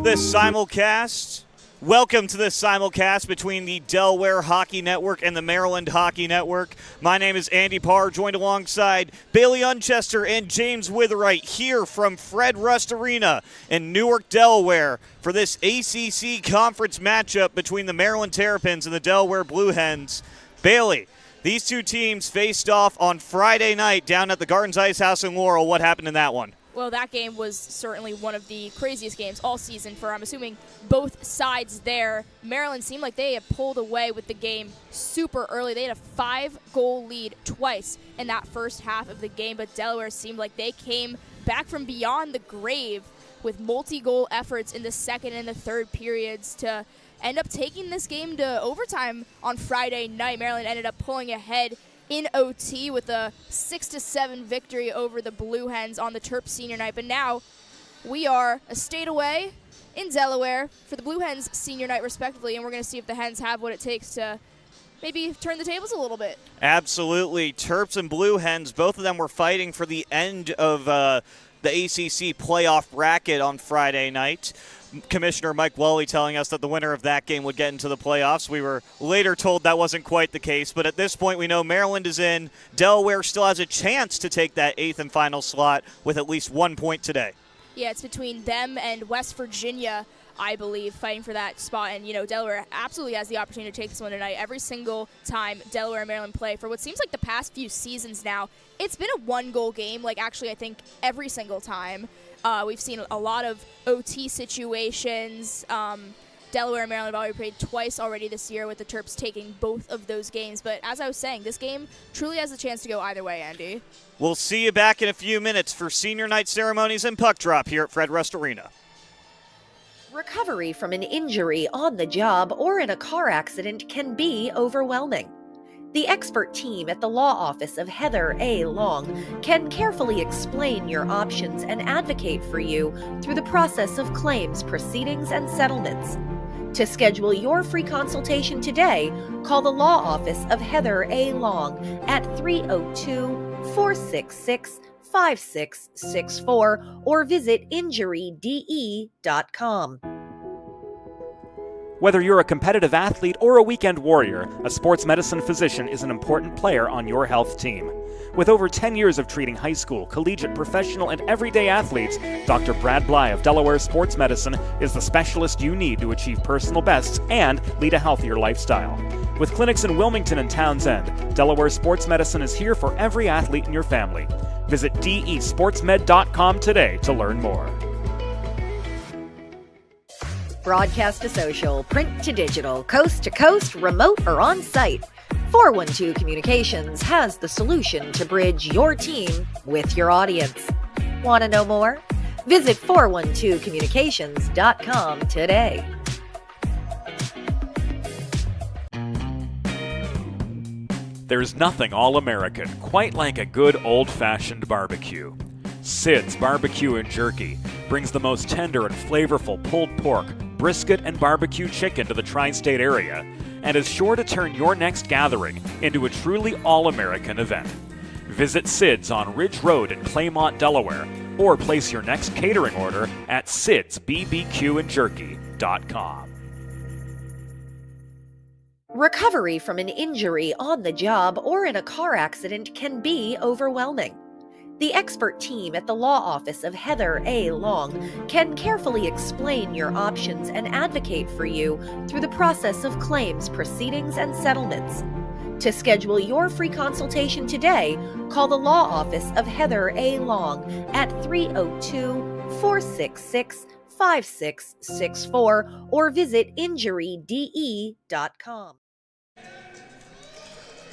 This simulcast. Welcome to this simulcast between the Delaware Hockey Network and the Maryland Hockey Network. My name is Andy Parr, joined alongside Bailey Unchester and James Witherite here from Fred Rust Arena in Newark, Delaware for this ACC conference matchup between the Maryland Terrapins and the Delaware Blue Hens. Bailey, these two teams faced off on Friday night down at the Gardens Ice House in Laurel. What happened in that one? Well, that game was certainly one of the craziest games all season for, I'm assuming, both sides there. Maryland seemed like they had pulled away with the game super early. They had a 5-goal lead twice in that first half of the game, but Delaware seemed like they came back from beyond the grave with multi-goal efforts in the second and the third periods to end up taking this game to overtime on Friday night. Maryland ended up pulling ahead in OT with a 6-7 victory over the Blue Hens on the Terps senior night. But now we are a state away in Delaware for the Blue Hens senior night respectively, and we're going to see if the Hens have what it takes to maybe turn the tables a little bit. Absolutely. Terps and Blue Hens, both of them were fighting for the end of the ACC playoff bracket on Friday night. Commissioner Mike Wally telling us that the winner of that game would get into the playoffs. We were later told that wasn't quite the case, but at this point we know Maryland is in. Delaware still has a chance to take that 8th and final slot with at least 1 point today. Yeah, it's between them and West Virginia, I believe, fighting for that spot. And, you know, Delaware absolutely has the opportunity to take this one tonight. Every single time Delaware and Maryland play, for what seems like the past few seasons now, it's been a 1-goal game, like actually I think every single time. We've seen a lot of OT situations. Delaware and Maryland have already played twice already this year, with the Terps taking both of those games. But as I was saying, this game truly has a chance to go either way, Andy. We'll see you back in a few minutes for senior night ceremonies and puck drop here at Fred Rust Arena. Recovery from an injury on the job or in a car accident can be overwhelming. The expert team at the law office of Heather A. Long can carefully explain your options and advocate for you through the process of claims, proceedings, and settlements. To schedule your free consultation today, call the law office of Heather A. Long at 302-466-5664 or visit injuryde.com. Whether you're a competitive athlete or a weekend warrior, a sports medicine physician is an important player on your health team. With over 10 years of treating high school, collegiate, professional, and everyday athletes, Dr. Brad Bly of Delaware Sports Medicine is the specialist you need to achieve personal bests and lead a healthier lifestyle. With clinics in Wilmington and Townsend, Delaware Sports Medicine is here for every athlete in your family. Visit desportsmed.com today to learn more. Broadcast to social, print to digital, coast to coast, remote or on-site, 412 Communications has the solution to bridge your team with your audience. Want to know more? Visit 412communications.com today. There's nothing all-American quite like a good old-fashioned barbecue. Sid's Barbecue and Jerky brings the most tender and flavorful pulled pork, brisket, and barbecue chicken to the tri-state area and is sure to turn your next gathering into a truly all-American event. Visit Sid's on Ridge Road in Claymont, Delaware, or place your next catering order at sidsbbqandjerky.com. Recovery from an injury on the job or in a car accident can be overwhelming. The expert team at the law office of Heather A. Long can carefully explain your options and advocate for you through the process of claims, proceedings, and settlements. To schedule your free consultation today, call the law office of Heather A. Long at 302-466-5664 or visit injuryde.com.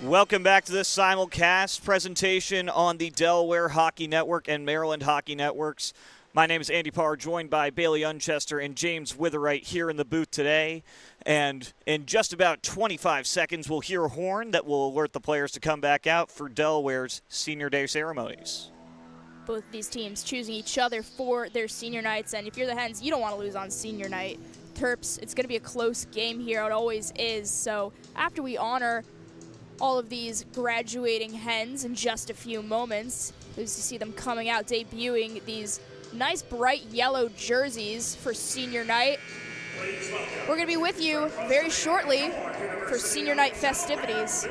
Welcome back to this simulcast presentation on the Delaware Hockey Network and Maryland Hockey Networks. My name is Andy Parr, joined by Bailey Unchester and James Witherite here in the booth today. And in just about 25 seconds, we'll hear a horn that will alert the players to come back out for Delaware's Senior Day ceremonies. Both of these teams choosing each other for their senior nights, and if you're the Hens, you don't want to lose on senior night. Terps, it's going to be a close game here. It always is. So after we honor all of these graduating Hens in just a few moments, as you see them coming out, debuting these nice bright yellow jerseys for senior night. We're going to be with you very shortly for senior night festivities.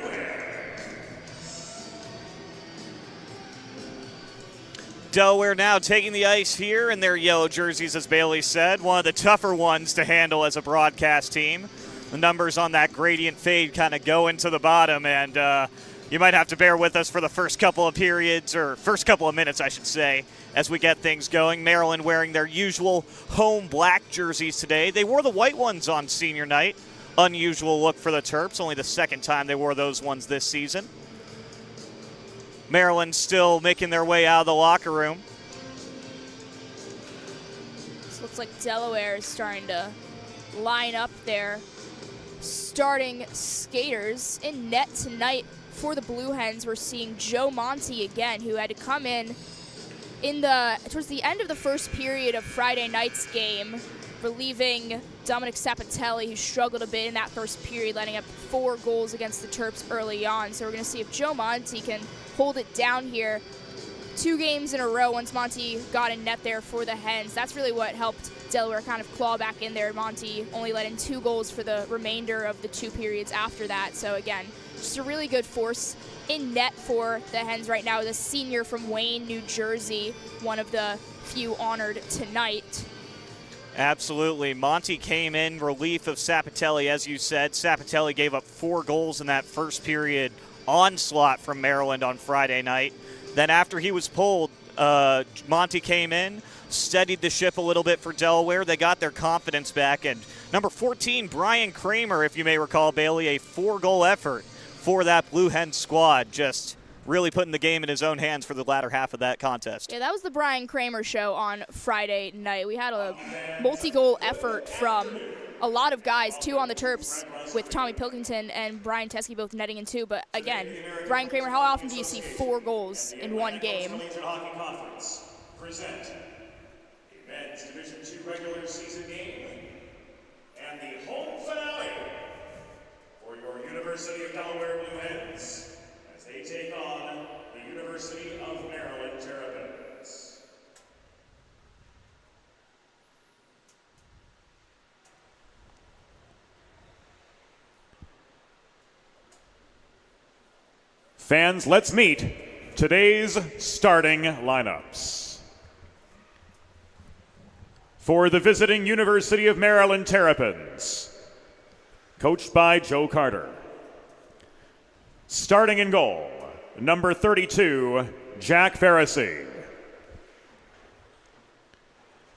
Delaware now taking the ice here in their yellow jerseys, as Bailey said. One of the tougher ones to handle as a broadcast team. The numbers on that gradient fade kind of go into the bottom, and you might have to bear with us for the first couple of periods, or first couple of minutes, I should say, as we get things going. Maryland wearing their usual home black jerseys today. They wore the white ones on senior night. Unusual look for the Terps, only the second time they wore those ones this season. Maryland still making their way out of the locker room. This looks like Delaware is starting to line up their starting skaters in net tonight for the Blue Hens. We're seeing Joe Monty again, who had to come in towards the end of the first period of Friday night's game, relieving Dominic Sapatelli, who struggled a bit in that first period, letting up 4 goals against the Terps early on. So we're going to see if Joe Monty can hold it down here 2 games in a row once Monty got in net there for the Hens. That's really what helped Delaware kind of claw back in there. Monty only let in 2 goals for the remainder of the 2 periods after that. So again, just a really good force in net for the Hens right now. The senior from Wayne, New Jersey, one of the few honored tonight. Absolutely. Monty came in relief of Sapatelli, as you said. Sapatelli gave up 4 goals in that first period onslaught from Maryland on Friday night. Then after he was pulled, Monty came in, steadied the ship a little bit for Delaware. They got their confidence back. And number 14, Brian Kramer, if you may recall, Bailey, a 4-goal effort for that Blue Hen squad, just really putting the game in his own hands for the latter half of that contest. Yeah, that was the Brian Kramer show on Friday night. We had a multi-goal effort from a lot of guys, 2 on the Terps with Tommy Pilkington and Brian Teske both netting in 2. But again, Brian Kramer, how often do you see 4 goals in one game? Hockey Conference present a men's Division II regular season game and the home University of Delaware Blue Hens as they take on the University of Maryland Terrapins. Fans, let's meet today's starting lineups. For the visiting University of Maryland Terrapins, coached by Joe Carter. Starting in goal, number 32, Jack Farrisee.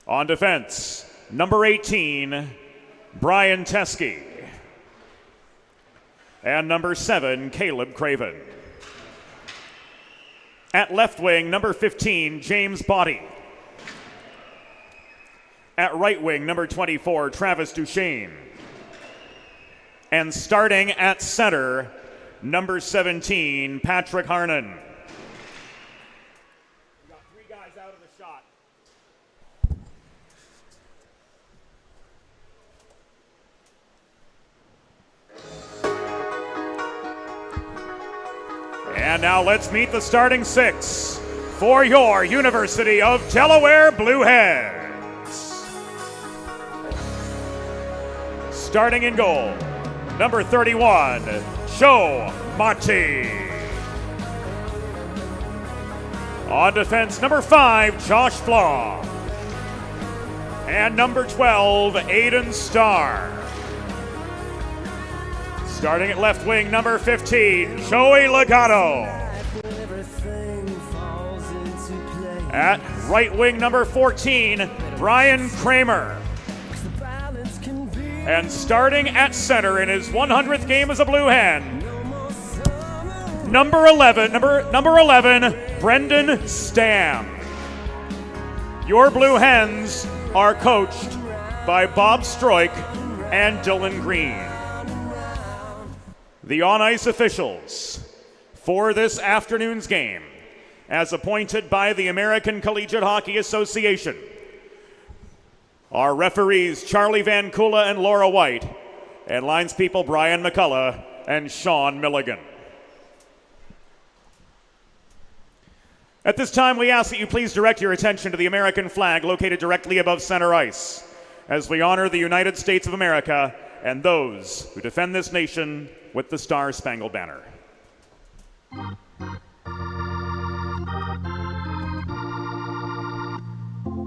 On defense, number 18, Brian Teskey. And number 7, Caleb Craven. At left wing, number 15, James Body. At right wing, number 24, Travis Duchesne. And starting at center, number 17, Patrick Harnan. We got 3 guys out of the shot. And now let's meet the starting 6 for your University of Delaware Blue Hens. Starting in goal, number 31, Joe Monty. On defense, number 5, Josh Flom. And number 12, Aiden Starr. Starting at left wing, number 15, Joey Legato. At right wing, number 14, Brian Kramer. And starting at center in his 100th game as a Blue Hen, number 11, Brendan Stam. Your Blue Hens are coached by Bob Stroik and Dylan Green. The on-ice officials for this afternoon's game, as appointed by the American Collegiate Hockey Association, are referees Charlie Van Kula and Laura White, and linespeople Brian McCullough and Sean Milligan. At this time, we ask that you please direct your attention to the American flag located directly above center ice, as we honor the United States of America and those who defend this nation with the Star-Spangled Banner.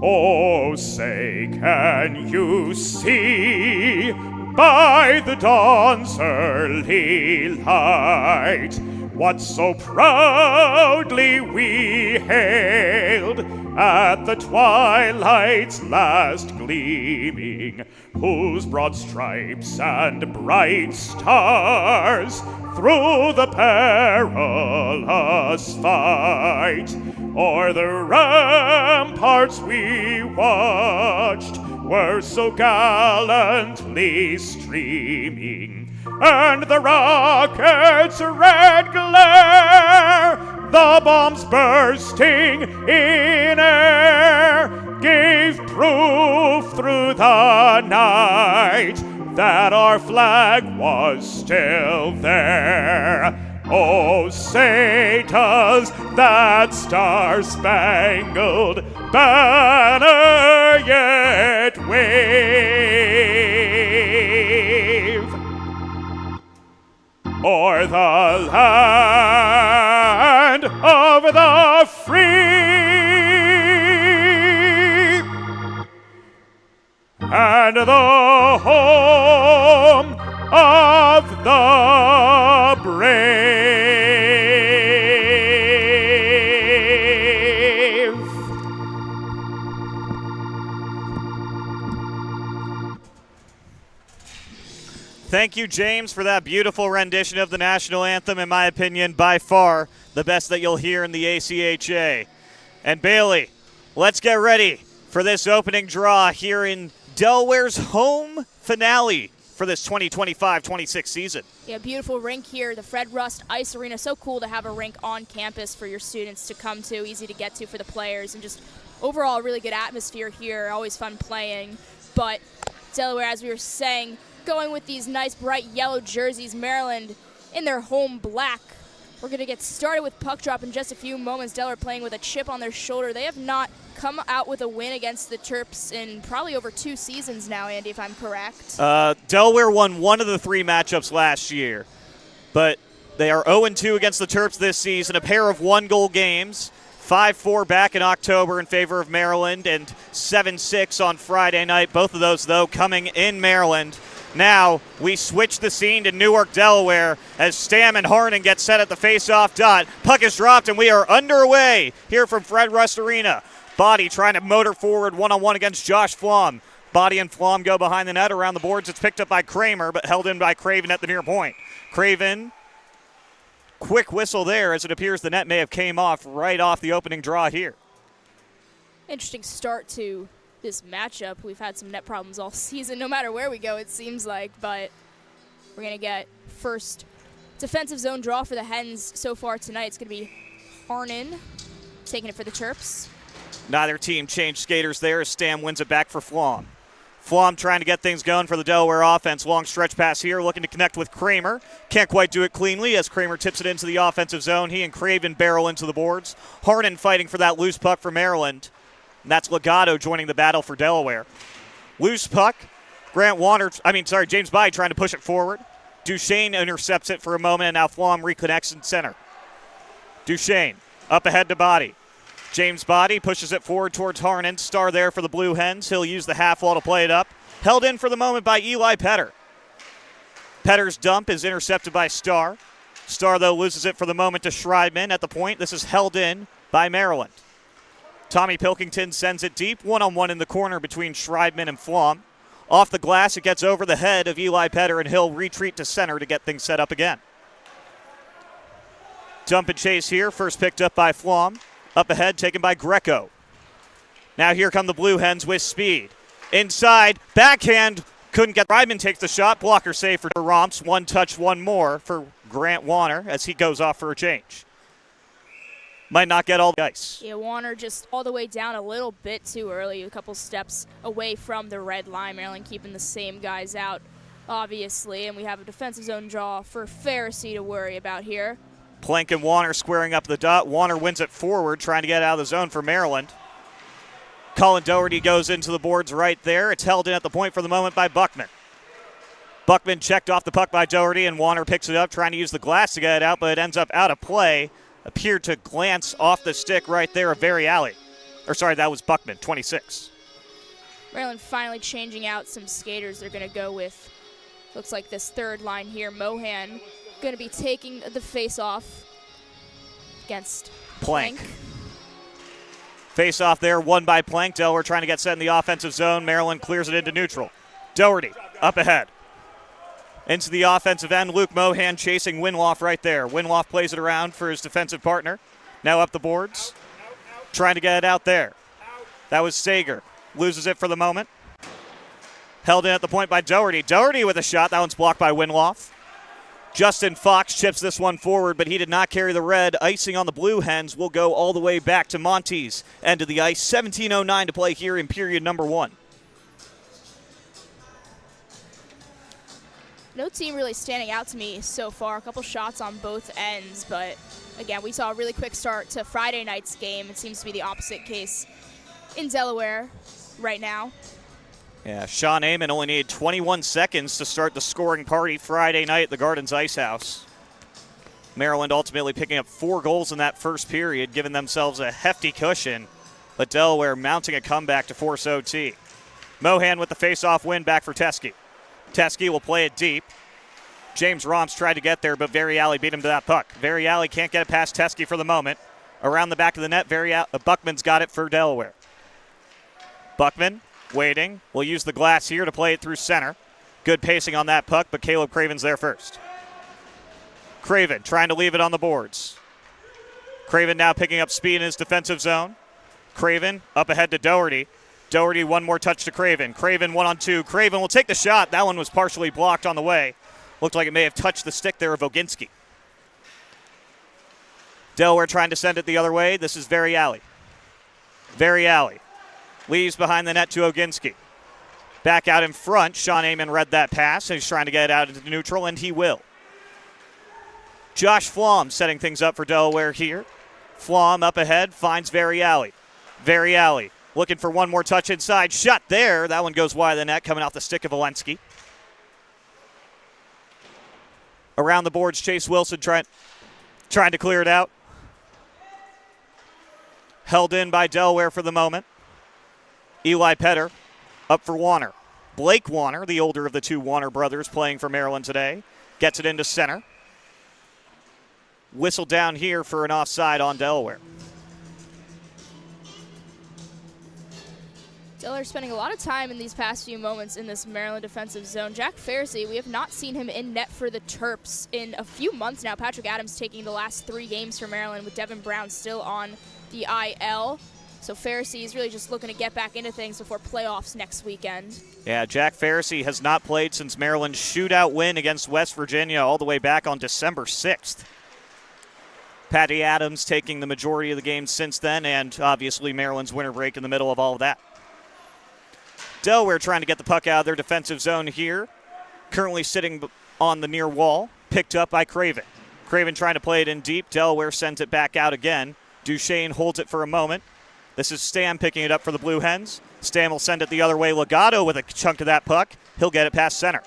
Oh, say, can you see by the dawn's early light what so proudly we hailed at the twilight's last gleaming, whose broad stripes and bright stars through the perilous fight o'er the ramparts we watched were so gallantly streaming, and the rocket's red glare, the bombs bursting in air, gave proof through the night that our flag was still there. Oh, say does that star-spangled banner yet wave o'er the land of the free and the home of the brave. Thank you, James, for that beautiful rendition of the national anthem. In my opinion, by far the best that you'll hear in the ACHA. And Bailey, let's get ready for this opening draw here in Delaware's home finale for this 2025-26 season. Yeah, beautiful rink here, the Fred Rust Ice Arena. So cool to have a rink on campus for your students to come to, easy to get to for the players, and just overall really good atmosphere here, always fun playing. But Delaware, as we were saying, going with these nice bright yellow jerseys, Maryland in their home black. We're going to get started with puck drop in just a few moments. Delaware playing with a chip on their shoulder. They have not come out with a win against the Terps in probably over 2 seasons now, Andy, if I'm correct. Delaware won one of the 3 matchups last year, but they are 0-2 against the Terps this season, a pair of 1-goal games. 5-4 back in October in favor of Maryland, and 7-6 on Friday night. Both of those, though, coming in Maryland. Now we switch the scene to Newark, Delaware, as Stam and Harnan get set at the face-off dot. Puck is dropped, and we are underway here from Fred Rust Arena. Body trying to motor forward one-on-one against Josh Flom. Body and Flom go behind the net around the boards. It's picked up by Kramer, but held in by Craven at the near point. Craven, quick whistle there, as it appears the net may have came off right off the opening draw here. Interesting start to this matchup. We've had some net problems all season, no matter where we go, it seems like, but we're going to get first defensive zone draw for the Hens so far tonight. It's going to be Harnan taking it for the Terps. Neither team changed skaters there as Stam wins it back for Flom. Flom trying to get things going for the Delaware offense. Long stretch pass here, looking to connect with Kramer. Can't quite do it cleanly as Kramer tips it into the offensive zone. He and Craven barrel into the boards. Harnan fighting for that loose puck for Maryland. And that's Legato joining the battle for Delaware. Loose puck. James Bye trying to push it forward. Duchesne intercepts it for a moment, and now Flom reconnects in center. Duchesne up ahead to Body. James Body pushes it forward towards Harnan. Star there for the Blue Hens. He'll use the half wall to play it up. Held in for the moment by Eli Petter. Petter's dump is intercepted by Star. Star, though, loses it for the moment to Schreibman at the point. This is held in by Maryland. Tommy Pilkington sends it deep. One-on-one in the corner between Schreibman and Flom. Off the glass, it gets over the head of Eli Petter, and he'll retreat to center to get things set up again. Dump and chase here. First picked up by Flom. Up ahead, taken by Greco. Now here come the Blue Hens with speed. Inside, backhand, couldn't get. Ryman takes the shot, blocker save for Romps. One touch, one more for Grant Warner as he goes off for a change. Might not get all the ice. Yeah, Warner just all the way down a little bit too early, a couple steps away from the red line. Maryland keeping the same guys out, obviously, and we have a defensive zone draw for Pharisee to worry about here. Plank and Warner squaring up the dot. Warner wins it forward, trying to get out of the zone for Maryland. Colin Doherty goes into the boards right there. It's held in at the point for the moment by Buckman. Buckman checked off the puck by Doherty, and Warner picks it up, trying to use the glass to get it out, but it ends up out of play. Appeared to glance off the stick right there of that was Buckman, 26. Maryland finally changing out some skaters. They're going to go with, looks like this third line here, Mohan. Going to be taking the face-off against Plank. Face-off there, won by Plank. Delaware trying to get set in the offensive zone. Maryland clears it into neutral. Doherty up ahead. Into the offensive end, Luke Mohan chasing Winloff right there. Winloff plays it around for his defensive partner. Now up the boards. Trying to get it out there. That was Sager. Loses it for the moment. Held in at the point by Doherty. Doherty with a shot. That one's blocked by Winloff. Justin Fox chips this one forward, but he did not carry the red. Icing on the Blue Hens will go all the way back to Monty's end of the ice. 17:09 to play here in period number 1. No team really standing out to me so far. A couple shots on both ends, but again, we saw a really quick start to Friday night's game. It seems to be the opposite case in Delaware right now. Yeah, Sean Amon only needed 21 seconds to start the scoring party Friday night at the Gardens Ice House. Maryland ultimately picking up 4 goals in that first period, giving themselves a hefty cushion, but Delaware mounting a comeback to force OT. Mohan with the face-off win back for Teskey. Teskey will play it deep. James Romps tried to get there, but Variali beat him to that puck. Variali can't get it past Teskey for the moment. Around the back of the net, Buckman's got it for Delaware. Buckman waiting. We'll use the glass here to play it through center. Good pacing on that puck, but Caleb Craven's there first. Craven trying to leave it on the boards. Craven now picking up speed in his defensive zone. Craven up ahead to Doherty. Doherty one more touch to Craven. Craven 1-on-2. Craven will take the shot. That one was partially blocked on the way. Looked like it may have touched the stick there of Oginski. Delaware trying to send it the other way. This is Variali. Variali leaves behind the net to Oginski. Back out in front. Sean Amon read that pass, and he's trying to get it out into neutral, and he will. Josh Flom setting things up for Delaware here. Flom up ahead, finds Variali. Variali looking for one more touch inside. Shot there. That one goes wide of the net, coming off the stick of Walensky. Around the boards, Chase Wilson trying to clear it out. Held in by Delaware for the moment. Eli Petter up for Warner. Blake Warner, the older of the two Warner brothers, playing for Maryland today, gets it into center. Whistle down here for an offside on Delaware. Delaware spending a lot of time in these past few moments in this Maryland defensive zone. Jack Pharisee, we have not seen him in net for the Terps in a few months now. Patrick Adams taking the last 3 games for Maryland with Devin Brown still on the IL. So Pharisee is really just looking to get back into things before playoffs next weekend. Yeah, Jack Pharisee has not played since Maryland's shootout win against West Virginia all the way back on December 6th. Patty Adams taking the majority of the games since then, and obviously Maryland's winter break in the middle of all of that. Delaware trying to get the puck out of their defensive zone here. Currently sitting on the near wall, picked up by Craven. Craven trying to play it in deep. Delaware sends it back out again. Duchesne holds it for a moment. This is Stam picking it up for the Blue Hens. Stam will send it the other way. Legato with a chunk of that puck. He'll get it past center.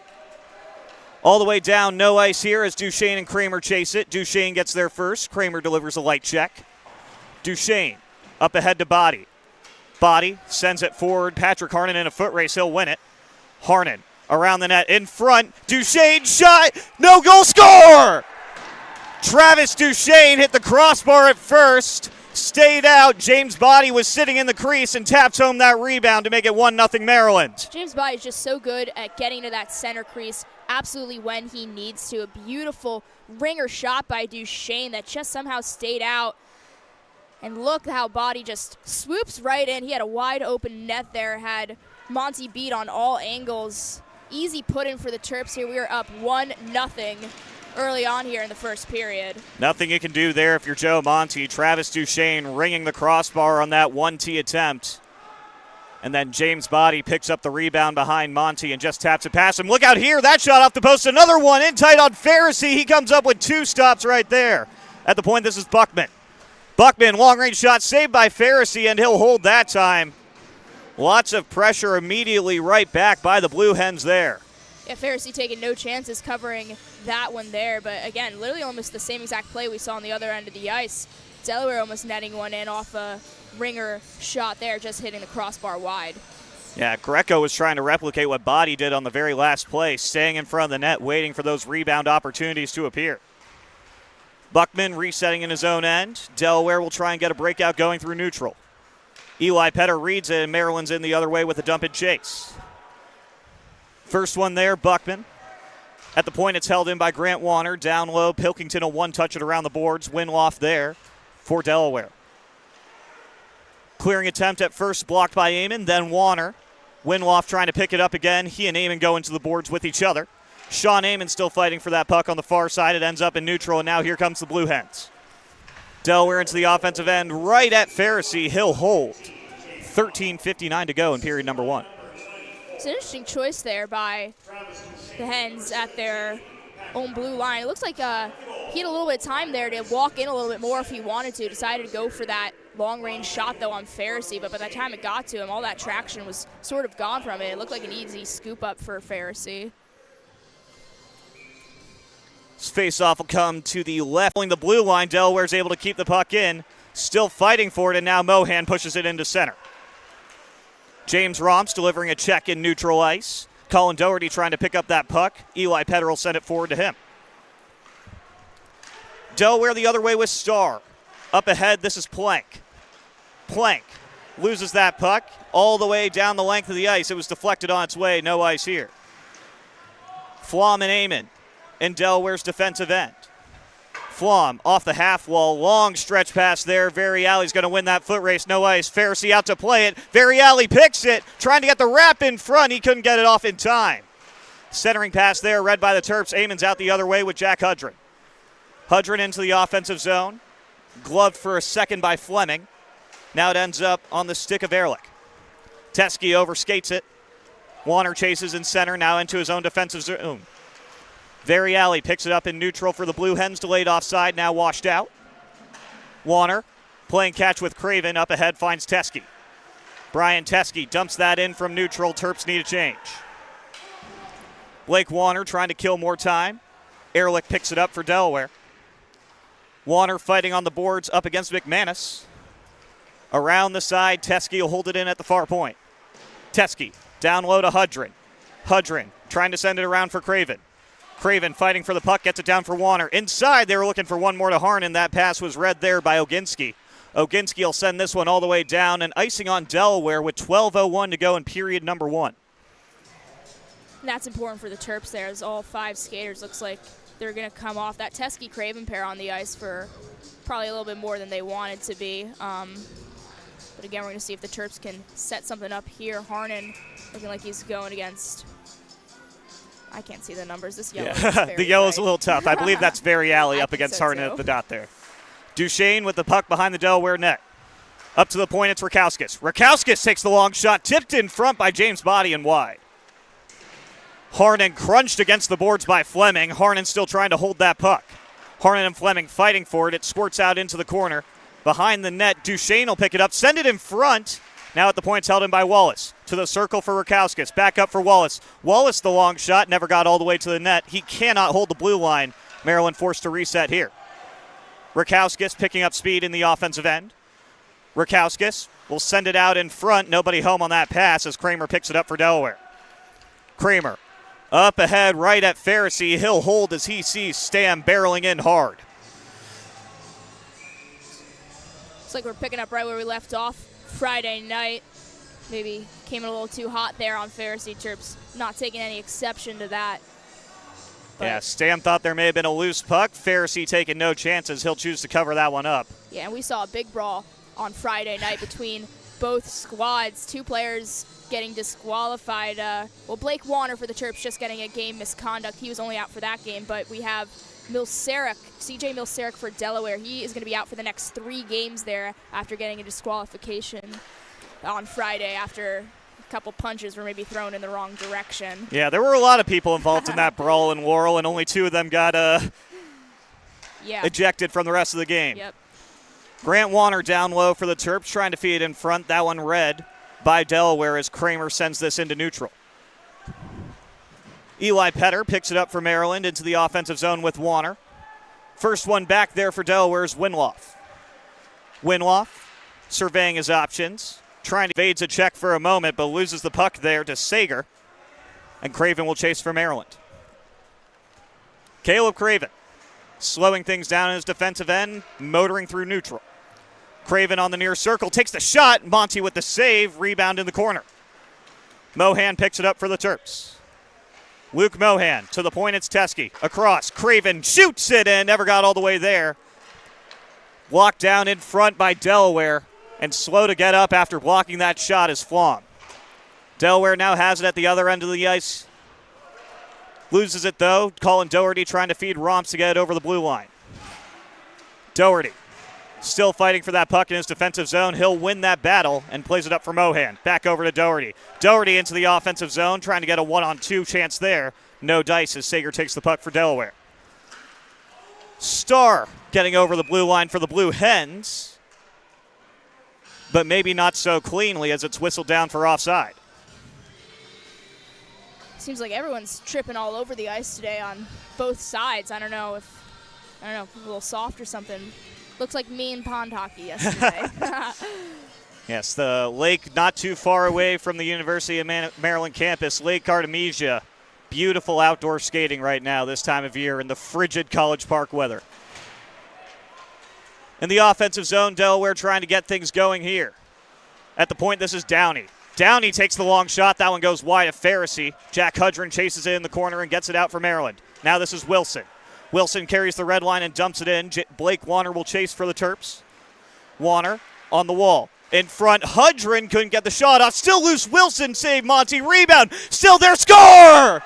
All the way down, no ice here as Duchesne and Kramer chase it. Duchesne gets there first. Kramer delivers a light check. Duchesne up ahead to Body. Body sends it forward. Patrick Harnan in a foot race. He'll win it. Harnan around the net in front. Duchesne shot. No goal, score! Travis Duchesne hit the crossbar at first. Stayed out. James Body was sitting in the crease and taps home that rebound to make it 1-0 Maryland. James Body is just so good at getting to that center crease absolutely when he needs to. A beautiful ringer shot by Duchesne that just somehow stayed out. And look how Body just swoops right in. He had a wide open net there, had Monty beat on all angles. Easy put in for the Terps here. We are up 1-0 early on here in the first period. Nothing you can do there if you're Joe Monty. Travis Duchesne ringing the crossbar on that 1T attempt. And then James Body picks up the rebound behind Monty and just taps it past him. Look out here, that shot off the post. Another one in tight on Pharisee. He comes up with 2 stops right there. At the point, this is Buckman. Buckman, long-range shot saved by Pharisee, and he'll hold that time. Lots of pressure immediately right back by the Blue Hens there. Yeah, Pharisee taking no chances covering that one there. But again, literally almost the same exact play we saw on the other end of the ice. Delaware almost netting one in off a ringer shot there, just hitting the crossbar wide. Yeah, Greco was trying to replicate what Body did on the very last play, staying in front of the net, waiting for those rebound opportunities to appear. Buckman resetting in his own end. Delaware will try and get a breakout going through neutral. Eli Petter reads it, and Maryland's in the other way with a dump and chase. First one there, Buckman. At the point, it's held in by Grant Warner. Down low, Pilkington will one-touch it around the boards. Winloff there for Delaware. Clearing attempt at first blocked by Amon, then Warner. Winloff trying to pick it up again. He and Amon go into the boards with each other. Sean Amon still fighting for that puck on the far side. It ends up in neutral, and now here comes the Blue Hens. Delaware into the offensive end right at Pharisee. He'll hold. 13:59 to go in period number 1. It's an interesting choice there by the Hens at their own blue line. It looks like he had a little bit of time there to walk in a little bit more if he wanted to. Decided to go for that long-range shot, though, on Pharisee. But by the time it got to him, all that traction was sort of gone from it. It looked like an easy scoop-up for Pharisee. This face-off will come to the left. Pulling the blue line, Delaware's able to keep the puck in. Still fighting for it, and now Mohan pushes it into center. James Romps delivering a check in neutral ice. Colin Doherty trying to pick up that puck. Eli Petter will send it forward to him. Delaware the other way with Starr. Up ahead, this is Plank. Plank loses that puck all the way down the length of the ice. It was deflected on its way. No ice here. Flom and Amon in Delaware's defensive end. Flom off the half wall, long stretch pass there. Variali's going to win that foot race, no ice. Pharisee out to play it. Variali picks it, trying to get the wrap in front. He couldn't get it off in time. Centering pass there, read by the Terps. Amon's out the other way with Jack Hudrin. Hudrin into the offensive zone. Gloved for a second by Fleming. Now it ends up on the stick of Ehrlich. Teskey overskates it. Warner chases in center, now into his own defensive zone. Variali picks it up in neutral for the Blue Hens, delayed offside, now washed out. Warner playing catch with Craven, up ahead finds Teskey. Brian Teskey dumps that in from neutral. Terps need a change. Blake Warner trying to kill more time. Ehrlich picks it up for Delaware. Warner fighting on the boards up against McManus. Around the side, Teskey will hold it in at the far point. Teskey down low to Hudrin. Hudrin trying to send it around for Craven. Craven fighting for the puck, gets it down for Warner. Inside, they were looking for one more to Harnan. That pass was read there by Oginski. Oginski will send this one all the way down, and icing on Delaware with 12:01 to go in period number 1. And that's important for the Terps there, as all 5 skaters looks like they're going to come off that Teskey-Craven pair on the ice for probably a little bit more than they wanted to be. But again, we're going to see if the Terps can set something up here. Harnan looking like he's going against, I can't see the numbers. This yellow is very the yellow's bright. a little tough. I believe that's Variali up think against so, Harnan too. at the dot there. Duchesne with the puck behind the Delaware net. Up to the point, it's Rakowskis. Rakowskis takes the long shot, tipped in front by James Body and wide. Harnan crunched against the boards by Fleming. Harnan still trying to hold that puck. Harnan and Fleming fighting for it. It squirts out into the corner. Behind the net, Duchesne will pick it up, send it in front. Now at the point, it's held in by Wallace. To the circle for Rakowskis. Back up for Wallace. Wallace, the long shot, never got all the way to the net. He cannot hold the blue line. Maryland forced to reset here. Rakowskis picking up speed in the offensive end. Rakowskis will send it out in front. Nobody home on that pass as Kramer picks it up for Delaware. Kramer up ahead right at Pharisee. He'll hold as he sees Stam barreling in hard. Looks like we're picking up right where we left off Friday night. Maybe came in a little too hot there on Pharisee. Terps not taking any exception to that. But Yeah, Stam thought there may have been a loose puck. Pharisee taking no chances. He'll choose to cover that one up. Yeah, and we saw a big brawl on Friday night between both squads. 2 players getting disqualified. Blake Warner for the Terps just getting a game misconduct. He was only out for that game, but we have CJ Milseric for Delaware. He is going to be out for the next 3 games there after getting a disqualification on Friday after a couple punches were maybe thrown in the wrong direction. Yeah, there were a lot of people involved in that brawl in Laurel, and only 2 of them got ejected from the rest of the game. Yep. Grant Warner down low for the Terps, trying to feed it in front. That one read by Delaware as Kramer sends this into neutral. Eli Petter picks it up for Maryland into the offensive zone with Warner. First one back there for Delaware's Winloff. Winloff surveying his options, trying to evade a check for a moment, but loses the puck there to Sager. And Craven will chase for Maryland. Caleb Craven slowing things down in his defensive end, motoring through neutral. Craven on the near circle, takes the shot. Monty with the save, rebound in the corner. Mohan picks it up for the Terps. Luke Mohan to the point, it's Teskey. Across, Craven shoots it in, never got all the way there. Blocked down in front by Delaware, and slow to get up after blocking that shot is Flom. Delaware now has it at the other end of the ice. Loses it though. Colin Doherty trying to feed Romps to get it over the blue line. Doherty still fighting for that puck in his defensive zone. He'll win that battle and plays it up for Mohan. Back over to Doherty. Doherty into the offensive zone, trying to get a 1-on-2 chance there. No dice as Sager takes the puck for Delaware. Starr getting over the blue line for the Blue Hens, but maybe not so cleanly as it's whistled down for offside. Seems like everyone's tripping all over the ice today on both sides. I don't know, a little soft or something. Looks like mean pond hockey yesterday. Yes, the lake not too far away from the University of Maryland campus, Lake Artemisia. Beautiful outdoor skating right now this time of year in the frigid College Park weather. In the offensive zone, Delaware trying to get things going here. At the point, this is Downey. Downey takes the long shot. That one goes wide of Pharisee. Jack Hudrin chases it in the corner and gets it out for Maryland. Now this is Wilson. Wilson carries the red line and dumps it in. Blake Warner will chase for the Terps. Warner on the wall. In front, Hudrin couldn't get the shot off. Still loose. Wilson save Monty. Rebound. Still there. Score!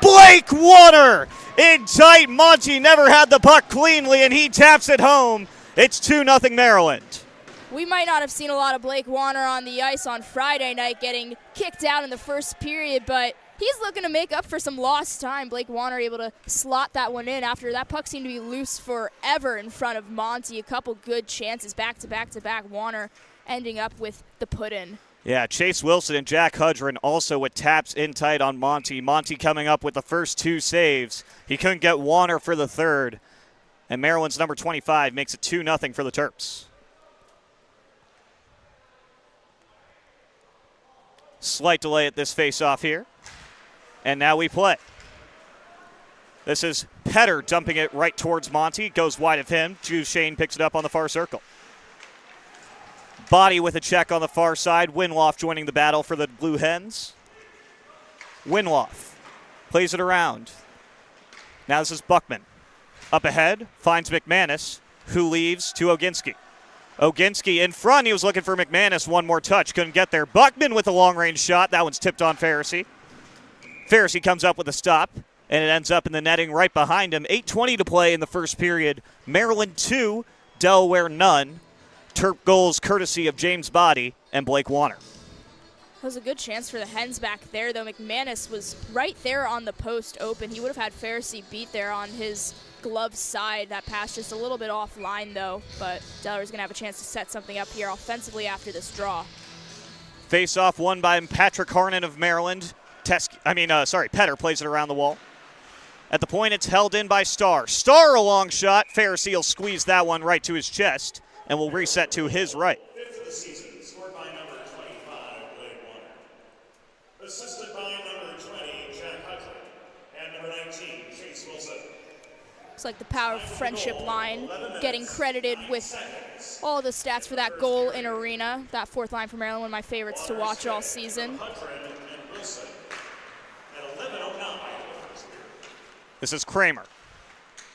Blake Warner in tight. Monty never had the puck cleanly, and he taps it home. It's 2-0 Maryland. We might not have seen a lot of Blake Warner on the ice on Friday night getting kicked out in the first period, but he's looking to make up for some lost time. Blake Warner able to slot that one in after that puck seemed to be loose forever in front of Monty. A couple good chances back to back to back. Warner ending up with the put-in. Yeah, Chase Wilson and Jack Hudron also with taps in tight on Monty. Monty coming up with the first 2 saves. He couldn't get Warner for the third. And Maryland's number 25 makes it 2-0 for the Terps. Slight delay at this face-off here. And now we play. This is Petter dumping it right towards Monty. Goes wide of him. Shane picks it up on the far circle. Body with a check on the far side. Winloff joining the battle for the Blue Hens. Winloff plays it around. Now this is Buckman. Up ahead, finds McManus, who leaves to Oginski. Oginski in front. He was looking for McManus. One more touch. Couldn't get there. Buckman with a long-range shot. That one's tipped on Pharisee. Pharisee comes up with a stop, and it ends up in the netting right behind him. 8:20 to play in the first period. Maryland 2, Delaware none. Terp goals courtesy of James Body and Blake Warner. That was a good chance for the Hens back there, though. McManus was right there on the post open. He would have had Pharisee beat there on his glove side. That pass just a little bit offline, though, but Delaware's going to have a chance to set something up here offensively after this draw. Face-off won by Patrick Harnan of Maryland. Petter plays it around the wall. At the point, it's held in by Starr. Starr, a long shot. Pharisee will squeeze that one right to his chest and will reset to his right. Fifth of the season, scored by number 25, Blake Warner. Assisted by number 20, Jack Hudson, and number 19, Chase Wilson. Looks like the Power of Friendship line getting credited with all the stats for that goal in arena. That fourth line for Maryland, one of my favorites to watch all season. This is Kramer.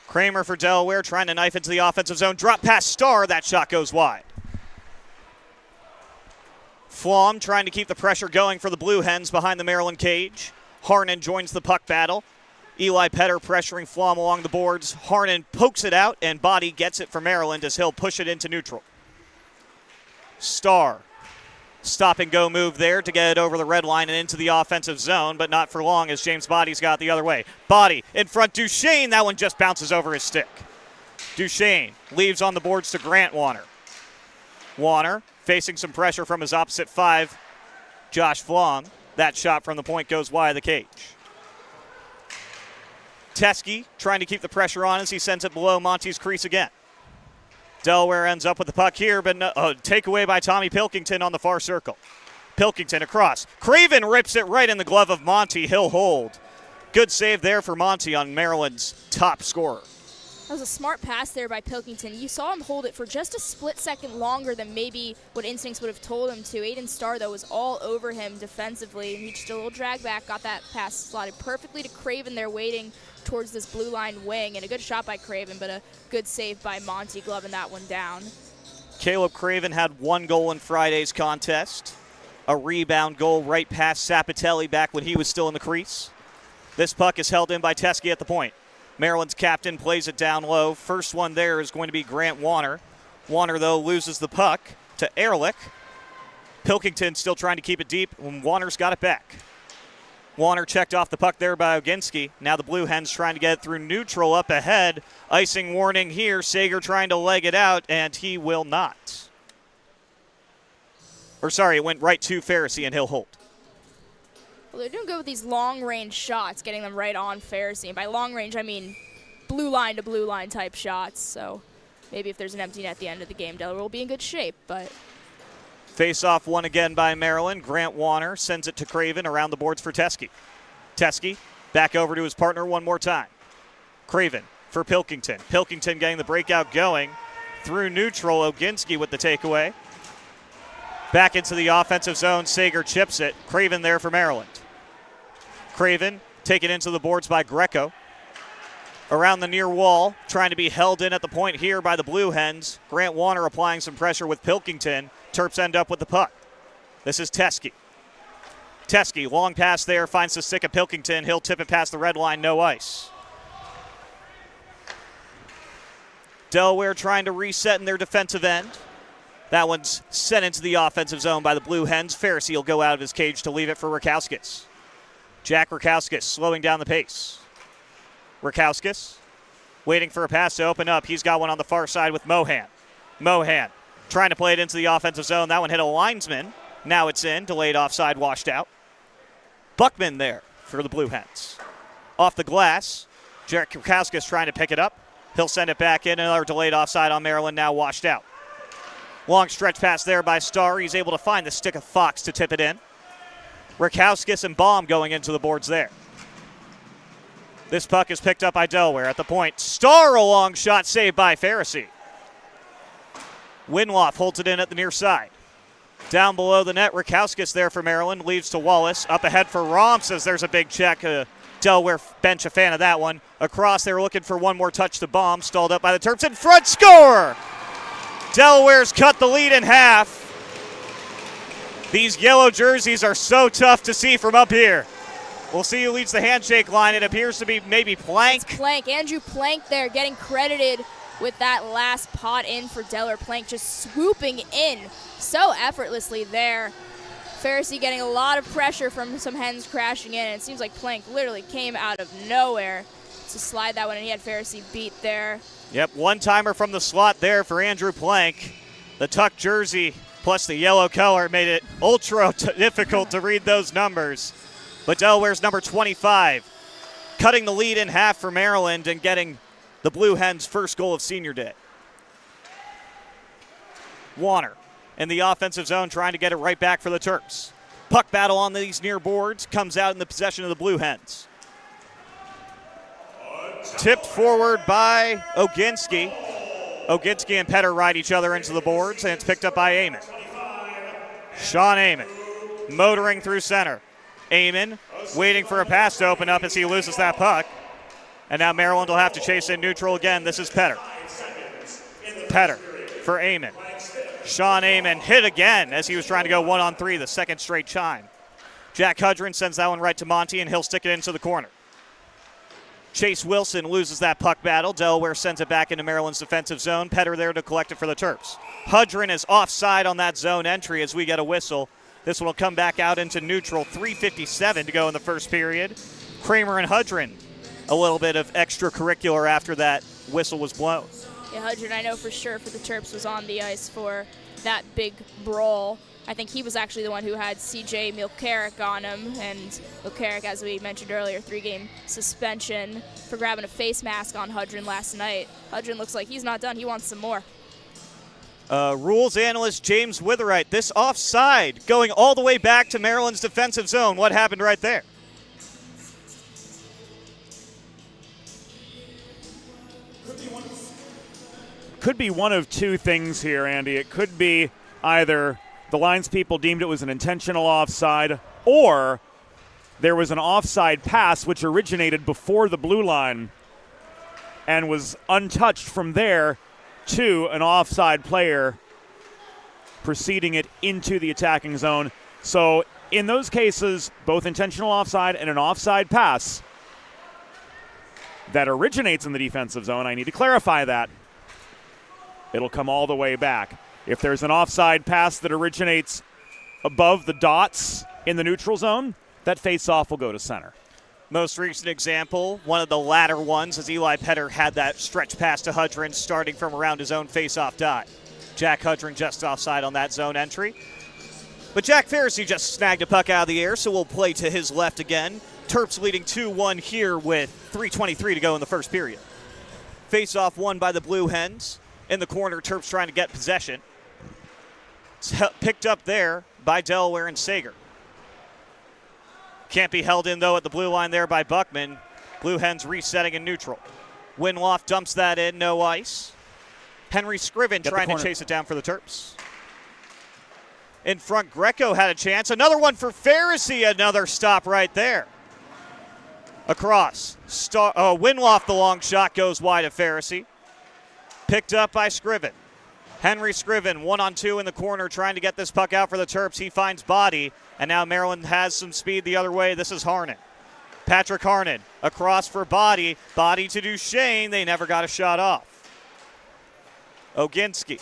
Kramer for Delaware trying to knife into the offensive zone. Drop past Starr. That shot goes wide. Flom trying to keep the pressure going for the Blue Hens behind the Maryland cage. Harnan joins the puck battle. Eli Petter pressuring Flom along the boards. Harnan pokes it out, and Body gets it for Maryland as he'll push it into neutral. Starr. Stop-and-go move there to get it over the red line and into the offensive zone, but not for long as James Body's got the other way. Body in front, Duchesne. That one just bounces over his stick. Duchesne leaves on the boards to Grant Warner. Warner facing some pressure from his opposite 5, Josh Flom. That shot from the point goes wide of the cage. Teskey trying to keep the pressure on as he sends it below Monty's crease again. Delaware ends up with the puck here, but takeaway by Tommy Pilkington on the far circle. Pilkington across. Craven rips it right in the glove of Monty. He'll hold. Good save there for Monty on Maryland's top scorer. That was a smart pass there by Pilkington. You saw him hold it for just a split second longer than maybe what instincts would have told him to. Aiden Starr, though, was all over him defensively. He just a little drag back, got that pass slotted perfectly to Craven there waiting towards this blue line wing. And a good shot by Craven, but a good save by Monty gloving that one down. Caleb Craven had 1 goal in Friday's contest. A rebound goal right past Sapatelli back when he was still in the crease. This puck is held in by Teskey at the point. Maryland's captain plays it down low. First one there is going to be Grant Warner. Warner, though, loses the puck to Ehrlich. Pilkington still trying to keep it deep when Warner's got it back. Warner checked off the puck there by Oginski. Now the Blue Hens trying to get it through neutral up ahead. Icing warning here. Sager trying to leg it out, and he will not. It went right to Pharisee, and he'll hold. Well, they're doing good with these long-range shots, getting them right on Pharisee. And by long-range, I mean blue line to blue line type shots. So maybe if there's an empty net at the end of the game, Delaware will be in good shape. But Face-off won again by Maryland. Grant Warner sends it to Craven around the boards for Teskey. Teskey back over to his partner one more time. Craven for Pilkington. Pilkington getting the breakout going through neutral. Oginski with the takeaway. Back into the offensive zone. Sager chips it. Craven there for Maryland. Craven taken into the boards by Greco. Around the near wall, trying to be held in at the point here by the Blue Hens. Grant Warner applying some pressure with Pilkington. Terps end up with the puck. This is Teskey. Teskey, long pass there, finds the stick of Pilkington. He'll tip it past the red line, no ice. Delaware trying to reset in their defensive end. That one's sent into the offensive zone by the Blue Hens. Pharisee will go out of his cage to leave it for Rakowskis. Jack Rakowskis slowing down the pace. Rakowskis waiting for a pass to open up. He's got one on the far side with Mohan. Mohan trying to play it into the offensive zone. That one hit a linesman. Now it's in. Delayed offside, washed out. Buckman there for the Blue Hens. Off the glass. Jack Rakowskis trying to pick it up. He'll send it back in. Another delayed offside on Maryland, now washed out. Long stretch pass there by Starr. He's able to find the stick of Fox to tip it in. Rakowskis and Baum going into the boards there. This puck is picked up by Delaware at the point. Starr, a long shot saved by Pharisee. Winloff holds it in at the near side. Down below the net, Rakowskis there for Maryland. Leaves to Wallace. Up ahead for Romps as there's a big check. Delaware bench a fan of that one. Across, they were looking for one more touch to Baum. Stalled up by the Terps. In front, score! Delaware's cut the lead in half. These yellow jerseys are so tough to see from up here. We'll see who leads the handshake line. It appears to be maybe Plank. It's Plank. Andrew Plank there getting credited with that last pot in for Delaware. Plank just swooping in so effortlessly there. Pharisee getting a lot of pressure from some Hens crashing in, and it seems like Plank literally came out of nowhere to slide that one, and he had Pharisee beat there. Yep, one-timer from the slot there for Andrew Plank. The tuck jersey plus the yellow color made it ultra difficult to read those numbers. But Delaware's number 25 cutting the lead in half for Maryland and getting the Blue Hens' first goal of senior day. Warner in the offensive zone trying to get it right back for the Terps. Puck battle on these near boards comes out in the possession of the Blue Hens. Tipped forward by Oginski. Oginski and Petter ride each other into the boards, and it's picked up by Amon. Sean Amon motoring through center. Amon waiting for a pass to open up as he loses that puck. And now Maryland will have to chase in neutral again. This is Petter. Petter for Amon. Sean Amon hit again as he was trying to go 1-on-3, the second straight chime. Jack Hudrin sends that one right to Monty, and he'll stick it into the corner. Chase Wilson loses that puck battle. Delaware sends it back into Maryland's defensive zone. Petter there to collect it for the Terps. Hudrin is offside on that zone entry as we get a whistle. This one will come back out into neutral. 3:57 to go in the first period. Kramer and Hudrin, a little bit of extracurricular after that whistle was blown. Yeah, Hudrin, I know for sure for the Terps was on the ice for that big brawl. I think he was actually the one who had C.J. Milkarek on him, and Milkarek, as we mentioned earlier, 3-game suspension for grabbing a face mask on Hudrin last night. Hudrin looks like he's not done. He wants some more. Rules analyst James Witherite, this offside going all the way back to Maryland's defensive zone. What happened right there? Could be one of two things here, Andy. It could be either the lines people deemed it was an intentional offside, or there was an offside pass which originated before the blue line and was untouched from there to an offside player preceding it into the attacking zone. So in those cases, both intentional offside and an offside pass that originates in the defensive zone, I need to clarify that. It'll come all the way back. If there's an offside pass that originates above the dots in the neutral zone, that face-off will go to center. Most recent example, one of the latter ones, as Eli Petter had that stretch pass to Hudrin starting from around his own face-off dot. Jack Hudrin just offside on that zone entry. But Jack Pharisee just snagged a puck out of the air, so we'll play to his left again. Terps leading 2-1 here with 3:23 to go in the first period. Face-off won by the Blue Hens. In the corner, Terps trying to get possession. It's picked up there by Delaware and Sager. Can't be held in, though, at the blue line there by Buckman. Blue Hens resetting in neutral. Winloff dumps that in, no ice. Henry Scriven trying to chase it down for the Terps. In front, Greco had a chance. Another one for Pharisee, another stop right there. Across. Winloff, the long shot, goes wide of Pharisee. Picked up by Scriven. Henry Scriven, 1-on-2 in the corner, trying to get this puck out for the Terps. He finds Body, and now Maryland has some speed the other way. This is Harnan. Patrick Harnan across for Body. Body to Duchesne. They never got a shot off. Olensky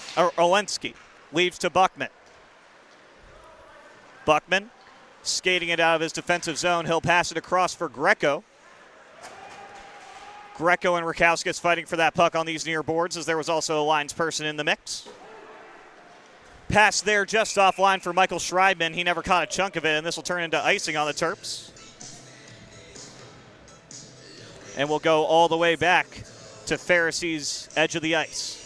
leaves to Buckman. Buckman skating it out of his defensive zone. He'll pass it across for Greco. Greco and Rakowskis fighting for that puck on these near boards, as there was also a lines person in the mix. Pass there just offline for Michael Schreibman. He never caught a chunk of it, and this will turn into icing on the Terps. And we'll go all the way back to Pharisee's edge of the ice.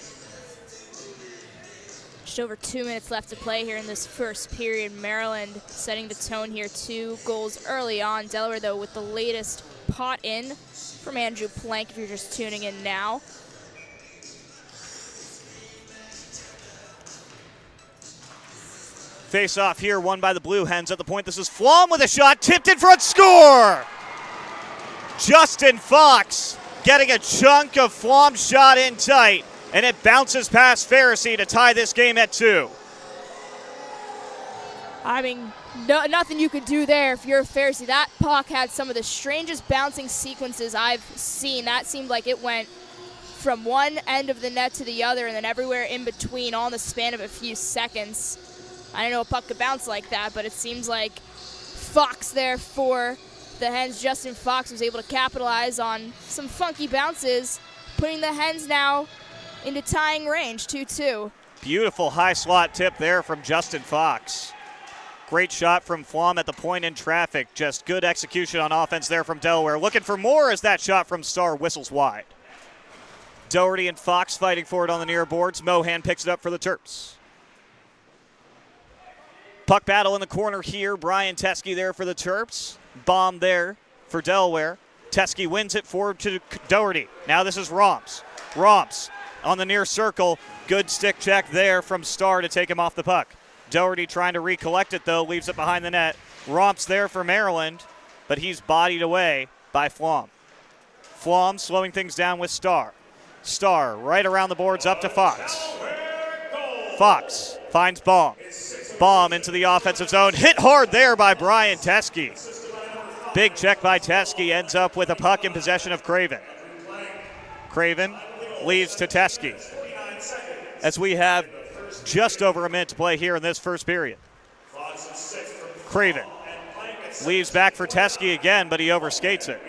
Just over 2 minutes left to play here in this first period. Maryland setting the tone here. 2 goals early on. Delaware, though, with the latest pot in from Andrew Plank, if you're just tuning in now. Face off here, won by the Blue Hens. At the point, this is Flom with a shot, tipped in front, score! Justin Fox getting a chunk of Flom's shot in tight, and it bounces past Pharisee to tie this game at 2. I mean, nothing you could do there if you're a Pharisee. That puck had some of the strangest bouncing sequences I've seen. That seemed like it went from one end of the net to the other and then everywhere in between, all in the span of a few seconds. I don't know a puck could bounce like that, but it seems like Fox there for the Hens. Justin Fox was able to capitalize on some funky bounces, putting the Hens now into tying range, 2-2. Beautiful high slot tip there from Justin Fox. Great shot from Flom at the point in traffic. Just good execution on offense there from Delaware. Looking for more as that shot from Starr whistles wide. Doherty and Fox fighting for it on the near boards. Mohan picks it up for the Terps. Puck battle in the corner here. Brian Teske there for the Terps. Bomb there for Delaware. Teske wins it forward to Doherty. Now this is Romps. Romps on the near circle. Good stick check there from Starr to take him off the puck. Doherty trying to recollect it, though, leaves it behind the net. Romps there for Maryland, but he's bodied away by Flom. Flom slowing things down with Starr. Starr right around the boards up to Fox. Fox finds Baum. Baum into the offensive zone. Hit hard there by Brian Teske. Big check by Teske ends up with a puck in possession of Craven. Craven leaves to Teske as we have just over a minute to play here in this first period. Craven leaves back for Teske again, but he overskates it.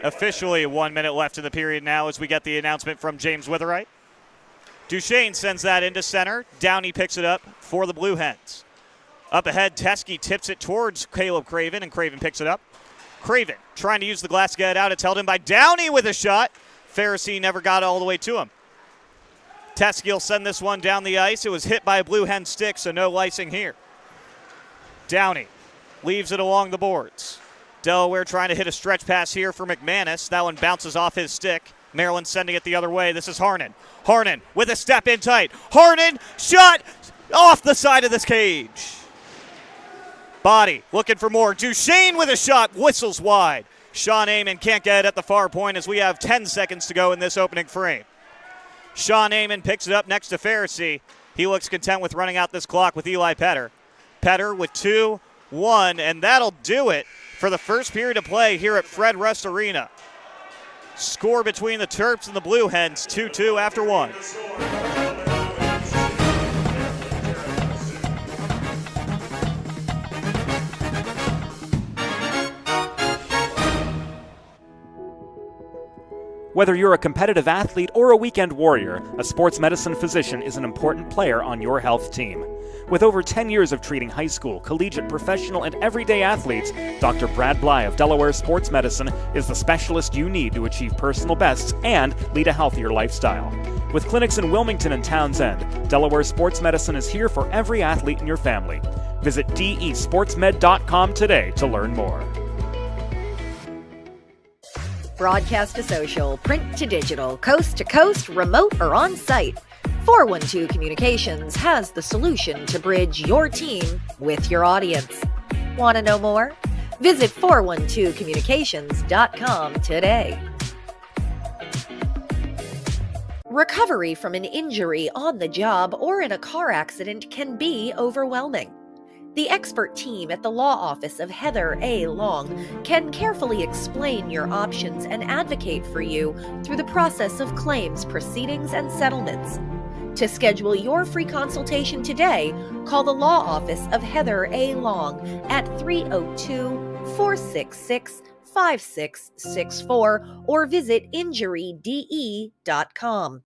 Officially 1 minute left in the period now as we get the announcement from James Witherite. Duchesne sends that into center. Downey picks it up for the Blue Hens. Up ahead, Teske tips it towards Caleb Craven, and Craven picks it up. Craven trying to use the glass to get out. It's held in by Downey with a shot. Pharisee never got all the way to him. Teske will send this one down the ice. It was hit by a Blue Hen stick, so no icing here. Downey leaves it along the boards. Delaware trying to hit a stretch pass here for McManus. That one bounces off his stick. Maryland sending it the other way. This is Harnan. Harnan with a step in tight. Harnan, shot off the side of this cage. Body looking for more. Duchesne with a shot, whistles wide. Sean Amon can't get it at the far point as we have 10 seconds to go in this opening frame. Sean Amon picks it up next to Pharisee. He looks content with running out this clock with Eli Petter. Petter with 2-1, and that'll do it for the first period of play here at Fred Rust Arena. Score between the Terps and the Blue Hens, 2-2 after 1. Whether you're a competitive athlete or a weekend warrior, a sports medicine physician is an important player on your health team. With over 10 years of treating high school, collegiate, professional, and everyday athletes, Dr. Brad Bly of Delaware Sports Medicine is the specialist you need to achieve personal bests and lead a healthier lifestyle. With clinics in Wilmington and Townsend, Delaware Sports Medicine is here for every athlete in your family. Visit desportsmed.com today to learn more. Broadcast to social, print to digital, coast to coast, remote or on-site, 412 Communications has the solution to bridge your team with your audience. Want to know more? Visit 412communications.com today. Recovery from an injury on the job or in a car accident can be overwhelming. The expert team at the law office of Heather A. Long can carefully explain your options and advocate for you through the process of claims, proceedings, and settlements. To schedule your free consultation today, call the law office of Heather A. Long at 302-466-5664 or visit injuryde.com.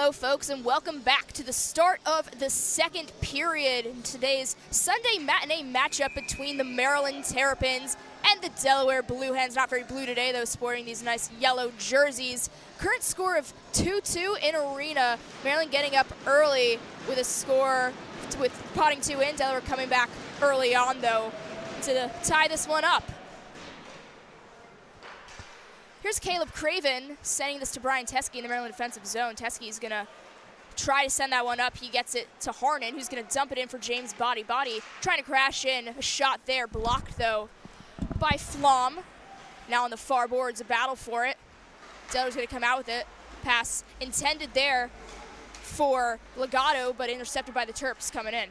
Hello, folks, and welcome back to the start of the second period in today's Sunday matinee matchup between the Maryland Terrapins and the Delaware Blue Hens. Not very blue today, though, sporting these nice yellow jerseys. Current score of 2-2 in arena. Maryland getting up early with a score with potting 2 in. Delaware coming back early on, though, to tie this one up. Here's Caleb Craven sending this to Brian Teske in the Maryland defensive zone. Teske going to try to send that one up. He gets it to Harnon, who's going to dump it in for James Body. Body trying to crash in. A shot there, blocked, though, by Flom. Now on the far boards, a battle for it. Delaware's going to come out with it. Pass intended there for Legato, but intercepted by the Terps coming in.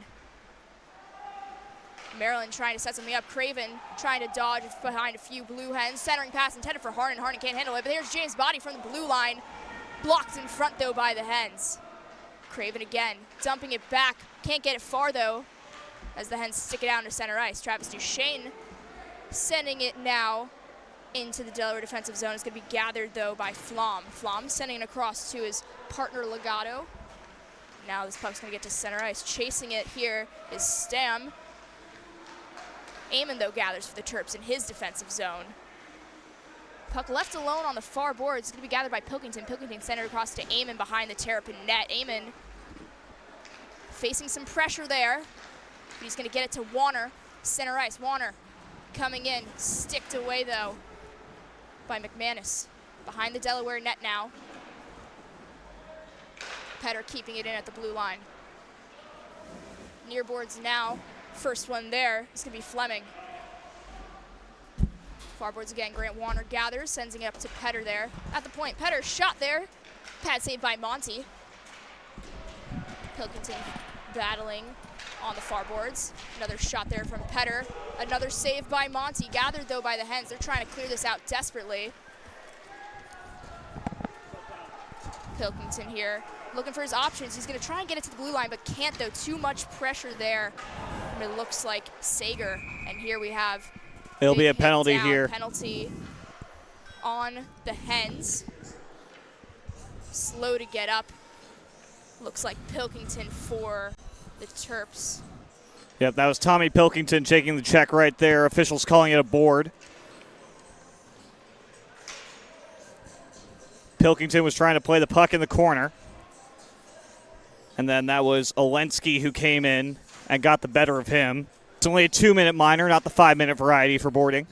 Maryland trying to set something up. Craven trying to dodge behind a few Blue Hens. Centering pass intended for Harnon. Harnon can't handle it, but there's James Body from the blue line. Blocked in front, though, by the Hens. Craven again, dumping it back. Can't get it far, though, as the Hens stick it out into center ice. Travis Duchesne sending it now into the Delaware defensive zone. It's going to be gathered, though, by Flom. Flom sending it across to his partner, Legato. Now this puck's going to get to center ice. Chasing it here is Stam. Amon, though, gathers for the Terps in his defensive zone. Puck left alone on the far boards. It's going to be gathered by Pilkington. Pilkington centered across to Amon behind the Terrapin net. Amon facing some pressure there, but he's going to get it to Warner. Center ice. Warner coming in. Sticked away, though, by McManus. Behind the Delaware net now. Petter keeping it in at the blue line. Near boards now. First one there is going to be Fleming. Far boards again. Grant Warner gathers, sends it up to Petter there. At the point, Petter shot there. Pad saved by Monty. Pilkington battling on the far boards. Another shot there from Petter. Another save by Monty. Gathered, though, by the Hens. They're trying to clear this out desperately. Pilkington here looking for his options. He's going to try and get it to the blue line, but can't, though. Too much pressure there. It looks like Sager, and here we have It'll be a penalty here. Penalty on the Hens. Slow to get up. Looks like Pilkington for the Terps. Yep, that was Tommy Pilkington taking the check right there. Officials calling it a board. Pilkington was trying to play the puck in the corner. And then that was Olensky who came in and got the better of him. It's only a 2-minute minor, not the 5-minute variety for boarding.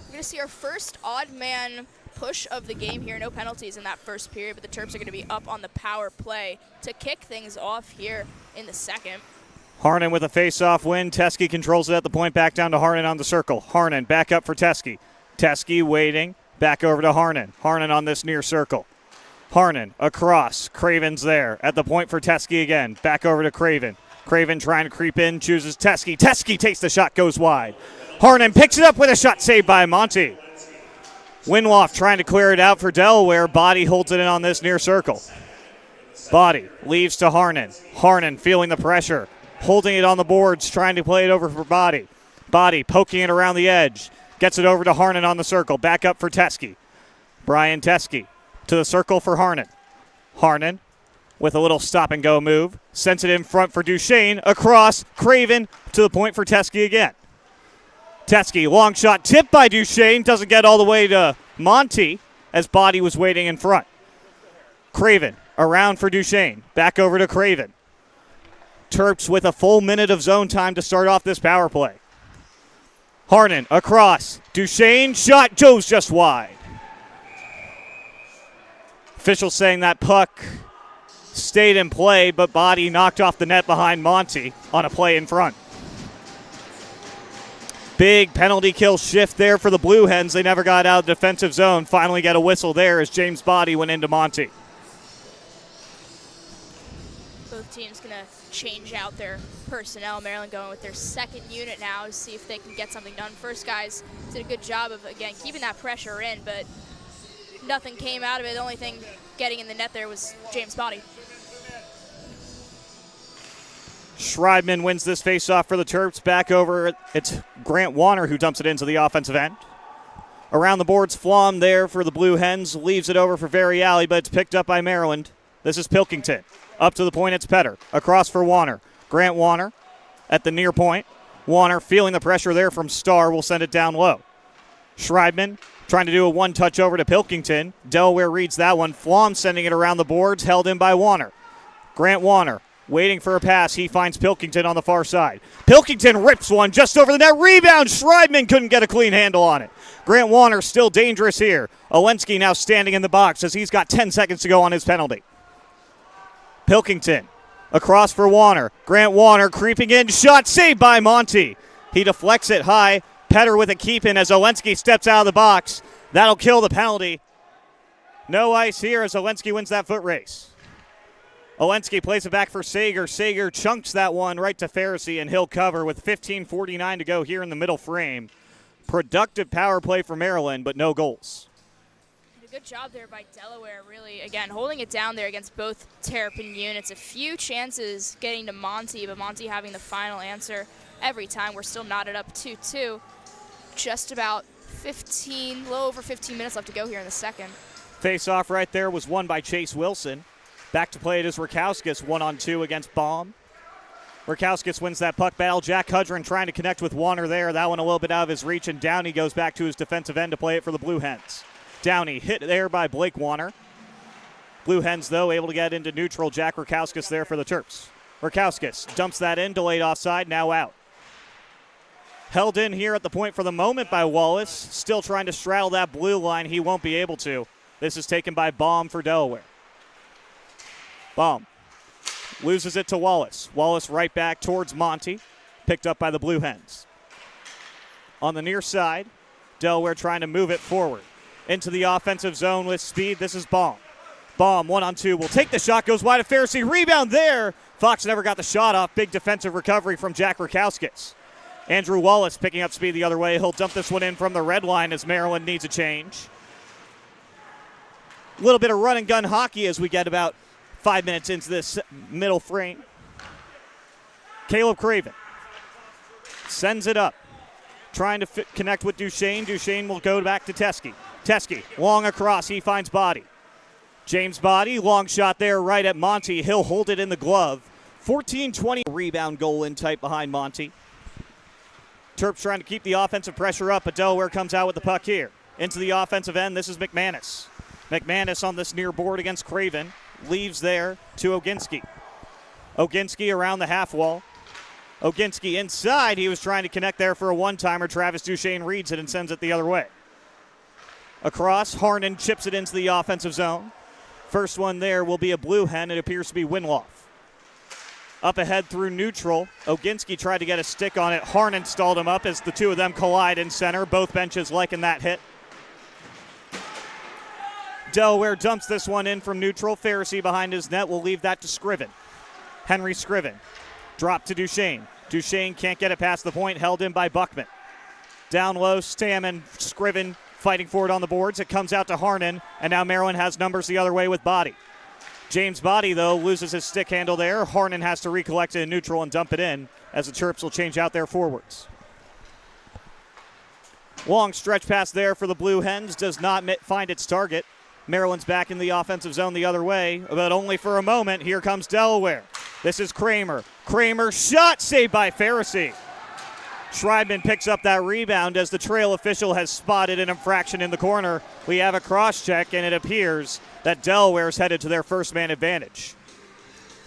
We're going to see our first odd man push of the game here. No penalties in that first period, but the Terps are going to be up on the power play to kick things off here in the second. Harnon with a face-off win. Teske controls it at the point, back down to Harnon on the circle. Harnon back up for Teske. Teske waiting, back over to Harnon. Harnon on this near circle. Harnon across. Craven's there. At the point for Teske again. Back over to Craven. Craven trying to creep in. Chooses Teske. Teske takes the shot, goes wide. Harnon picks it up with a shot saved by Monty. Winloff trying to clear it out for Delaware. Body holds it in on this near circle. Body leaves to Harnon. Harnon feeling the pressure. Holding it on the boards. Trying to play it over for Body. Body poking it around the edge. Gets it over to Harnon on the circle. Back up for Teske. Brian Teske. To the circle for Harnon. Harnon with a little stop-and-go move. Sends it in front for Duchesne. Across. Craven to the point for Teske again. Teske, long shot tipped by Duchesne. Doesn't get all the way to Monty as Body was waiting in front. Craven around for Duchesne. Back over to Craven. Terps with a full minute of zone time to start off this power play. Harnon across. Duchesne shot goes just wide. Officials saying that puck stayed in play, but Body knocked off the net behind Monty on a play in front. Big penalty kill shift there for the Blue Hens. They never got out of the defensive zone. Finally get a whistle there as James Body went into Monty. Both teams going to change out their personnel. Maryland going with their second unit now to see if they can get something done. First guys did a good job of, again, keeping that pressure in, but nothing came out of it. The only thing getting in the net there was James Body. Schreibman wins this faceoff for the Terps. Back over, it's Grant Warner who dumps it into the offensive end. Around the boards, Flom there for the Blue Hens. Leaves it over for Very Alley, but it's picked up by Maryland. This is Pilkington. Up to the point, it's Petter. Across for Warner. Grant Warner at the near point. Warner feeling the pressure there from Starr will send it down low. Schreibman trying to do a one-touch over to Pilkington. Delaware reads that one. Flom sending it around the boards, held in by Warner. Grant Warner waiting for a pass. He finds Pilkington on the far side. Pilkington rips one just over the net. Rebound. Schreibman couldn't get a clean handle on it. Grant Warner still dangerous here. Owensky now standing in the box as he's got 10 seconds to go on his penalty. Pilkington across for Warner. Grant Warner creeping in. Shot saved by Monty. He deflects it high. Petter with a keep in as Owensky steps out of the box. That'll kill the penalty. No ice here as Owensky wins that foot race. Owensky plays it back for Sager. Sager chunks that one right to Pharisee, and he'll cover with 15:49 to go here in the middle frame. Productive power play for Maryland, but no goals. A good job there by Delaware, really, again, holding it down there against both Terrapin units. A few chances getting to Monty, but Monty having the final answer every time. We're still knotted up 2-2. Just about a little over 15 minutes left to go here in the second. Face-off right there was won by Chase Wilson. Back to play it is Rakowskis, 1-on-2 against Baum. Rakowskis wins that puck battle. Jack Hudron trying to connect with Warner there. That one a little bit out of his reach, and Downey goes back to his defensive end to play it for the Blue Hens. Downey hit there by Blake Warner. Blue Hens, though, able to get into neutral. Jack Rakowskis there for the Terps. Rakowskis dumps that in, delayed offside, now out. Held in here at the point for the moment by Wallace. Still trying to straddle that blue line. He won't be able to. This is taken by Baum for Delaware. Baum loses it to Wallace. Wallace right back towards Monty. Picked up by the Blue Hens. On the near side, Delaware trying to move it forward. Into the offensive zone with speed. This is Baum. Baum, 1-on-2, will take the shot, goes wide of Pharisee. Rebound there. Fox never got the shot off. Big defensive recovery from Jack Rakowskis. Andrew Wallace picking up speed the other way. He'll dump this one in from the red line as Maryland needs a change. A little bit of run and gun hockey as we get about 5 minutes into this middle frame. Caleb Craven sends it up. Trying to connect with Duchesne. Duchesne will go back to Teskey. Teskey, long across. He finds Body. James Body, long shot there right at Monty. He'll hold it in the glove. 14-20 rebound goal in tight behind Monty. Terps trying to keep the offensive pressure up, but Delaware comes out with the puck here. Into the offensive end, this is McManus. McManus on this near board against Craven. Leaves there to Oginski. Oginski around the half wall. Oginski inside. He was trying to connect there for a one-timer. Travis Duchesne reads it and sends it the other way. Across, Harnan chips it into the offensive zone. First one there will be a Blue Hen. It appears to be Winloff. Up ahead through neutral. Oginski tried to get a stick on it. Harnan stalled him up as the two of them collide in center. Both benches liking that hit. Delaware dumps this one in from neutral. Pharisee behind his net will leave that to Scriven. Henry Scriven. Drop to Duchesne. Duchesne can't get it past the point. Held in by Buckman. Down low, Stam and Scriven fighting for it on the boards. It comes out to Harnan, and now Maryland has numbers the other way with Body. James Body, though, loses his stick handle there. Harnan has to recollect it in neutral and dump it in as the Terps will change out their forwards. Long stretch pass there for the Blue Hens. Does not find its target. Maryland's back in the offensive zone the other way, but only for a moment. Here comes Delaware. This is Kramer. Kramer shot saved by Pharisee. Schreibman picks up that rebound as the trail official has spotted an infraction in the corner. We have a cross-check, and it appears that Delaware's headed to their first man advantage.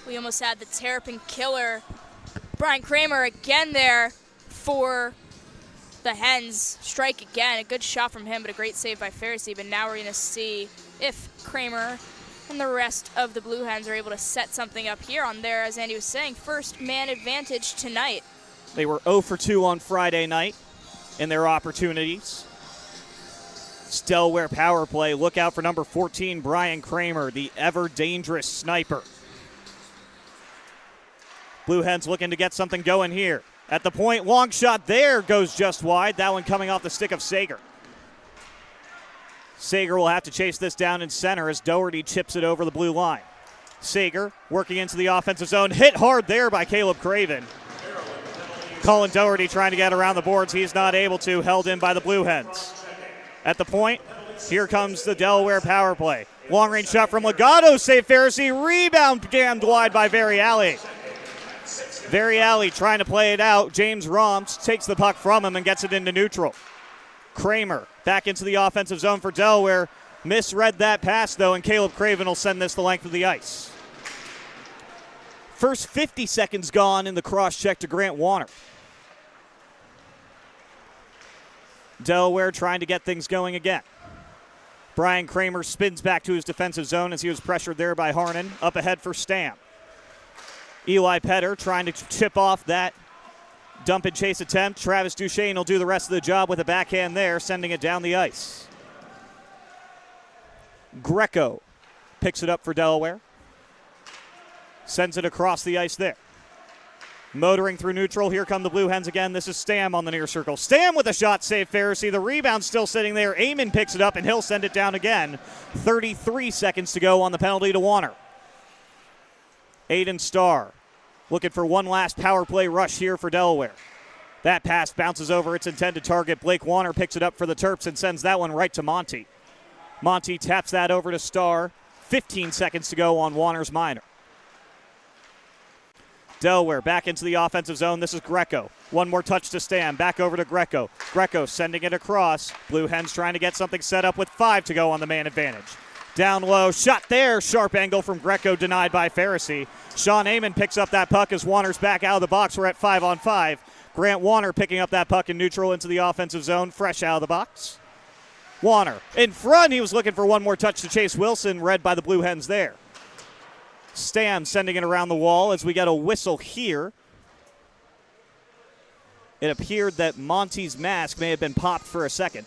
We almost had the Terrapin killer, Brian Kramer, again there for the Hens. Strike again. A good shot from him, but a great save by Pharisee. But now we're going to see if Kramer and the rest of the Blue Hens are able to set something up here on their, as Andy was saying, first man advantage tonight. They were 0 for 2 on Friday night in their opportunities. It's Delaware power play. Look out for number 14, Brian Kramer, the ever-dangerous sniper. Blue Hens looking to get something going here. At the point, long shot there goes just wide. That one coming off the stick of Sager. Sager will have to chase this down in center as Doherty chips it over the blue line. Sager working into the offensive zone. Hit hard there by Caleb Craven. Colin Doherty trying to get around the boards. He's not able to. Held in by the Blue Hens. At the point, here comes the Delaware power play. Long-range shot from Legato, save Pharisee. Rebound jammed wide by Variali. Variali trying to play it out. James Roms takes the puck from him and gets it into neutral. Kramer back into the offensive zone for Delaware. Misread that pass, though, and Caleb Craven will send this the length of the ice. First 50 seconds gone in the cross-check to Grant Warner. Delaware trying to get things going again. Brian Kramer spins back to his defensive zone as he was pressured there by Harnan. Up ahead for Stam. Eli Petter trying to chip off that dump and chase attempt. Travis Duchesne will do the rest of the job with a backhand there, sending it down the ice. Greco picks it up for Delaware. Sends it across the ice there. Motoring through neutral. Here come the Blue Hens again. This is Stam on the near circle. Stam with a shot save Pharisee. The rebound still sitting there. Amon picks it up and he'll send it down again. 33 seconds to go on the penalty to Warner. Aiden Starr looking for one last power play rush here for Delaware. That pass bounces over its intended target. Blake Warner picks it up for the Terps and sends that one right to Monty. Monty taps that over to Starr. 15 seconds to go on Warner's minor. Delaware back into the offensive zone. This is Greco. One more touch to Stam. Back over to Greco. Greco sending it across. Blue Hens trying to get something set up with 5 to go on the man advantage. Down low. Shot there. Sharp angle from Greco denied by Pharisee. Sean Amon picks up that puck as Warner's back out of the box. We're at 5-on-5. Grant Warner picking up that puck in neutral into the offensive zone. Fresh out of the box. Warner in front. He was looking for one more touch to Chase Wilson. Read by the Blue Hens there. Stam sending it around the wall as we get a whistle here. It appeared that Monty's mask may have been popped for a second.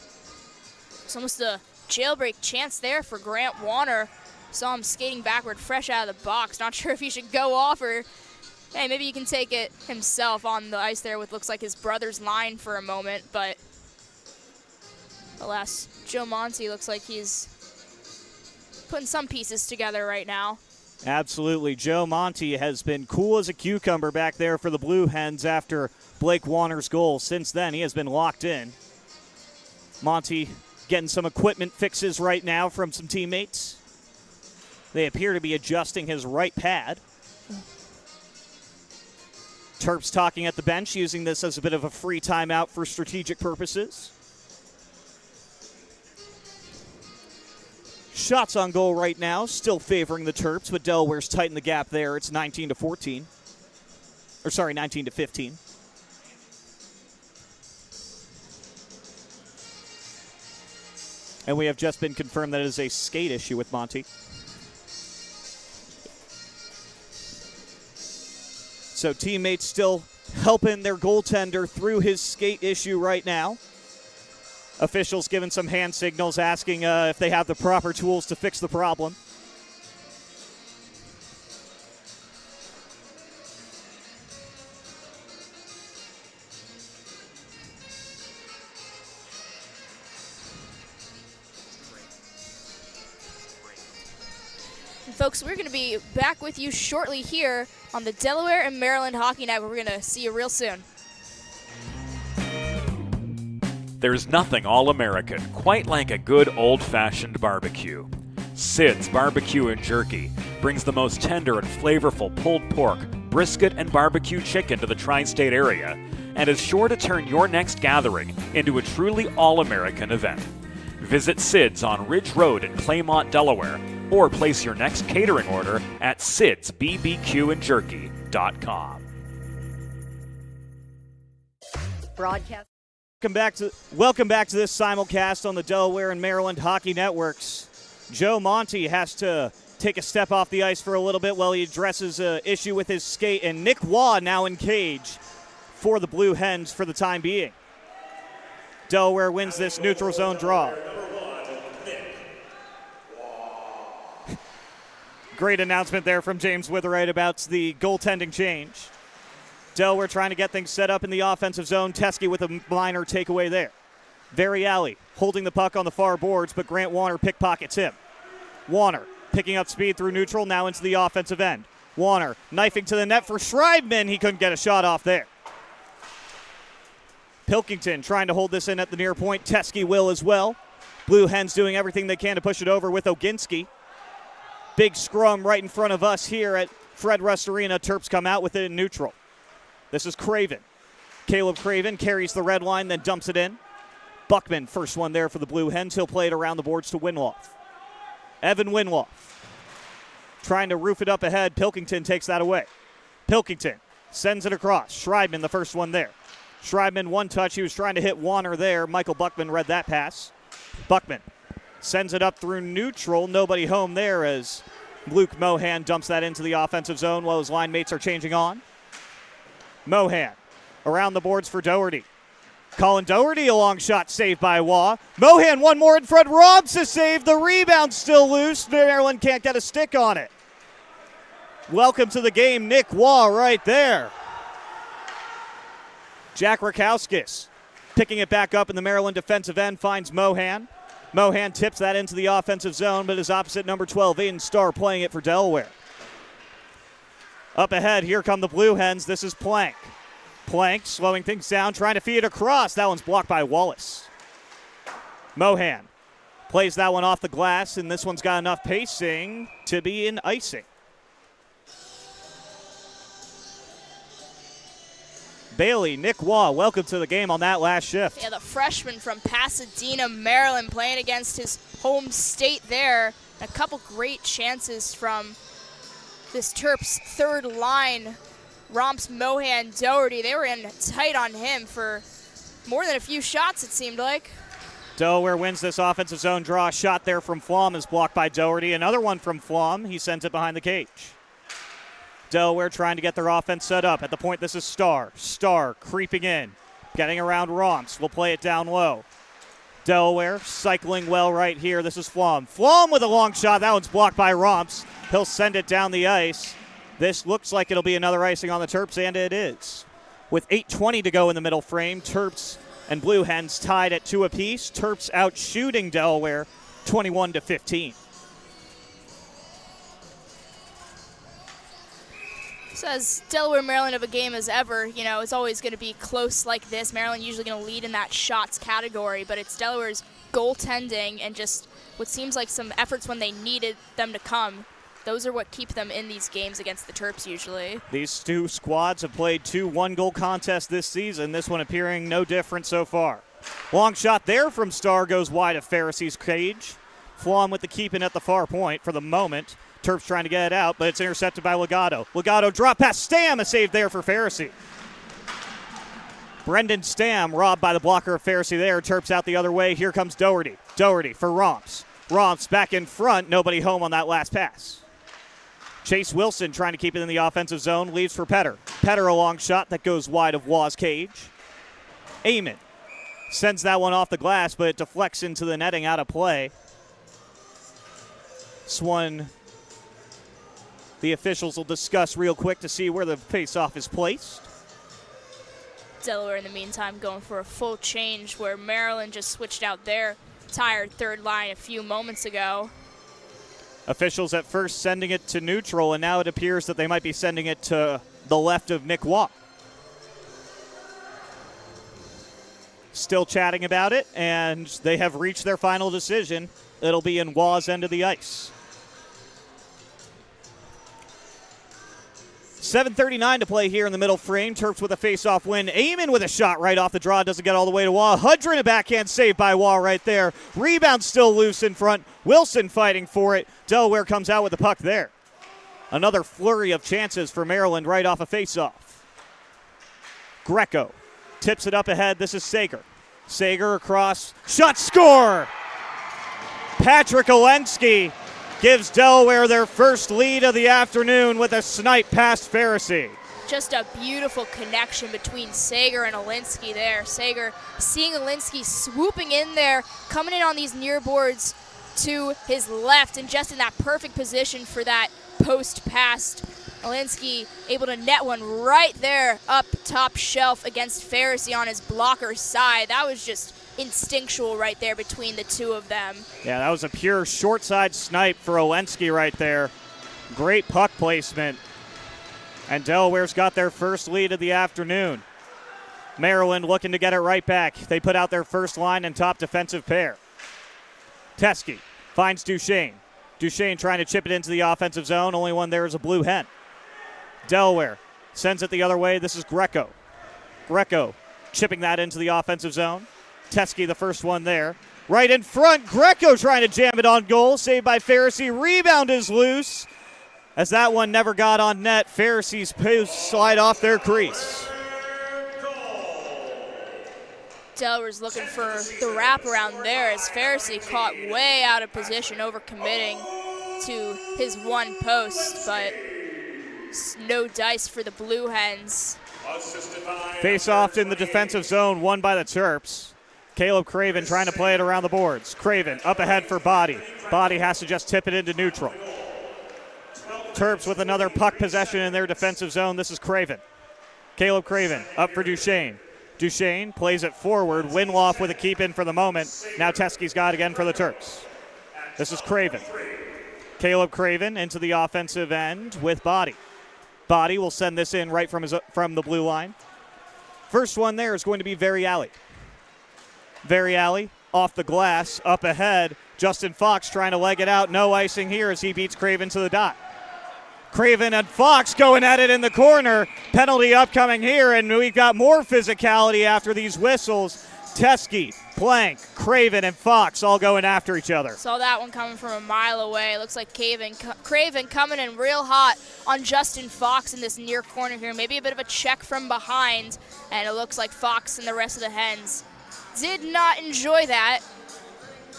It's almost a jailbreak chance there for Grant Warner. Saw him skating backward, fresh out of the box. Not sure if he should go off or, hey, maybe he can take it himself on the ice there with looks like his brother's line for a moment. But alas, Joe Monty looks like he's putting some pieces together right now. Absolutely. Joe Monty has been cool as a cucumber back there for the Blue Hens after Blake Warner's goal. Since then, he has been locked in. Monty getting some equipment fixes right now from some teammates. They appear to be adjusting his right pad. Terps talking at the bench, using this as a bit of a free timeout for strategic purposes. Shots on goal right now, still favoring the Terps, but Delaware's tightened the gap there. It's 19-14. Or sorry, 19-15. And we have just been confirmed that it is a skate issue with Monty. So teammates still helping their goaltender through his skate issue right now. Officials giving some hand signals, asking if they have the proper tools to fix the problem. And folks, we're going to be back with you shortly here on the Delaware and Maryland Hockey Network. We're going to see you real soon. There's nothing all-American quite like a good old-fashioned barbecue. Sid's Barbecue and Jerky brings the most tender and flavorful pulled pork, brisket, and barbecue chicken to the tri-state area and is sure to turn your next gathering into a truly all-American event. Visit Sid's on Ridge Road in Claymont, Delaware, or place your next catering order at sidsbbqandjerky.com. Broadcast. Welcome back to this simulcast on the Delaware and Maryland Hockey Networks. Joe Monty has to take a step off the ice for a little bit while he addresses an issue with his skate, and Nick Waugh now in cage for the Blue Hens for the time being. Delaware wins this neutral zone draw. Great announcement there from James Witherite about the goaltending change. Delaware trying to get things set up in the offensive zone. Teskey with a minor takeaway there. Variali holding the puck on the far boards, but Grant Warner pickpockets him. Warner picking up speed through neutral, now into the offensive end. Warner knifing to the net for Schreibman. He couldn't get a shot off there. Pilkington trying to hold this in at the near point. Teskey will as well. Blue Hens doing everything they can to push it over with Oginski. Big scrum right in front of us here at Fred Rust Arena. Terps come out with it in neutral. This is Craven. Caleb Craven carries the red line, then dumps it in. Buckman, first one there for the Blue Hens. He'll play it around the boards to Winloff. Evan Winloff trying to roof it up ahead. Pilkington takes that away. Pilkington sends it across. Schreibman, the first one there. Schreibman, one touch. He was trying to hit Warner there. Michael Buckman read that pass. Buckman sends it up through neutral. Nobody home there as Luke Mohan dumps that into the offensive zone while his line mates are changing on. Mohan around the boards for Doherty. Colin Doherty, a long shot saved by Waugh. Mohan, one more in front. Robs to save. The rebound still loose. Maryland can't get a stick on it. Welcome to the game, Nick Waugh right there. Jack Rakowskis picking it back up in the Maryland defensive end, finds Mohan. Mohan tips that into the offensive zone, but his opposite number 12, Aiden Starr, playing it for Delaware. Up ahead, here come the Blue Hens. This is Plank. Plank slowing things down, trying to feed it across. That one's blocked by Wallace. Mohan plays that one off the glass, and this one's got enough pacing to be in icing. Bailey, Nick Waugh, welcome to the game on that last shift. Yeah, the freshman from Pasadena, Maryland, playing against his home state there. A couple great chances from this Terps third line. Romps, Mohan, Doherty, they were in tight on him for more than a few shots, it seemed like. Delaware wins this offensive zone draw. A shot there from Flom is blocked by Doherty. Another one from Flom. He sends it behind the cage. Delaware trying to get their offense set up. At the point, this is Starr. Starr creeping in, getting around Romps. Will play it down low. Delaware cycling well right here. This is Flom. Flom with a long shot. That one's blocked by Romps. He'll send it down the ice. This looks like it'll be another icing on the Terps, and it is. With 8:20 to go in the middle frame, Terps and Blue Hens tied at 2 apiece. Terps out shooting Delaware 21-15. So as Delaware, Maryland of a game as ever, you know, it's always going to be close like this. Maryland usually going to lead in that shots category, but it's Delaware's goaltending and just what seems like some efforts when they needed them to come. Those are what keep them in these games against the Terps usually. These two squads have played 2 one-goal contests this season. This one appearing no different so far. Long shot there from Starr goes wide of Pharisee's cage. Flom with the keeping at the far point for the moment. Terps trying to get it out, but it's intercepted by Legato. Legato drop pass. Stam, a save there for Pharisee. Brendan Stam robbed by the blocker of Pharisee there. Terps out the other way. Here comes Doherty. Doherty for Romps. Romps back in front. Nobody home on that last pass. Chase Wilson trying to keep it in the offensive zone. Leaves for Petter. Petter a long shot that goes wide of Waugh's cage. Amon sends that one off the glass, but it deflects into the netting out of play. This one the officials will discuss real quick to see where the face-off is placed. Delaware, in the meantime, going for a full change where Maryland just switched out their tired third line a few moments ago. Officials at first sending it to neutral, and now it appears that they might be sending it to the left of Nick Waugh. Still chatting about it, and they have reached their final decision. It'll be in Waugh's end of the ice. 7:39 to play here in the middle frame. Terps with a face-off win. Amon with a shot right off the draw. Doesn't get all the way to Waugh. Hudrin, a backhand save by Waugh right there. Rebound still loose in front. Wilson fighting for it. Delaware comes out with the puck there. Another flurry of chances for Maryland right off a face-off. Greco tips it up ahead. This is Sager. Sager across. Shot, score! Patrick Olensky gives Delaware their first lead of the afternoon with a snipe past Pharisee. Just a beautiful connection between Sager and Olinsky there. Sager seeing Olinsky swooping in there, coming in on these near boards to his left, and just in that perfect position for that post pass. Olinsky able to net one right there up top shelf against Pharisee on his blocker's side. That was just instinctual right there between the two of them. Yeah, that was a pure short side snipe for Olensky right there. Great puck placement. And Delaware's got their first lead of the afternoon. Maryland looking to get it right back. They put out their first line and top defensive pair. Teskey finds Duchesne. Duchesne trying to chip it into the offensive zone. Only one there is a blue hen. Delaware sends it the other way. This is Greco. Greco chipping that into the offensive zone. Teskey, the first one there. Right in front, Greco trying to jam it on goal. Saved by Pharisee. Rebound is loose. As that one never got on net, Pharisee's posts slide off their crease. Delaware's looking for the wraparound there as Pharisee caught way out of position, overcommitting to his one post, but no dice for the Blue Hens. Face off in the defensive zone, won by the Terps. Caleb Craven trying to play it around the boards. Craven up ahead for Body. Body has to just tip it into neutral. Terps with another puck possession in their defensive zone. This is Craven. Caleb Craven up for Duchesne. Duchesne plays it forward. Winloff with a keep in for the moment. Now Teskey's got again for the Terps. This is Craven. Caleb Craven into the offensive end with Body. Body will send this in right from the blue line. First one there is going to be Variali. Variali off the glass, up ahead. Justin Fox trying to leg it out. No icing here as he beats Craven to the dot. Craven and Fox going at it in the corner. Penalty upcoming here, and we've got more physicality after these whistles. Teskey, Plank, Craven, and Fox all going after each other. Saw that one coming from a mile away. It looks like Craven coming in real hot on Justin Fox in this near corner here. Maybe a bit of a check from behind, and it looks like Fox and the rest of the Hens did not enjoy that.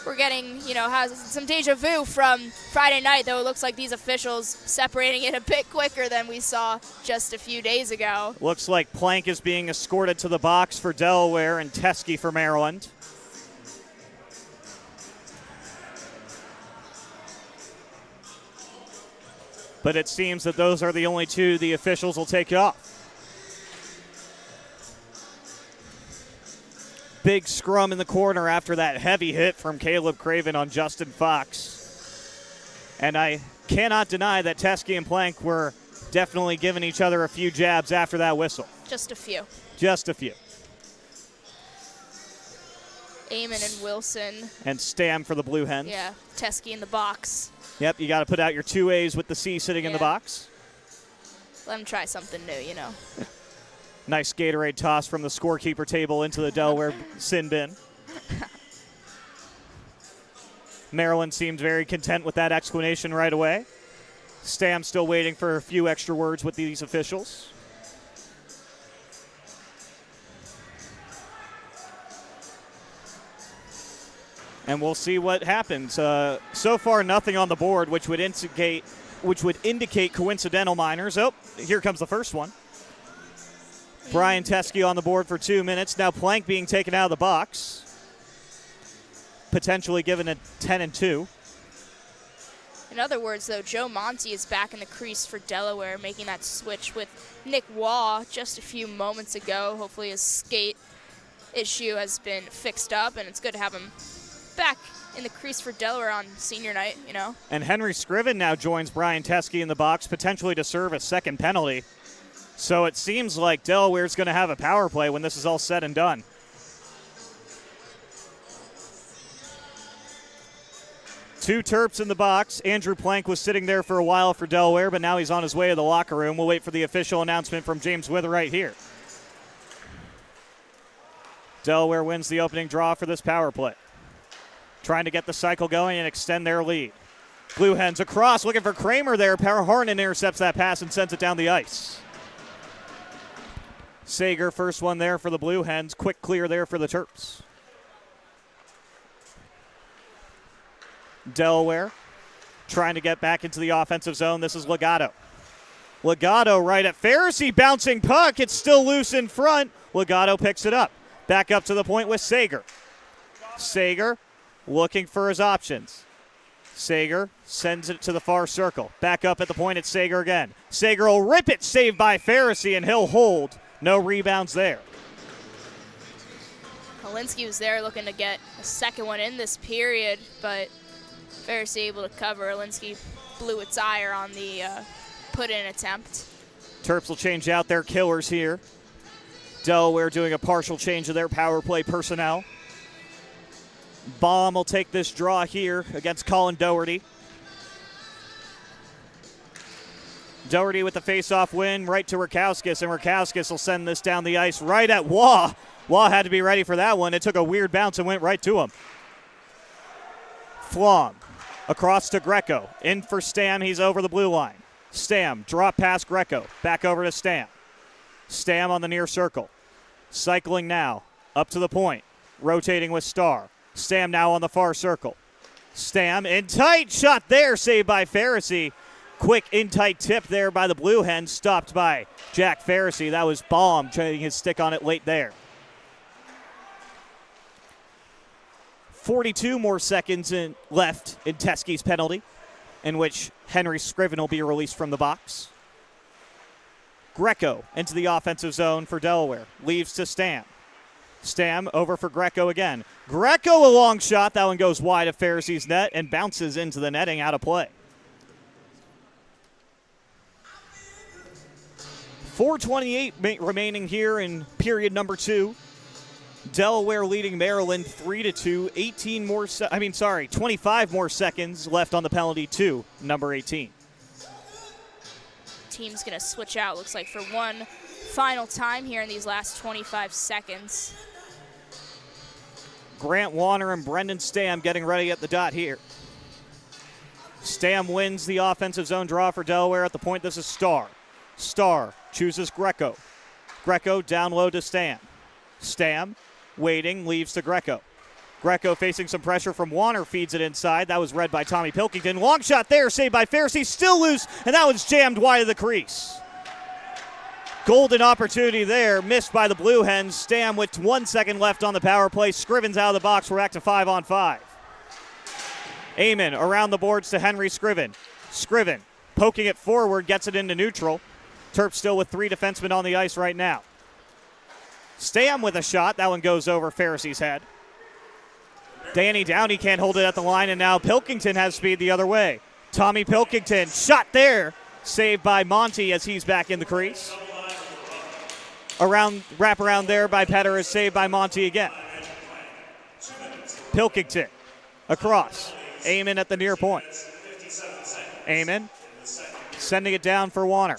We're getting, has some deja vu from Friday night, though it looks like these officials separating it a bit quicker than we saw just a few days ago. Looks like Plank is being escorted to the box for Delaware and Teskey for Maryland. But it seems that those are the only two the officials will take off. Big scrum in the corner after that heavy hit from Caleb Craven on Justin Fox. And I cannot deny that Teskey and Plank were definitely giving each other a few jabs after that whistle. Just a few. Just a few. Eamon and Wilson. And Stam for the Blue Hens. Yeah, Teskey in the box. Yep, you got to put out your 2 A's with the C sitting in the box. Let them try something new, Nice Gatorade toss from the scorekeeper table into the Delaware sin bin. Maryland seemed very content with that explanation right away. Stam still waiting for a few extra words with these officials. And we'll see what happens. So far, nothing on the board, which would indicate coincidental minors. Oh, here comes the first one. Brian Teskey on the board for 2 minutes. Now Plank being taken out of the box. Potentially given a 10-2. In other words, though, Joe Monty is back in the crease for Delaware, making that switch with Nick Waugh just a few moments ago. Hopefully his skate issue has been fixed up, and it's good to have him back in the crease for Delaware on senior night, And Henry Scriven now joins Brian Teskey in the box, potentially to serve a second penalty. So it seems like Delaware's going to have a power play when this is all said and done. Two Terps in the box. Andrew Plank was sitting there for a while for Delaware, but now he's on his way to the locker room. We'll wait for the official announcement from James Witherite here. Delaware wins the opening draw for this power play. Trying to get the cycle going and extend their lead. Blue Hens across, looking for Kramer there. Harnan intercepts that pass and sends it down the ice. Sager, first one there for the Blue Hens. Quick clear there for the Terps. Delaware trying to get back into the offensive zone. This is Legato. Legato right at Pharisee, bouncing puck. It's still loose in front. Legato picks it up. Back up to the point with Sager. Sager looking for his options. Sager sends it to the far circle. Back up at the point, it's Sager again. Sager will rip it, saved by Pharisee, and he'll hold. No rebounds there. Olinsky was there looking to get a second one in this period, but Pharisee able to cover. Olinsky blew its ire on the put-in attempt. Terps will change out their killers here. Delaware doing a partial change of their power play personnel. Baum will take this draw here against Colin Doherty. Doherty with the face-off win right to Rakowskis, and Rakowskis will send this down the ice right at Waugh. Waugh had to be ready for that one. It took a weird bounce and went right to him. Flom across to Greco. In for Stam. He's over the blue line. Stam, drop past Greco. Back over to Stam. Stam on the near circle. Cycling now. Up to the point. Rotating with Starr. Stam now on the far circle. Stam in tight. Shot there. Saved by Pharisee. Quick in tight tip there by the Blue Hens. Stopped by Jack Pharisee. That was Baum trying his stick on it late there. 42 more seconds left in Teskey's penalty, in which Henry Scriven will be released from the box. Greco into the offensive zone for Delaware. Leaves to Stam. Stam over for Greco again. Greco a long shot. That one goes wide of Pharisee's net and bounces into the netting out of play. 4:28 remaining here in period number 2. Delaware leading Maryland 3-2. 25 more seconds left on the penalty to number 18. Team's going to switch out, looks like, for one final time here in these last 25 seconds. Grant Warner and Brendan Stam getting ready at the dot here. Stam wins the offensive zone draw for Delaware. At the point, this is Starr. Starr chooses Greco. Greco down low to Stam. Stam waiting, leaves to Greco. Greco facing some pressure from Warner, feeds it inside. That was read by Tommy Pilkington. Long shot there, saved by Pharisee, still loose, and that was jammed wide of the crease. Golden opportunity there, missed by the Blue Hens. Stam with 1 second left on the power play. Scriven's out of the box. We're back to 5-on-5. Amon around the boards to Henry Scriven. Scriven poking it forward, gets it into neutral. Terps still with 3 defensemen on the ice right now. Stam with a shot. That one goes over Pharisee's head. Danny Downey can't hold it at the line, and now Pilkington has speed the other way. Tommy Pilkington, shot there. Saved by Monty as he's back in the crease. Wrap around there by Petter is saved by Monty again. Pilkington across. Amon at the near point. Amon sending it down for Warner.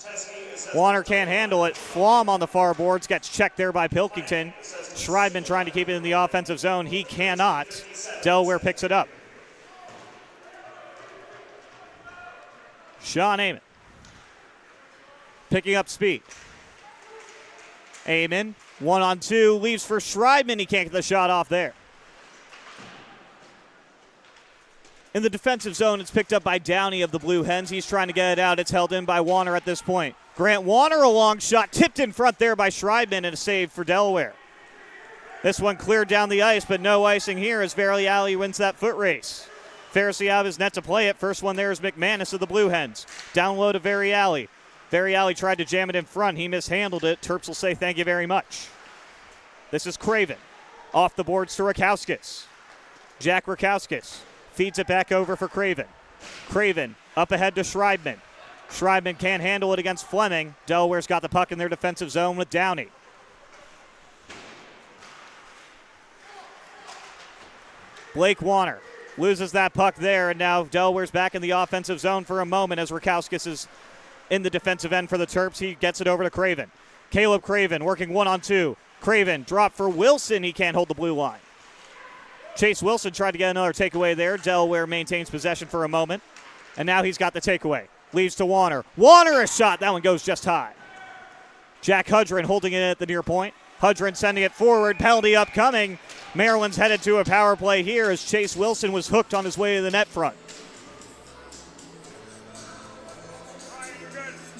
Warner can't handle it. Flom on the far boards gets checked there by Pilkington. Schreibman trying to keep it in the offensive zone. He cannot. Delaware picks it up. Sean Amon picking up speed. Amon 1-on-2 leaves for Schreibman. He can't get the shot off there. In the defensive zone, it's picked up by Downey of the Blue Hens. He's trying to get it out. It's held in by Warner at this point. Grant Warner, a long shot, tipped in front there by Schreibman, and a save for Delaware. This one cleared down the ice, but no icing here as Variali wins that foot race. Pharisee out of his net to play it. First one there is McManus of the Blue Hens. Down low to Variali. Variali tried to jam it in front. He mishandled it. Terps will say thank you very much. This is Craven. Off the boards to Rakowskis. Jack Rakowskis feeds it back over for Craven. Craven up ahead to Schreibman. Schreibman can't handle it against Fleming. Delaware's got the puck in their defensive zone with Downey. Blake Warner loses that puck there, and now Delaware's back in the offensive zone for a moment as Rakowskis is in the defensive end for the Terps. He gets it over to Craven. Caleb Craven working 1-on-2. Craven drop for Wilson. He can't hold the blue line. Chase Wilson tried to get another takeaway there. Delaware maintains possession for a moment, and now he's got the takeaway. Leaves to Warner. Warner a shot. That one goes just high. Jack Hudrin holding it at the near point. Hudrin sending it forward. Penalty upcoming. Maryland's headed to a power play here as Chase Wilson was hooked on his way to the net front.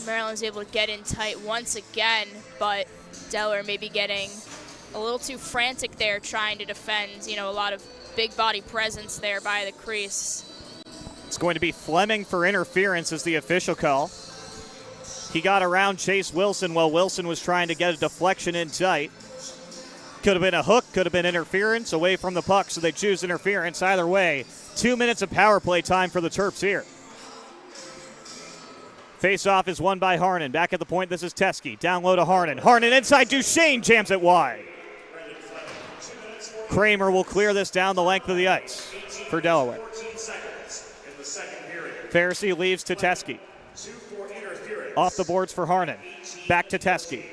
Maryland's able to get in tight once again, but Delaware may be getting a little too frantic there trying to defend. A lot of big body presence there by the crease. It's going to be Fleming for interference as the official call. He got around Chase Wilson while Wilson was trying to get a deflection in tight. Could have been a hook, could have been interference away from the puck, so they choose interference. Either way, 2 minutes of power play time for the Terps here. Face-off is won by Harnan. Back at the point, this is Teskey. Down low to Harnan. Harnan inside, Duchesne jams it wide. Kramer will clear this down the length of the ice for Delaware. 14 seconds in the second period. Pharisee leaves to Teskey. 2 for interference. Off the boards for Harnan. Back to Teskey.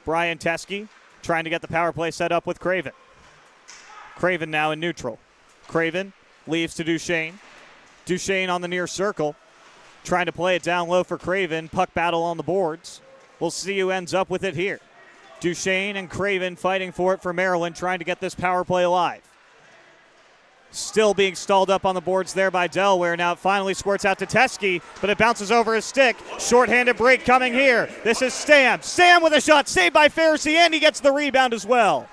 Brian Teskey trying to get the power play set up with Craven. Craven now in neutral. Craven leaves to Duchesne. Duchesne on the near circle. Trying to play it down low for Craven. Puck battle on the boards. We'll see who ends up with it here. Duchesne and Craven fighting for it for Maryland, trying to get this power play alive. Still being stalled up on the boards there by Delaware. Now it finally squirts out to Teskey, but it bounces over his stick. Shorthanded break coming here. This is Stam. Stam with a shot saved by Pharisee, and he gets the rebound as well.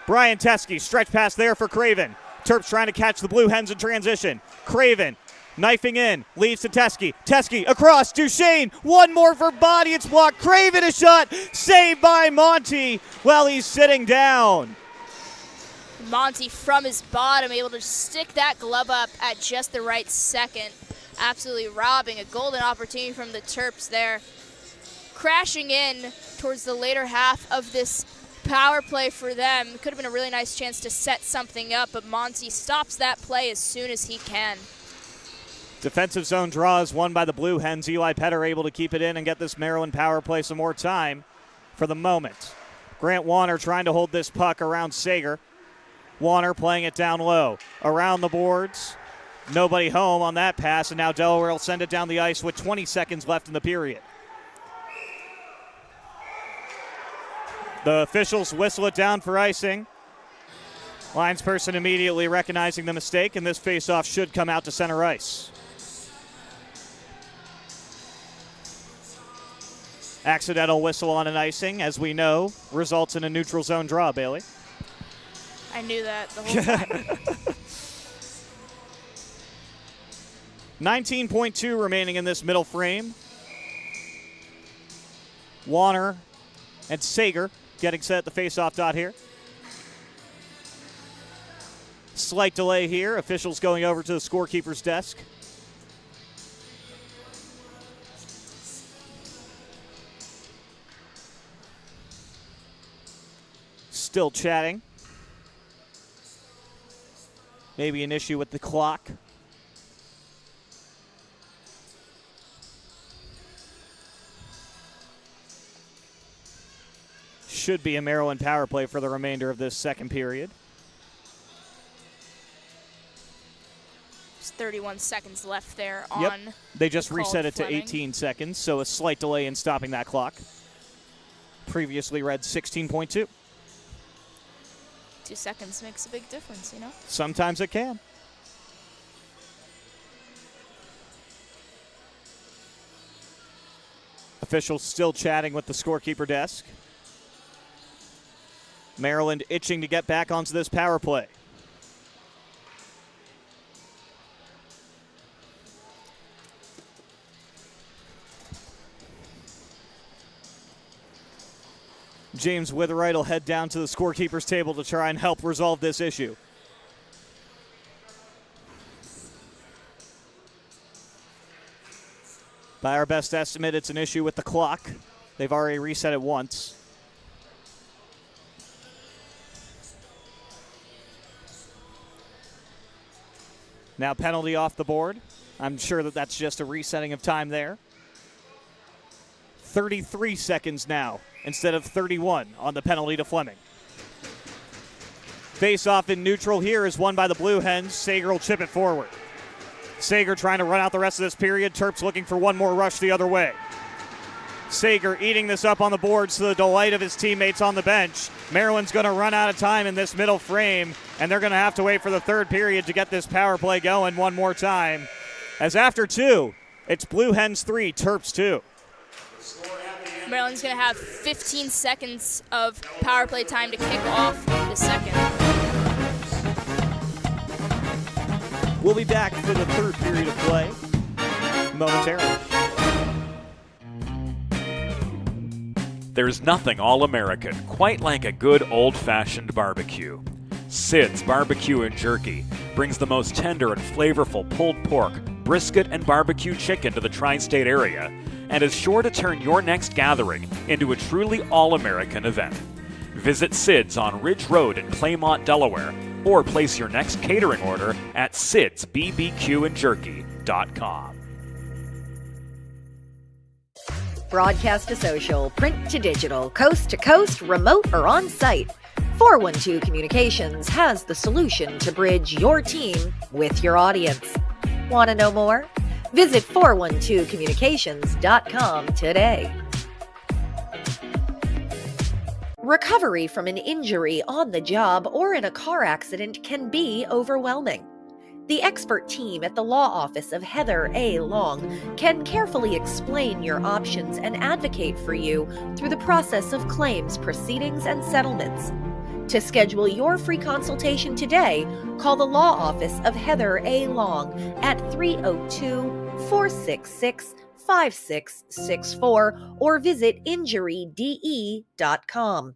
Brian Teskey, stretch pass there for Craven. Terps trying to catch the Blue Hens in transition. Craven knifing in, leaves to Teskey. Teskey across, Duchesne, one more for body, it's blocked. Craven a shot, saved by Monty while he's sitting down. Monty from his bottom able to stick that glove up at just the right second. Absolutely robbing a golden opportunity from the Terps there. Crashing in towards the later half of this power play for them. Could have been a really nice chance to set something up, but Monty stops that play as soon as he can. Defensive zone draw is won by the Blue Hens. Eli Petter able to keep it in and get this Maryland power play some more time for the moment. Grant Warner trying to hold this puck around Sager. Warner playing it down low. Around the boards. Nobody home on that pass, and now Delaware will send it down the ice with 20 seconds left in the period. The officials whistle it down for icing. Linesperson immediately recognizing the mistake, and this faceoff should come out to center ice. Accidental whistle on an icing, as we know, results in a neutral zone draw, Bailey. I knew that the whole time. 19.2 remaining in this middle frame. Warner and Sager getting set at the faceoff dot here. Slight delay here. Officials going over to the scorekeeper's desk. Still chatting. Maybe an issue with the clock. Should be a Maryland power play for the remainder of this second period. There's 31 seconds left there Yep. on. They just reset it to Fleming. 18 seconds, so a slight delay in stopping that clock. Previously read 16.2. 2 seconds makes a big difference, you know? Sometimes it can. Officials still chatting with the scorekeeper desk. Maryland itching to get back onto this power play. James Witherite will head down to the scorekeeper's table to try and help resolve this issue. By our best estimate, it's an issue with the clock. They've already reset it once. Now penalty off the board. I'm sure that that's just a resetting of time there. 33 seconds now instead of 31 on the penalty to Fleming. Face-off in neutral here is won by the Blue Hens. Sager will chip it forward. Sager trying to run out the rest of this period. Terps looking for one more rush the other way. Sager eating this up on the boards to the delight of his teammates on the bench. Maryland's going to run out of time in this middle frame, and they're going to have to wait for the third period to get this power play going one more time. As after two, it's Blue Hens 3, Terps 2. Maryland's going to have 15 seconds of power play time to kick off the second. We'll be back for the third period of play momentarily. There's nothing all-American quite like a good old-fashioned barbecue. Sid's Barbecue and Jerky brings the most tender and flavorful pulled pork, brisket, and barbecue chicken to the tri-state area and is sure to turn your next gathering into a truly all-American event. Visit Sid's on Ridge Road in Claymont, Delaware, or place your next catering order at sidsbbqandjerky.com. Broadcast to social, print to digital, coast to coast, remote or on site. 412 Communications has the solution to bridge your team with your audience. Want to know more? Visit 412communications.com today. Recovery from an injury on the job or in a car accident can be overwhelming. The expert team at the law office of Heather A. Long can carefully explain your options and advocate for you through the process of claims, proceedings, and settlements. To schedule your free consultation today, call the law office of Heather A. Long at 302-466-5664 or visit injuryde.com.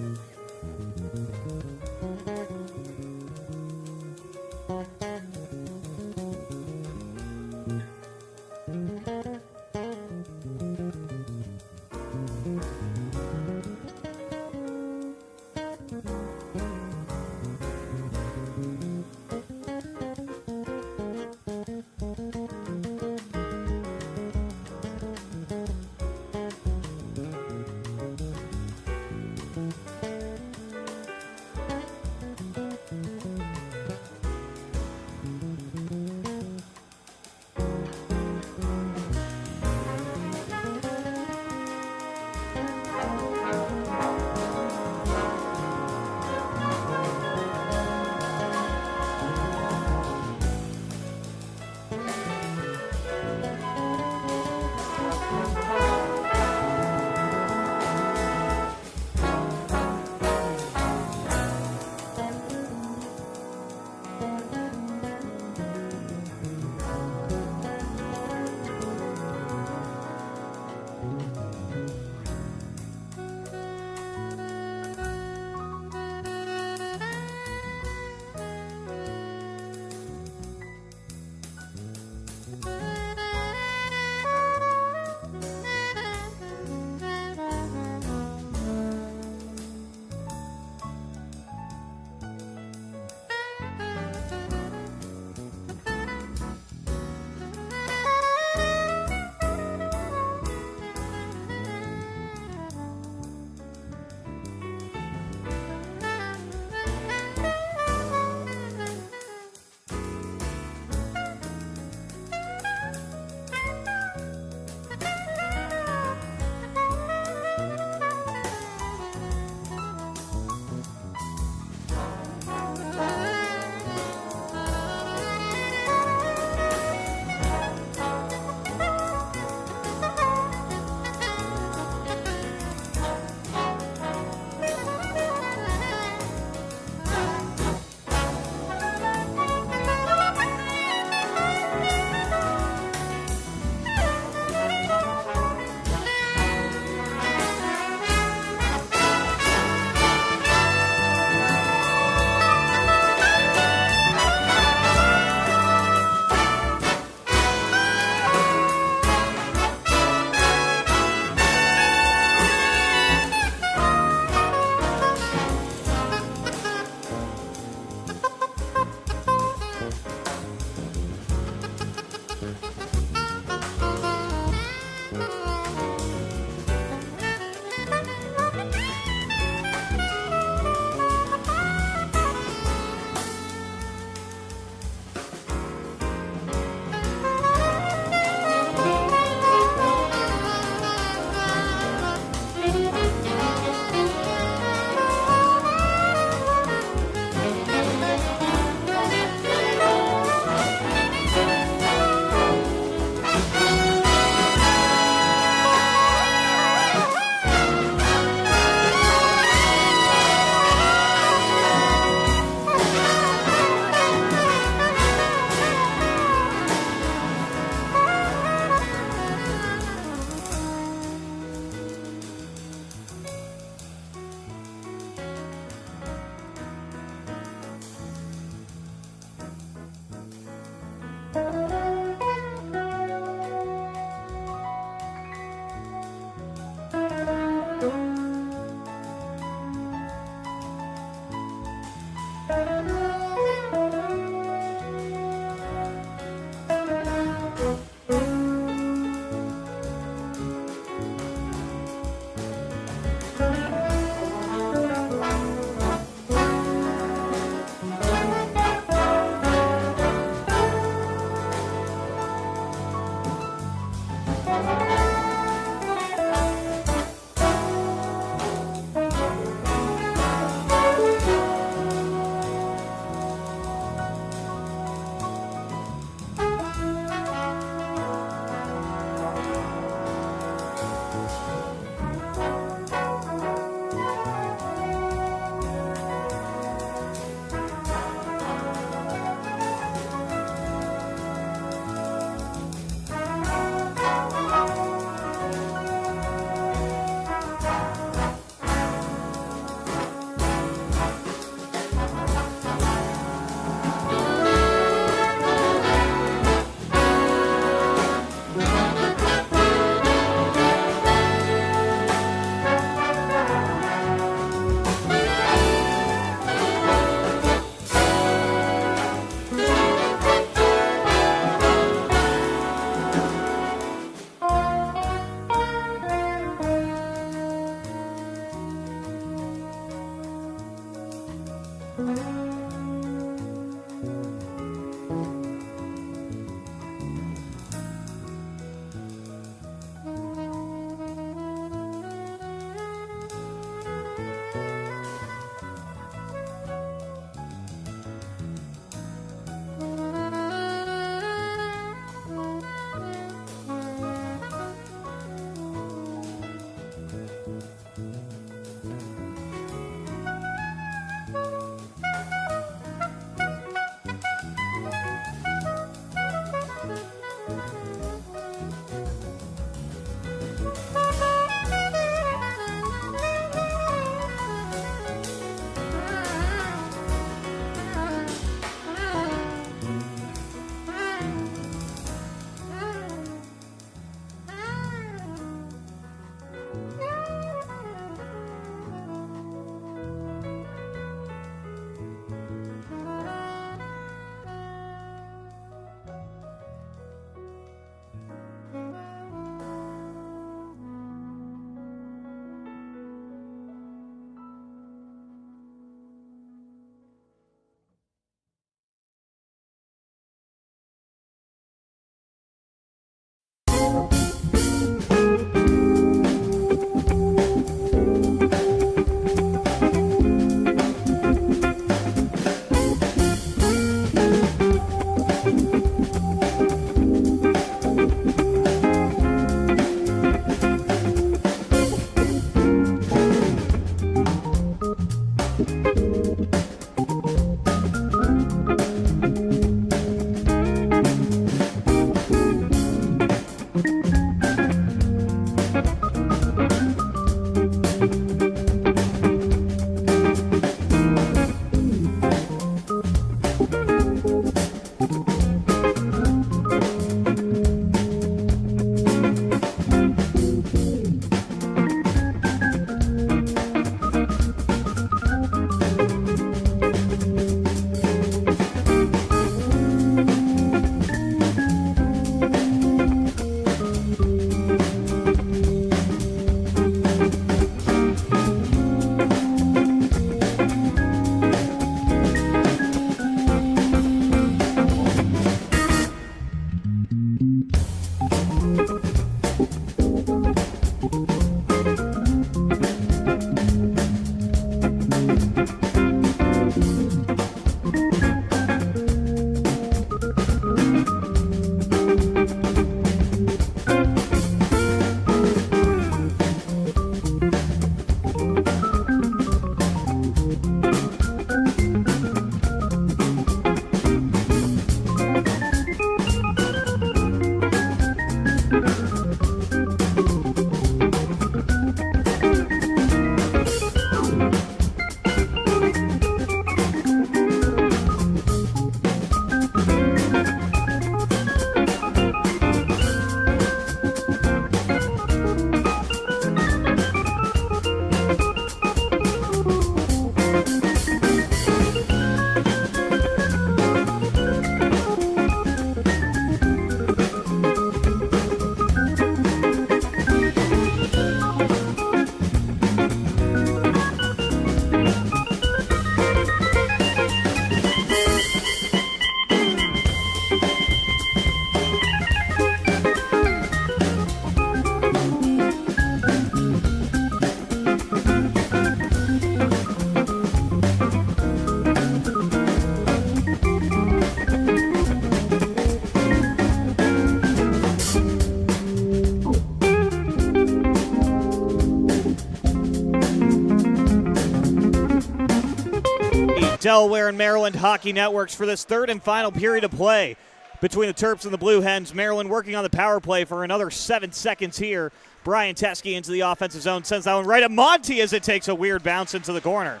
Delaware and Maryland Hockey Networks for this third and final period of play between the Terps and the Blue Hens. Maryland working on the power play for another 7 seconds here. Brian Teske into the offensive zone, sends that one right at Monty as it takes a weird bounce into the corner.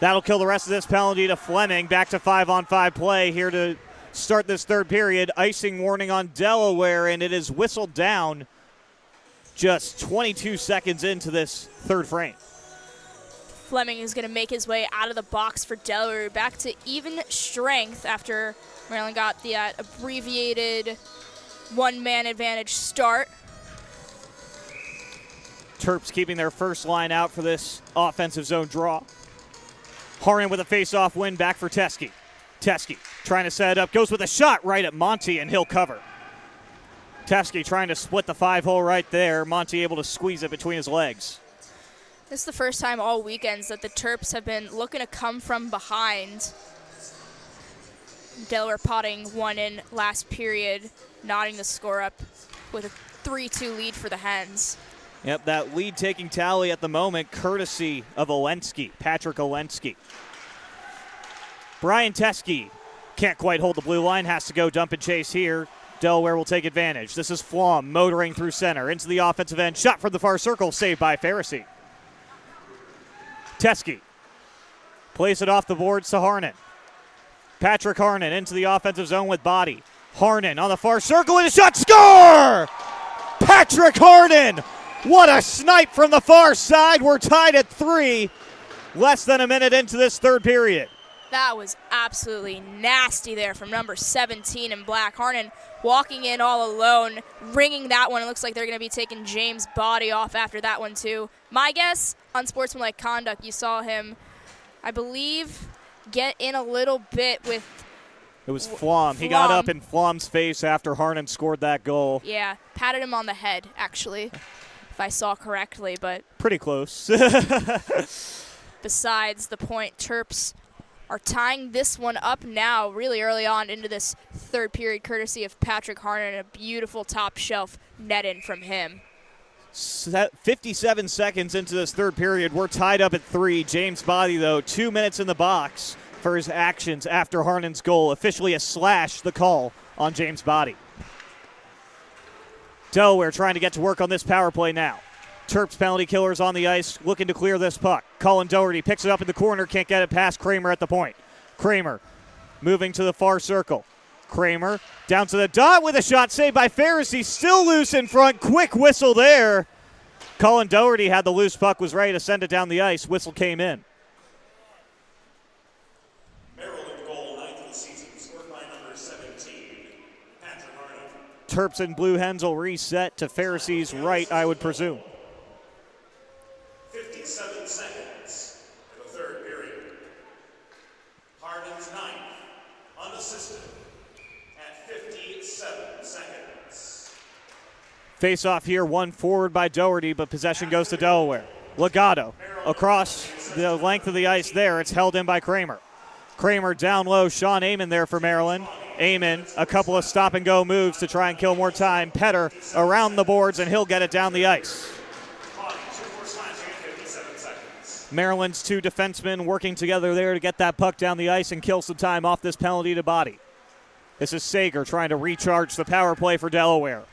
That'll kill the rest of this penalty to Fleming. Back to 5-on-5 play here to start this third period. Icing warning on Delaware, and it is whistled down just 22 seconds into this third frame. Fleming is going to make his way out of the box for Delaware, back to even strength after Maryland got the abbreviated one-man advantage start. Terps keeping their first line out for this offensive zone draw. Harnan with a face-off win, back for Teske. Teske trying to set it up, goes with a shot right at Monty, and he'll cover. Teske trying to split the 5-hole right there. Monty able to squeeze it between his legs. This is the first time all weekends that the Terps have been looking to come from behind. Delaware potting one in last period, knotting the score up with a 3-2 lead for the Hens. Yep, that lead-taking tally at the moment, courtesy of Patrick Olensky. Brian Teske can't quite hold the blue line, has to go dump and chase here. Delaware will take advantage. This is Flom motoring through center into the offensive end. Shot from the far circle, saved by Pharisee. Teske plays it off the boards to Harnan. Patrick Harnan into the offensive zone with body. Harnan on the far circle and a shot. Score! Patrick Harnan! What a snipe from the far side. We're tied at 3. Less than a minute into this third period. That was absolutely nasty there from number 17 in black. Harnan walking in all alone, ringing that one. It looks like they're going to be taking James' body off after that one too. My guess, unsportsmanlike conduct. You saw him, I believe, get in a little bit with... It was Flom. He got up in Flom's face after Harnan scored that goal. Yeah, patted him on the head, actually, if I saw correctly. But pretty close. Besides the point, Terps are tying this one up now really early on into this third period, courtesy of Patrick Harnan, a beautiful top shelf net in from him. 57 seconds into this third period. We're tied up at 3. James Body, though, 2 minutes in the box for his actions after Harnan's goal. Officially a slash, the call on James Body. Delaware trying to get to work on this power play now. Terps penalty killers on the ice, looking to clear this puck. Colin Doherty picks it up in the corner, can't get it past Kramer at the point. Kramer moving to the far circle. Kramer down to the dot with a shot saved by Pharisee, still loose in front. Quick whistle there. Colin Doherty had the loose puck, was ready to send it down the ice. Whistle came in. Maryland goal, 9th of the season, scored by number 17, Patrick Harnan. Terps and Blue Hens will reset to Pharisee's right, I would presume. 57 seconds in the third period. Harnan's 9th, unassisted, at 57 seconds. Face off here, one forward by Doherty, but possession goes to Delaware. Legato across the length of the ice there. It's held in by Kramer. Kramer down low. Sean Amon there for Maryland. Amon, a couple of stop-and-go moves to try and kill more time. Petter around the boards, and he'll get it down the ice. Maryland's 2 defensemen working together there to get that puck down the ice and kill some time off this penalty to Body. This is Sager trying to recharge the power play for Delaware.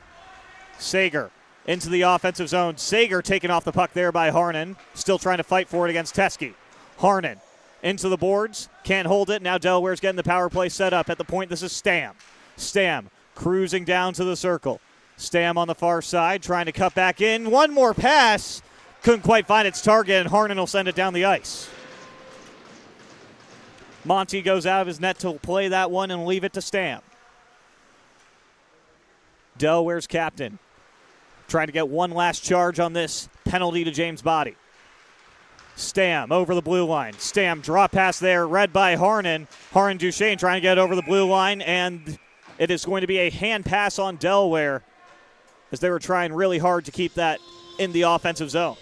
Sager into the offensive zone. Sager taken off the puck there by Harnan. Still trying to fight for it against Teske. Harnan into the boards. Can't hold it. Now Delaware's getting the power play set up. At the point, this is Stam. Stam cruising down to the circle. Stam on the far side trying to cut back in. One more pass. Couldn't quite find its target, and Harnan will send it down the ice. Monty goes out of his net to play that one and leave it to Stam. Delaware's captain trying to get one last charge on this penalty to James Body. Stam over the blue line. Stam drop pass there, read by Harnan. Harnan Duchesne trying to get over the blue line, and it is going to be a hand pass on Delaware as they were trying really hard to keep that in the offensive zone.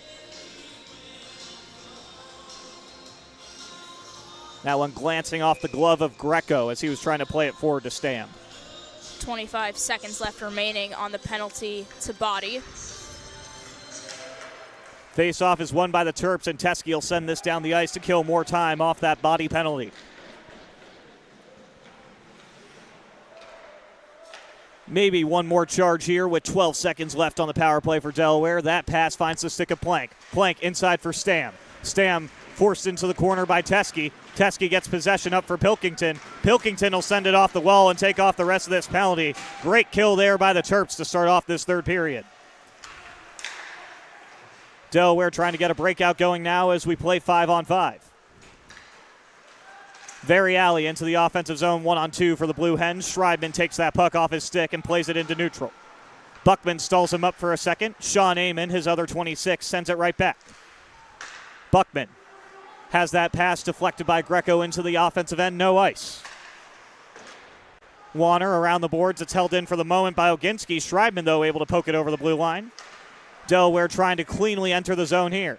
That one glancing off the glove of Greco as he was trying to play it forward to Stam. 25 seconds left remaining on the penalty to Body. Face-off is won by the Terps, and Teskey will send this down the ice to kill more time off that body penalty. Maybe one more charge here with 12 seconds left on the power play for Delaware. That pass finds the stick of Plank. Plank inside for Stam. Stam forced into the corner by Teskey. Teskey gets possession up for Pilkington. Pilkington will send it off the wall and take off the rest of this penalty. Great kill there by the Terps to start off this third period. Delaware trying to get a breakout going now as we play 5-on-5. Variali into the offensive zone, 1-on-2 for the Blue Hens. Schreibman takes that puck off his stick and plays it into neutral. Buckman stalls him up for a second. Sean Amon, his other 26, sends it right back. Buckman has that pass deflected by Greco into the offensive end, no ice. Warner around the boards. It's held in for the moment by Oginski. Schreibman, though, able to poke it over the blue line. Delaware trying to cleanly enter the zone here.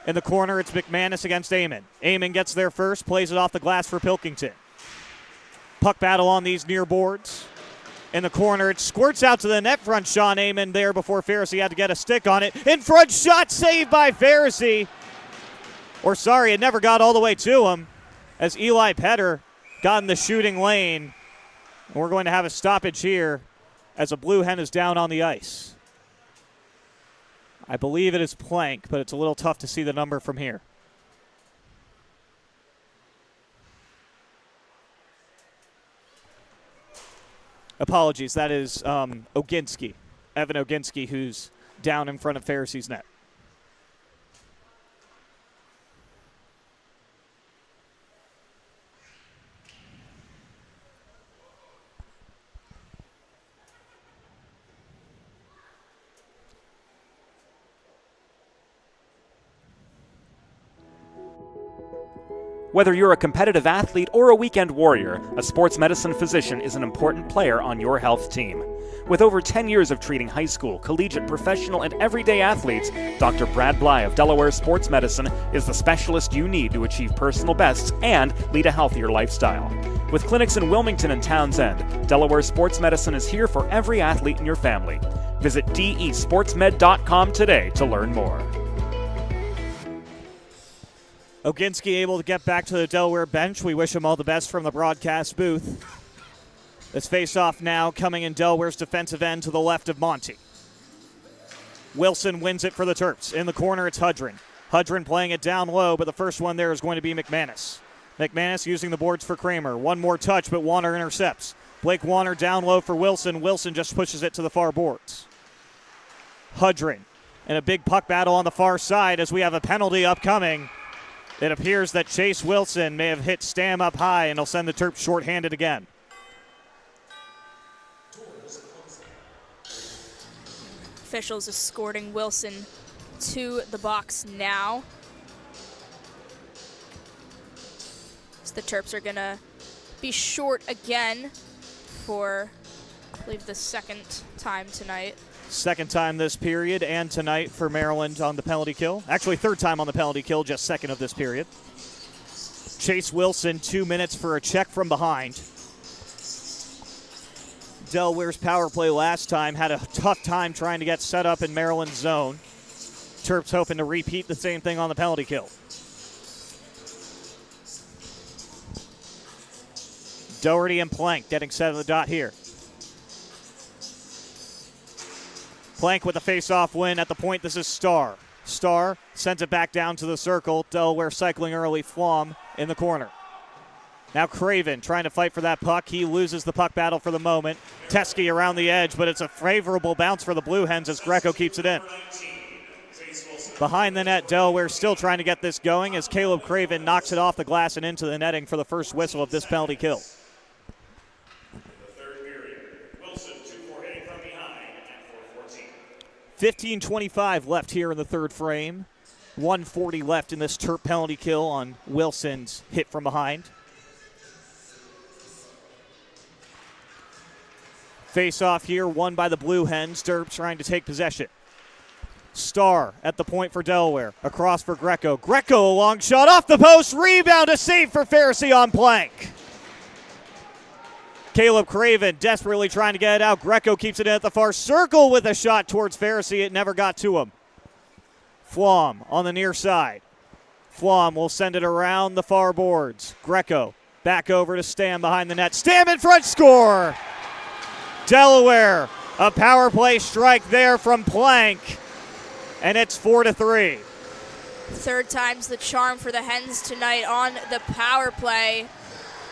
In the corner, it's McManus against Amon. Amon gets there first, plays it off the glass for Pilkington. Puck battle on these near boards. In the corner, it squirts out to the net front. Sean Amon there before Pharisee had to get a stick on it. In front, shot saved by Pharisee. It never got all the way to him as Eli Petter got in the shooting lane. We're going to have a stoppage here as a Blue Hen is down on the ice. I believe it is Plank, but it's a little tough to see the number from here. Apologies, that is Oginski, Evan Oginski, who's down in front of Pharisee's net. Whether you're a competitive athlete or a weekend warrior, a sports medicine physician is an important player on your health team. With over 10 years of treating high school, collegiate, professional, and everyday athletes, Dr. Brad Bly of Delaware Sports Medicine is the specialist you need to achieve personal bests and lead a healthier lifestyle. With clinics in Wilmington and Townsend, Delaware Sports Medicine is here for every athlete in your family. Visit desportsmed.com today to learn more. Oginski able to get back to the Delaware bench. We wish him all the best from the broadcast booth. This face-off now coming in Delaware's defensive end to the left of Monty. Wilson wins it for the Terps. In the corner, it's Hudrin. Hudrin playing it down low, but the first one there is going to be McManus. McManus using the boards for Kramer. One more touch, but Warner intercepts. Blake Warner down low for Wilson. Wilson just pushes it to the far boards. Hudrin in a big puck battle on the far side as we have a penalty upcoming. It appears that Chase Wilson may have hit Stam up high, and he'll send the Terps shorthanded again. Officials escorting Wilson to the box now. So the Terps are going to be short again for, I believe, the second time tonight. Second time this period and tonight for Maryland on the penalty kill. Actually, third time on the penalty kill, just second of this period. Chase Wilson, 2 minutes for a check from behind. Delaware's power play last time had a tough time trying to get set up in Maryland's zone. Terps hoping to repeat the same thing on the penalty kill. Doherty and Plank getting set on the dot here. Plank with a face-off win at the point. This is Starr. Starr sends it back down to the circle. Delaware cycling early. Flom in the corner. Now Craven trying to fight for that puck. He loses the puck battle for the moment. Teskey around the edge, but it's a favorable bounce for the Blue Hens as Greco keeps it in. Behind the net, Delaware still trying to get this going as Caleb Craven knocks it off the glass and into the netting for the first whistle of this penalty kill. 15:25 left here in the third frame. 1:40 left in this Terp penalty kill on Wilson's hit from behind. Face-off here, won by the Blue Hens. Terps trying to take possession. Starr at the point for Delaware. Across for Greco. Greco, a long shot off the post. Rebound, a save for Pharisee on Plank. Caleb Craven desperately trying to get it out. Greco keeps it in at the far circle with a shot towards Pharisee. It never got to him. Flom on the near side. Flom will send it around the far boards. Greco back over to Stam behind the net. Stam in front, score! Delaware, a power play strike there from Plank, and it's 4-3. Third time's the charm for the Hens tonight on the power play.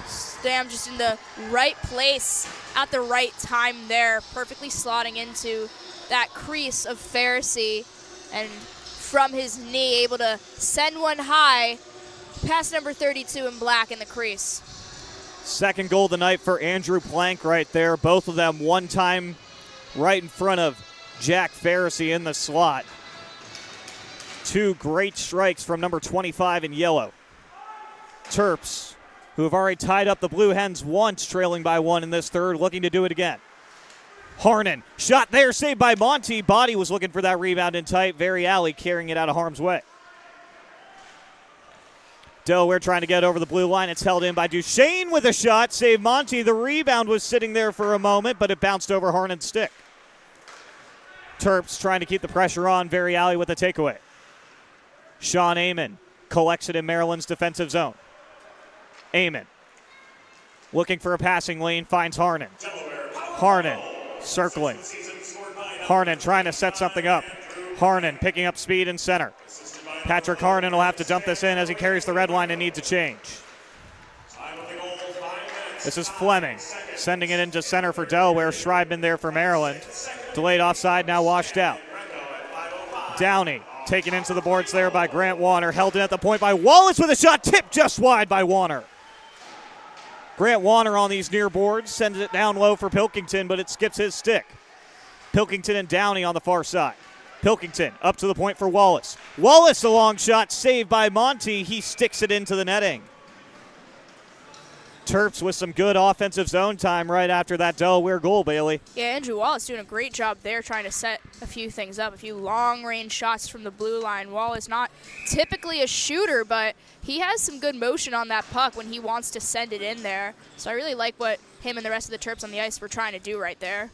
Stam just in the right place at the right time there, perfectly slotting into that crease of Pharisee, and from his knee able to send one high past number 32 in black in the crease. Second goal of the night for Andrew Plank right there. Both of them one time right in front of Jack Pharisee in the slot. Two great strikes from number 25 in yellow. Terps, who have already tied up the Blue Hens once, trailing by one in this third, looking to do it again. Harnan, shot there, saved by Monty. Body was looking for that rebound in tight. Very alley carrying it out of harm's way. Delaware trying to get over the blue line. It's held in by Duchesne with a shot. Save Monty. The rebound was sitting there for a moment, but it bounced over Harnan's stick. Terps trying to keep the pressure on. Very alley with a takeaway. Sean Amon collects it in Maryland's defensive zone. Amon looking for a passing lane, finds Harnan. Harnan circling. Harnan trying to set something up. Harnan picking up speed in center. Patrick Harnan will have to dump this in as he carries the red line and needs a change. This is Fleming sending it into center for Delaware. Schreibman there for Maryland. Delayed offside, now washed out. Downey taken into the boards there by Grant Warner. Held in at the point by Wallace with a shot tipped just wide by Warner. Grant Warner on these near boards sends it down low for Pilkington, but it skips his stick. Pilkington and Downey on the far side. Pilkington up to the point for Wallace. Wallace, a long shot saved by Monty. He sticks it into the netting. Terps with some good offensive zone time right after that Delaware goal, Bailey. Yeah, Andrew Wallace doing a great job there trying to set a few things up, a few long-range shots from the blue line. Wallace not typically a shooter, but he has some good motion on that puck when he wants to send it in there. So I really like what him and the rest of the Terps on the ice were trying to do right there.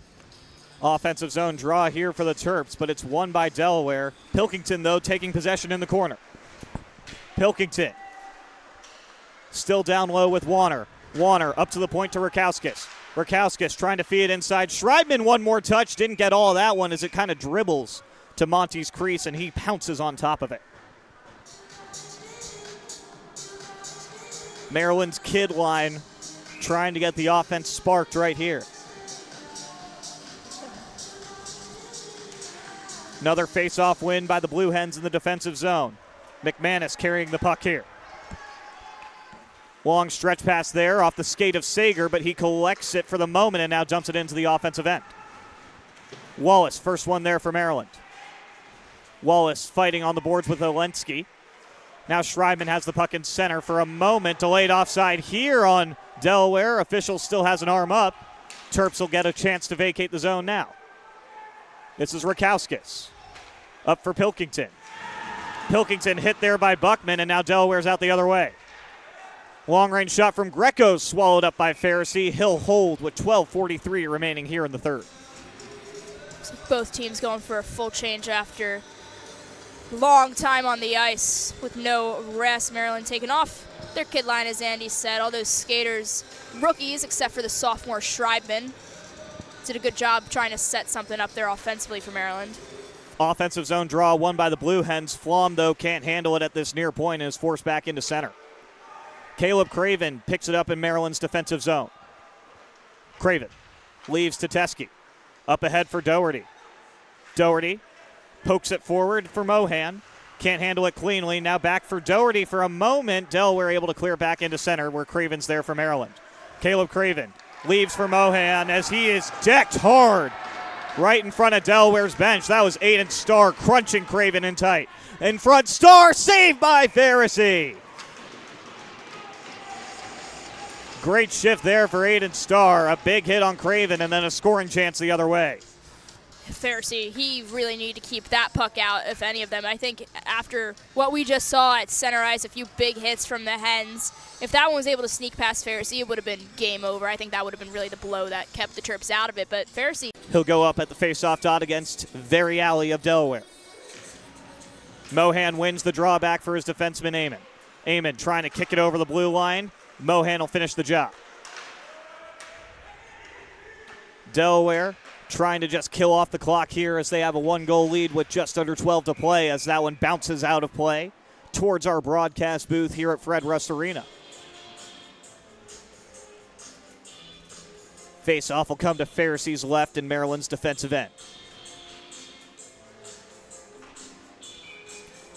Offensive zone draw here for the Terps, but it's won by Delaware. Pilkington, though, taking possession in the corner. Pilkington still down low with Warner. Warner up to the point to Rakowskis. Rakowskis trying to feed it inside. Schreibman one more touch. Didn't get all of that one as it kind of dribbles to Monty's crease, and he pounces on top of it. Maryland's kid line trying to get the offense sparked right here. Another face-off win by the Blue Hens in the defensive zone. McManus carrying the puck here. Long stretch pass there off the skate of Sager, but he collects it for the moment and now dumps it into the offensive end. Wallace, first one there for Maryland. Wallace fighting on the boards with Olensky. Now Schreibman has the puck in center for a moment. Delayed offside here on Delaware. Official still has an arm up. Terps will get a chance to vacate the zone now. This is Rakowskis. Up for Pilkington. Pilkington hit there by Buckman, and now Delaware's out the other way. Long-range shot from Greco swallowed up by Pharisee. He'll hold with 12:43 remaining here in the third. Both teams going for a full change after long time on the ice with no rest. Maryland taking off their kid line, as Andy said. All those skaters, rookies, except for the sophomore Schreibman, did a good job trying to set something up there offensively for Maryland. Offensive zone draw won by the Blue Hens. Flom, though, can't handle it at this near point and is forced back into center. Caleb Craven picks it up in Maryland's defensive zone. Craven leaves to Teskey. Up ahead for Doherty. Doherty pokes it forward for Mohan. Can't handle it cleanly. Now back for Doherty for a moment. Delaware able to clear back into center where Craven's there for Maryland. Caleb Craven leaves for Mohan as he is decked hard right in front of Delaware's bench. That was Aiden Starr crunching Craven in tight. In front, Starr saved by Pharisee. Great shift there for Aiden Starr. A big hit on Craven and then a scoring chance the other way. Pharisee, he really needed to keep that puck out, if any of them. I think after what we just saw at center ice, a few big hits from the Hens, if that one was able to sneak past Pharisee, it would have been game over. I think that would have been really the blow that kept the Terps out of it. But Pharisee, He'll go up at the face-off dot against Very Alley of Delaware. Mohan wins the drawback for his defenseman, Amon. Amon trying to kick it over the blue line. Mohan will finish the job. Delaware trying to just kill off the clock here as they have a 1-goal lead with just under 12 to play as that one bounces out of play towards our broadcast booth here at Fred Rust Arena. Face-off will come to Pharisees left in Maryland's defensive end.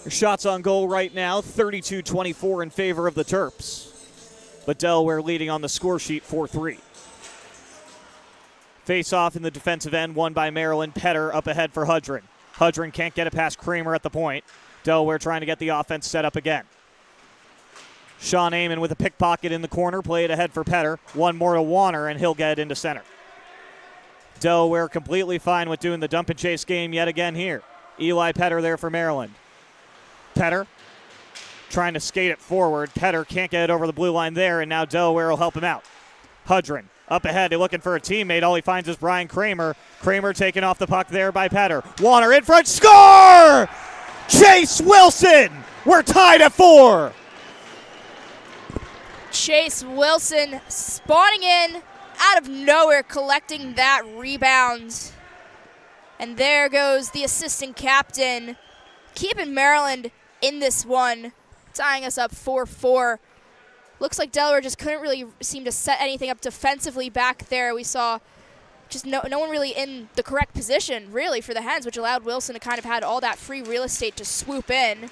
Their shots on goal right now, 32-24 in favor of the Terps. But Delaware leading on the score sheet 4-3. Face-off in the defensive end, won by Maryland. Petter up ahead for Hudrin. Hudrin can't get it past Kramer at the point. Delaware trying to get the offense set up again. Sean Amon with a pickpocket in the corner, played ahead for Petter. One more to Warner, and he'll get it into center. Delaware completely fine with doing the dump and chase game yet again here. Eli Petter there for Maryland. Petter trying to skate it forward. Petter can't get it over the blue line there, and now Delaware will help him out. Hudrin up ahead, looking for a teammate. All he finds is Brian Kramer. Kramer taken off the puck there by Petter. Warner in front, score! Chase Wilson! We're tied at 4. Chase Wilson spawning in out of nowhere, collecting that rebound. And there goes the assistant captain, keeping Maryland in this one, tying us up 4-4. Looks like Delaware just couldn't really seem to set anything up defensively back there. We saw just no one really in the correct position, really, for the Hens, which allowed Wilson to kind of had all that free real estate to swoop in.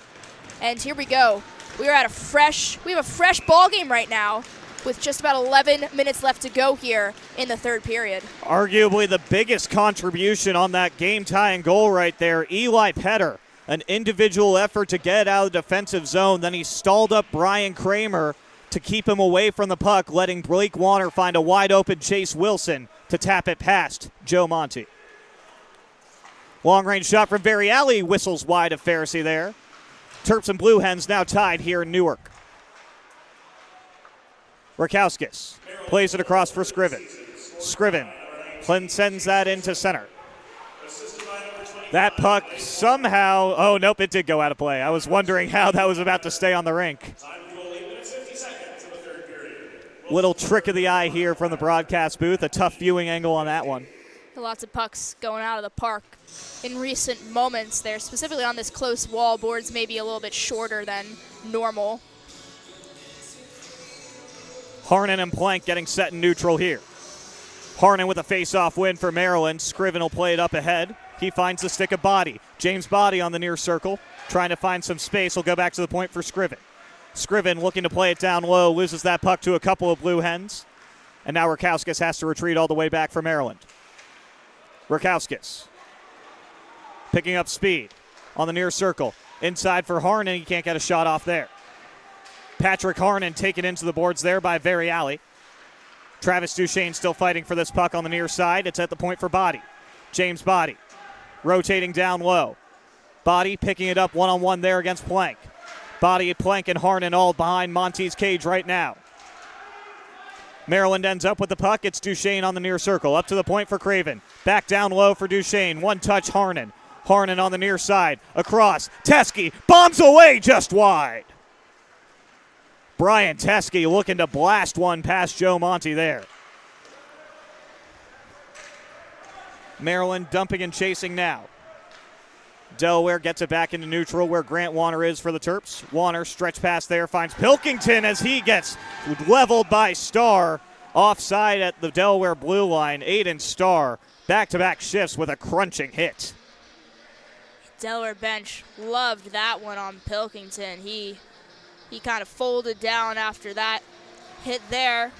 And here we go. We have a fresh ball game right now with just about 11 minutes left to go here in the third period. Arguably the biggest contribution on that game-tying goal right there, Eli Petter. An individual effort to get out of the defensive zone. Then he stalled up Brian Kramer to keep him away from the puck, letting Blake Warner find a wide-open Chase Wilson to tap it past Joe Monty. Long-range shot from Barry Alley, whistles wide of Pharisee there. Terps and Blue Hens now tied here in Newark. Rakowskis plays it across for Scriven. Scriven sends that into center. That puck somehow, oh nope, it did go out of play. I was wondering how that was about to stay on the rink. Little trick of the eye here from the broadcast booth. A tough viewing angle on that one. Lots of pucks going out of the park in recent moments there, specifically on this close wall. Boards maybe a little bit shorter than normal. Harnan and Plank getting set in neutral here. Harnan with a face-off win for Maryland. Scriven will play it up ahead. He finds the stick of Body. James Body on the near circle, trying to find some space. He'll go back to the point for Scriven. Scriven looking to play it down low, loses that puck to a couple of Blue Hens. And now Rakowskis has to retreat all the way back for Maryland. Rakowskis picking up speed on the near circle. Inside for Harnan, he can't get a shot off there. Patrick Harnan taken into the boards there by Very Alley. Travis Duchesne still fighting for this puck on the near side. It's at the point for Body. James Body rotating down low. Body picking it up one-on-one there against Plank. Body, Plank, and Harnan all behind Monty's cage right now. Maryland ends up with the puck. It's Duchesne on the near circle. Up to the point for Craven. Back down low for Duchesne. One touch Harnan. Harnan on the near side. Across. Teskey bombs away just wide. Brian Teskey looking to blast one past Joe Monty there. Maryland dumping and chasing now. Delaware gets it back into neutral where Grant Warner is for the Terps. Warner stretch pass there, finds Pilkington as he gets leveled by Starr. Offside at the Delaware blue line. Aiden Starr back-to-back shifts with a crunching hit. Delaware bench loved that one on Pilkington. He kind of folded down after that hit there.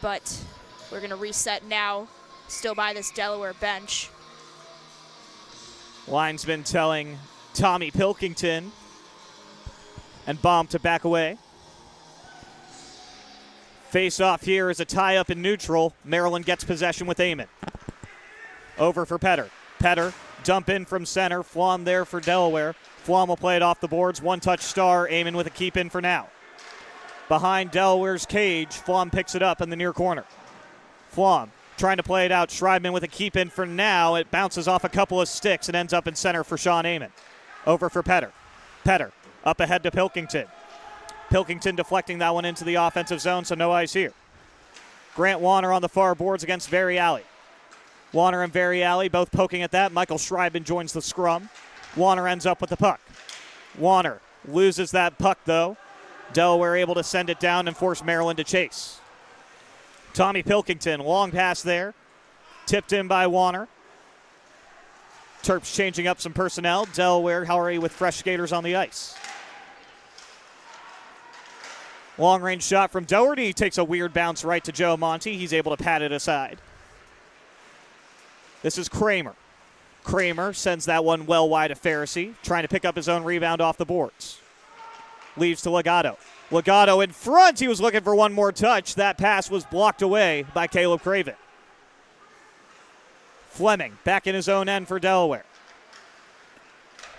But we're going to reset now, still by this Delaware bench. Linesman telling Tommy Pilkington and Baum to back away. Face off here is a tie-up in neutral. Maryland gets possession with Amon. Over for Petter. Petter, dump in from center. Flom there for Delaware. Flom will play it off the boards. One-touch Star. Amon with a keep in for now. Behind Delaware's cage, Flom picks it up in the near corner. Flom trying to play it out. Schreibman with a keep in for now. It bounces off a couple of sticks and ends up in center for Sean Amon. Over for Petter. Petter up ahead to Pilkington. Pilkington deflecting that one into the offensive zone, so no ice here. Grant Warner on the far boards against Variali. Warner and Variali both poking at that. Michael Schreiben joins the scrum. Warner ends up with the puck. Warner loses that puck, though. Delaware able to send it down and force Maryland to chase. Tommy Pilkington, long pass there. Tipped in by Warner. Terps changing up some personnel. Delaware already with fresh skaters on the ice. Long range shot from Doherty. Takes a weird bounce right to Joe Monty. He's able to pat it aside. This is Kramer. Kramer sends that one well wide of Pharisee, trying to pick up his own rebound off the boards. Leaves to Legato. Legato in front. He was looking for one more touch. That pass was blocked away by Caleb Craven. Fleming back in his own end for Delaware.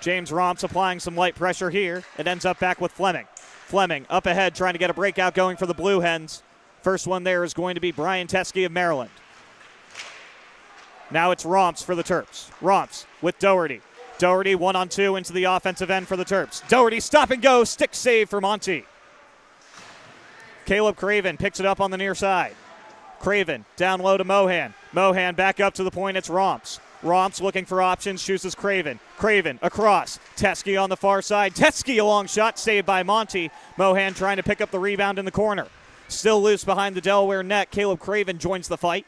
James Romps applying some light pressure here. It ends up back with Fleming. Fleming up ahead trying to get a breakout going for the Blue Hens. First one there is going to be Brian Teskey of Maryland. Now it's Romps for the Terps. Romps with Doherty. Doherty 1-on-2 into the offensive end for the Terps. Doherty stop and go. Stick save for Monty. Caleb Craven picks it up on the near side. Craven down low to Mohan. Mohan back up to the point. It's Romps. Romps looking for options. Chooses Craven. Craven across. Teskey on the far side. Teskey a long shot saved by Monty. Mohan trying to pick up the rebound in the corner. Still loose behind the Delaware net. Caleb Craven joins the fight.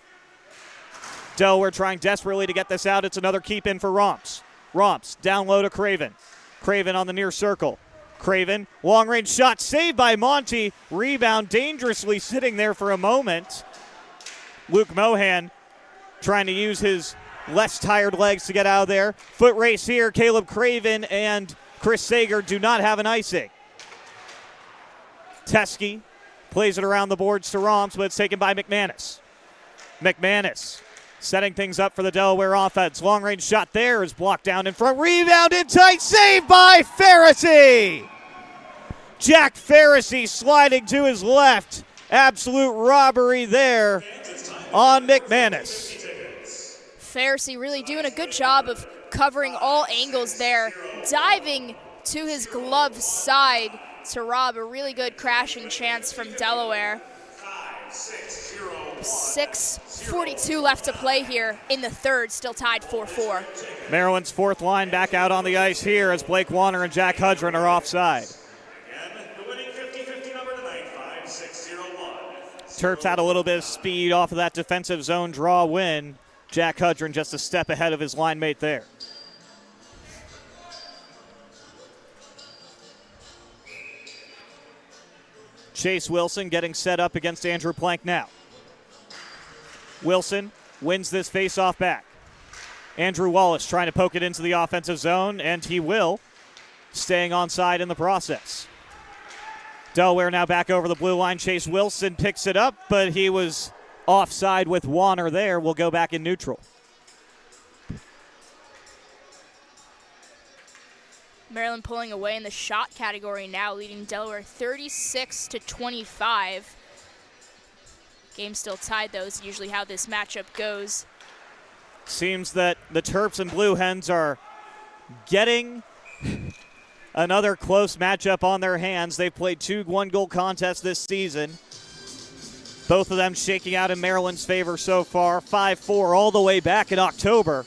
Delaware trying desperately to get this out. It's another keep in for Romps. Romps down low to Craven. Craven on the near circle. Craven, long range shot saved by Monty. Rebound dangerously sitting there for a moment. Luke Mohan trying to use his less tired legs to get out of there. Foot race here. Caleb Craven and Chris Sager do not have an icing. Teskey plays it around the boards to Romps, but it's taken by McManus. McManus setting things up for the Delaware offense. Long range shot there is blocked down in front. Rebound in tight. Saved by Pharisee. Jack Pharisee sliding to his left. Absolute robbery there on McManus. Pharisee really doing a good job of covering all angles there. Diving to his glove side to rob a really good crashing chance from Delaware. 6:42 left to play here in the third, still tied 4-4. Maryland's fourth line back out on the ice here as Blake Warner and Jack Hudron are offside. Terps had a little bit of speed off of that defensive zone draw win. Jack Hudron just a step ahead of his line mate there. Chase Wilson getting set up against Andrew Plank now. Wilson wins this face-off back. Andrew Wallace trying to poke it into the offensive zone, and he will, staying onside in the process. Delaware now back over the blue line. Chase Wilson picks it up, but he was offside with Warner there. Will go back in neutral. Maryland pulling away in the shot category now, leading Delaware 36-25. Game still tied, though, is usually how this matchup goes. Seems that the Terps and Blue Hens are getting another close matchup on their hands. They've played 2 one-goal contests this season. Both of them shaking out in Maryland's favor so far. 5-4 all the way back in October.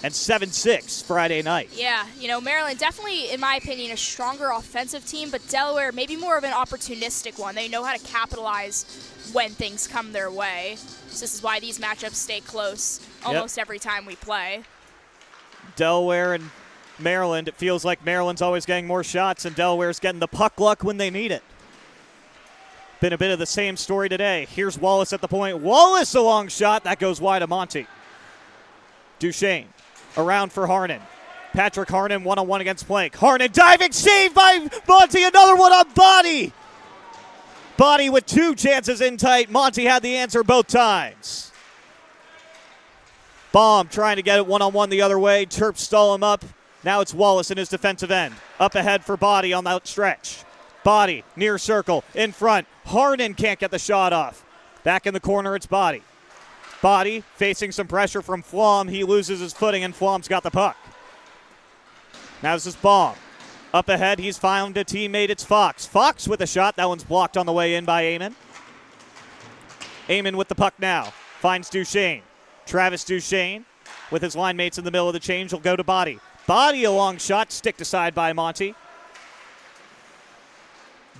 And 7-6 Friday night. Yeah, Maryland definitely, in my opinion, a stronger offensive team, but Delaware maybe more of an opportunistic one. They know how to capitalize when things come their way. So this is why these matchups stay close almost every time we play. Delaware and Maryland, it feels like Maryland's always getting more shots and Delaware's getting the puck luck when they need it. Been a bit of the same story today. Here's Wallace at the point. Wallace, a long shot. That goes wide of Monty. Duchesne. Around for Harnan. Patrick Harnan one-on-one against Plank. Harnan diving, saved by Monty. Another one on Body. Body with 2 chances in tight. Monty had the answer both times. Baum trying to get it one-on-one the other way. Terps stall him up. Now it's Wallace in his defensive end. Up ahead for Body on that stretch. Body near circle in front. Harnan can't get the shot off. Back in the corner, it's Body. Body facing some pressure from Flom. He loses his footing, and Flom's got the puck. Now this is Baum. Up ahead, he's found a teammate. It's Fox. Fox with a shot. That one's blocked on the way in by Amon. Amon with the puck now. Finds Duchesne. Travis Duchesne with his line mates in the middle of the change will go to Body. Body a long shot, sticked aside by Monty.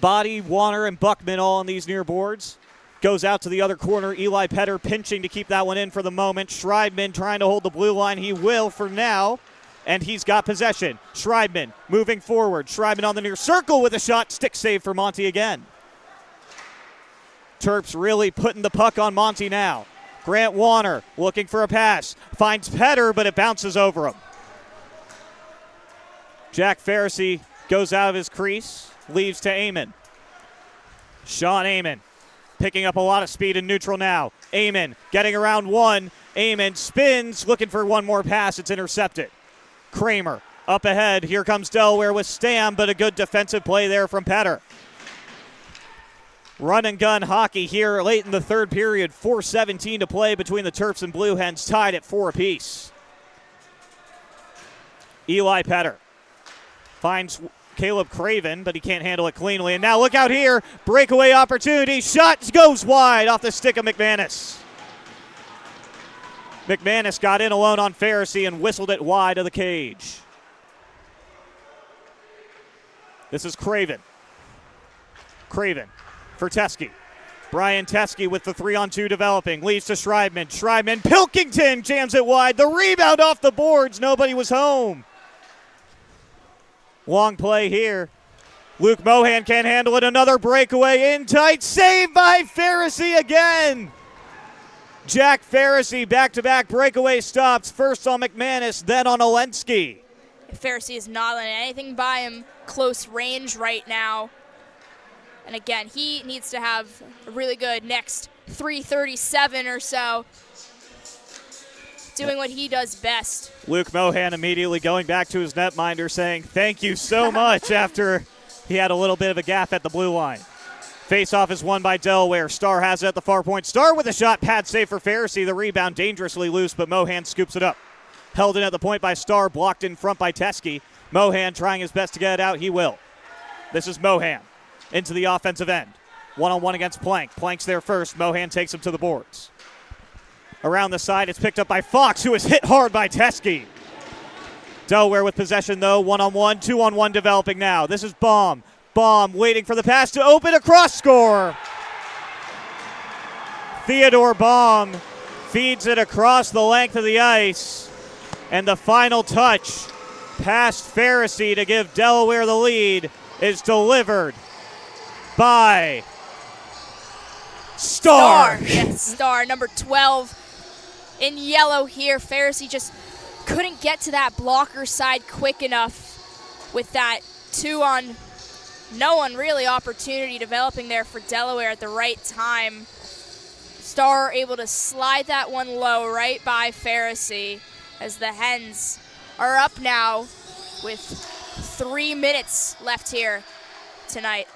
Body, Warner, and Buckman all on these near boards. Goes out to the other corner. Eli Petter pinching to keep that one in for the moment. Schreibman trying to hold the blue line. He will for now. And he's got possession. Schreibman moving forward. Schreibman on the near circle with a shot. Stick save for Monty again. Terps really putting the puck on Monty now. Grant Warner looking for a pass. Finds Petter, but it bounces over him. Jack Pharisee goes out of his crease. Leaves to Amon. Sean Amon picking up a lot of speed in neutral now. Amon getting around one. Amon spins, looking for one more pass. It's intercepted. Kramer up ahead. Here comes Delaware with Stam, but a good defensive play there from Petter. Run and gun hockey here late in the third period. 4:17 to play between the Terps and Blue Hens, tied at 4 apiece. Eli Petter finds Caleb Craven, but he can't handle it cleanly. And now look out here. Breakaway opportunity. Shot goes wide off the stick of McManus. McManus got in alone on Pharisee and whistled it wide of the cage. This is Craven. Craven for Teskey. Brian Teskey with the 3-on-2 developing. Leads to Schreibman. Schreibman, Pilkington jams it wide. The rebound off the boards. Nobody was home. Long play here. Luke Mohan can't handle it. Another breakaway in tight. Saved by Pharisee again. Jack Pharisee back-to-back breakaway stops. First on McManus, then on Olensky. Pharisee is not letting anything by him close range right now. And again, he needs to have a really good next 3:37 or so, doing what he does best. Luke Mohan immediately going back to his netminder saying thank you so much after he had a little bit of a gaffe at the blue line. Face-off is won by Delaware. Starr has it at the far point. Starr with a shot. Pad save for Pharisee. The rebound dangerously loose, but Mohan scoops it up. Held in at the point by Starr. Blocked in front by Teskey. Mohan trying his best to get it out. He will. This is Mohan into the offensive end. One-on-one against Plank. Plank's there first. Mohan takes him to the boards. Around the side, it's picked up by Fox, who is hit hard by Teskey. Delaware with possession, though. One-on-one. 2-on-1 developing now. This is Baum. Baum waiting for the pass to open a cross score. Theodore Baum feeds it across the length of the ice. And the final touch past Pharisee to give Delaware the lead is delivered by Starr. Yes, Starr, number 12 in yellow here. Pharisee just couldn't get to that blocker side quick enough with that 2-on no one really opportunity developing there for Delaware at the right time. Starr able to slide that one low right by Pharisee as the Hens are up now with 3 minutes left here tonight.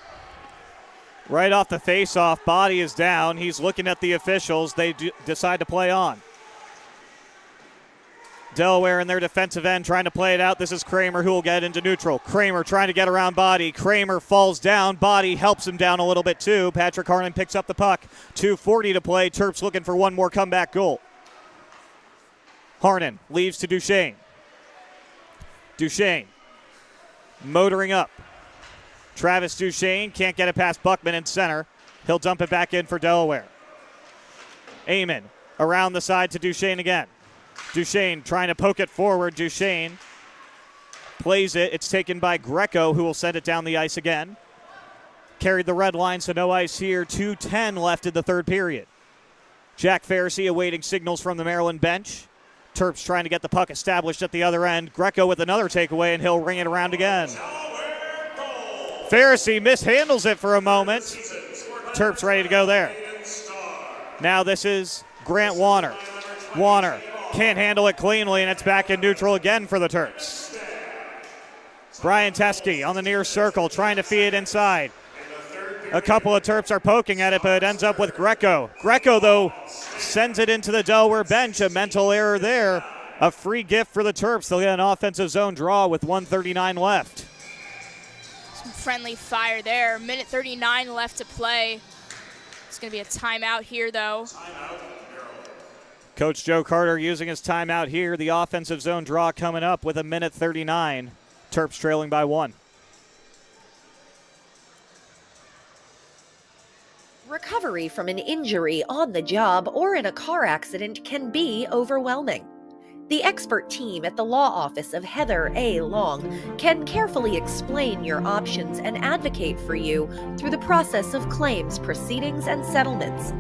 Right off the face-off, Body is down. He's looking at the officials. They decide to play on. Delaware in their defensive end trying to play it out. This is Kramer who will get into neutral. Kramer trying to get around Body. Kramer falls down. Body helps him down a little bit too. Patrick Harnan picks up the puck. 2:40 to play. Terps looking for one more comeback goal. Harnan leaves to Duchesne. Duchesne motoring up. Travis Duchesne can't get it past Buckman in center. He'll dump it back in for Delaware. Amon around the side to Duchesne again. Duchesne trying to poke it forward. Duchesne plays it. It's taken by Greco, who will send it down the ice again. Carried the red line, so no ice here. 2:10 left in the third period. Jack Pharisee awaiting signals from the Maryland bench. Terps trying to get the puck established at the other end. Greco with another takeaway, and he'll ring it around again. Pharisee mishandles it for a moment. Terps ready to go there. Now this is Grant Warner. Warner can't handle it cleanly, and it's back in neutral again for the Terps. Brian Teskey on the near circle trying to feed it inside. A couple of Terps are poking at it, but it ends up with Greco. Greco, though, sends it into the Delaware bench. A mental error there A free gift for the Terps. They'll get an offensive zone draw with 1:39 left. Some friendly fire there. Minute 39 left to play. It's going to be a timeout here, though. Coach Joe Carter using his timeout here. The offensive zone draw coming up with a minute 39. Terps trailing by 1. Recovery from an injury on the job or in a car accident can be overwhelming. The expert team at the law office of Heather A. Long can carefully explain your options and advocate for you through the process of claims, proceedings, and settlements.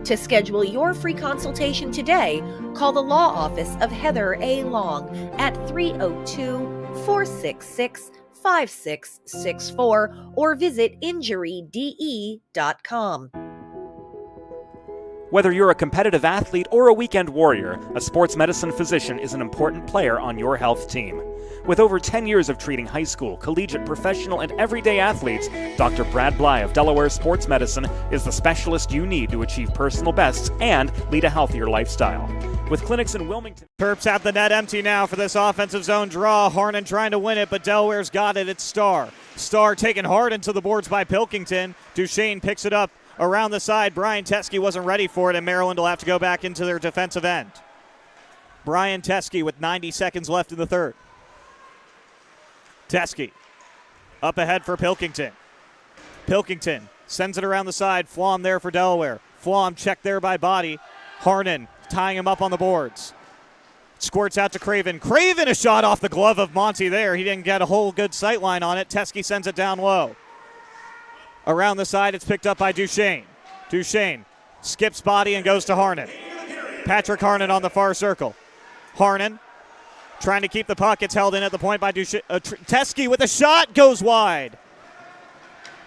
To schedule your free consultation today, call the law office of Heather A. Long at 302-466-5664 or visit injuryde.com. Whether you're a competitive athlete or a weekend warrior, a sports medicine physician is an important player on your health team. With over 10 years of treating high school, collegiate, professional, and everyday athletes, Dr. Brad Bly of Delaware Sports Medicine is the specialist you need to achieve personal bests and lead a healthier lifestyle. With clinics in Wilmington. Terps have the net empty now for this offensive zone draw. Harnan trying to win it, but Delaware's got it. It's Starr. Starr taken hard into the boards by Pilkington. Duchesne picks it up around the side. Brian Teske wasn't ready for it, and Maryland will have to go back into their defensive end. Brian Teske with 90 seconds left in the third. Teske up ahead for Pilkington. Pilkington sends it around the side. Flom there for Delaware. Flom checked there by Body. Harnan tying him up on the boards. Squirts out to Craven. Craven, a shot off the glove of Monty there. He didn't get a whole good sight line on it. Teske sends it down low. Around the side, it's picked up by Duchesne. Duchesne skips Body and goes to Harnan. Patrick Harnan on the far circle. Harnan trying to keep the puck. It's held in at the point by Teske with a shot. Goes wide.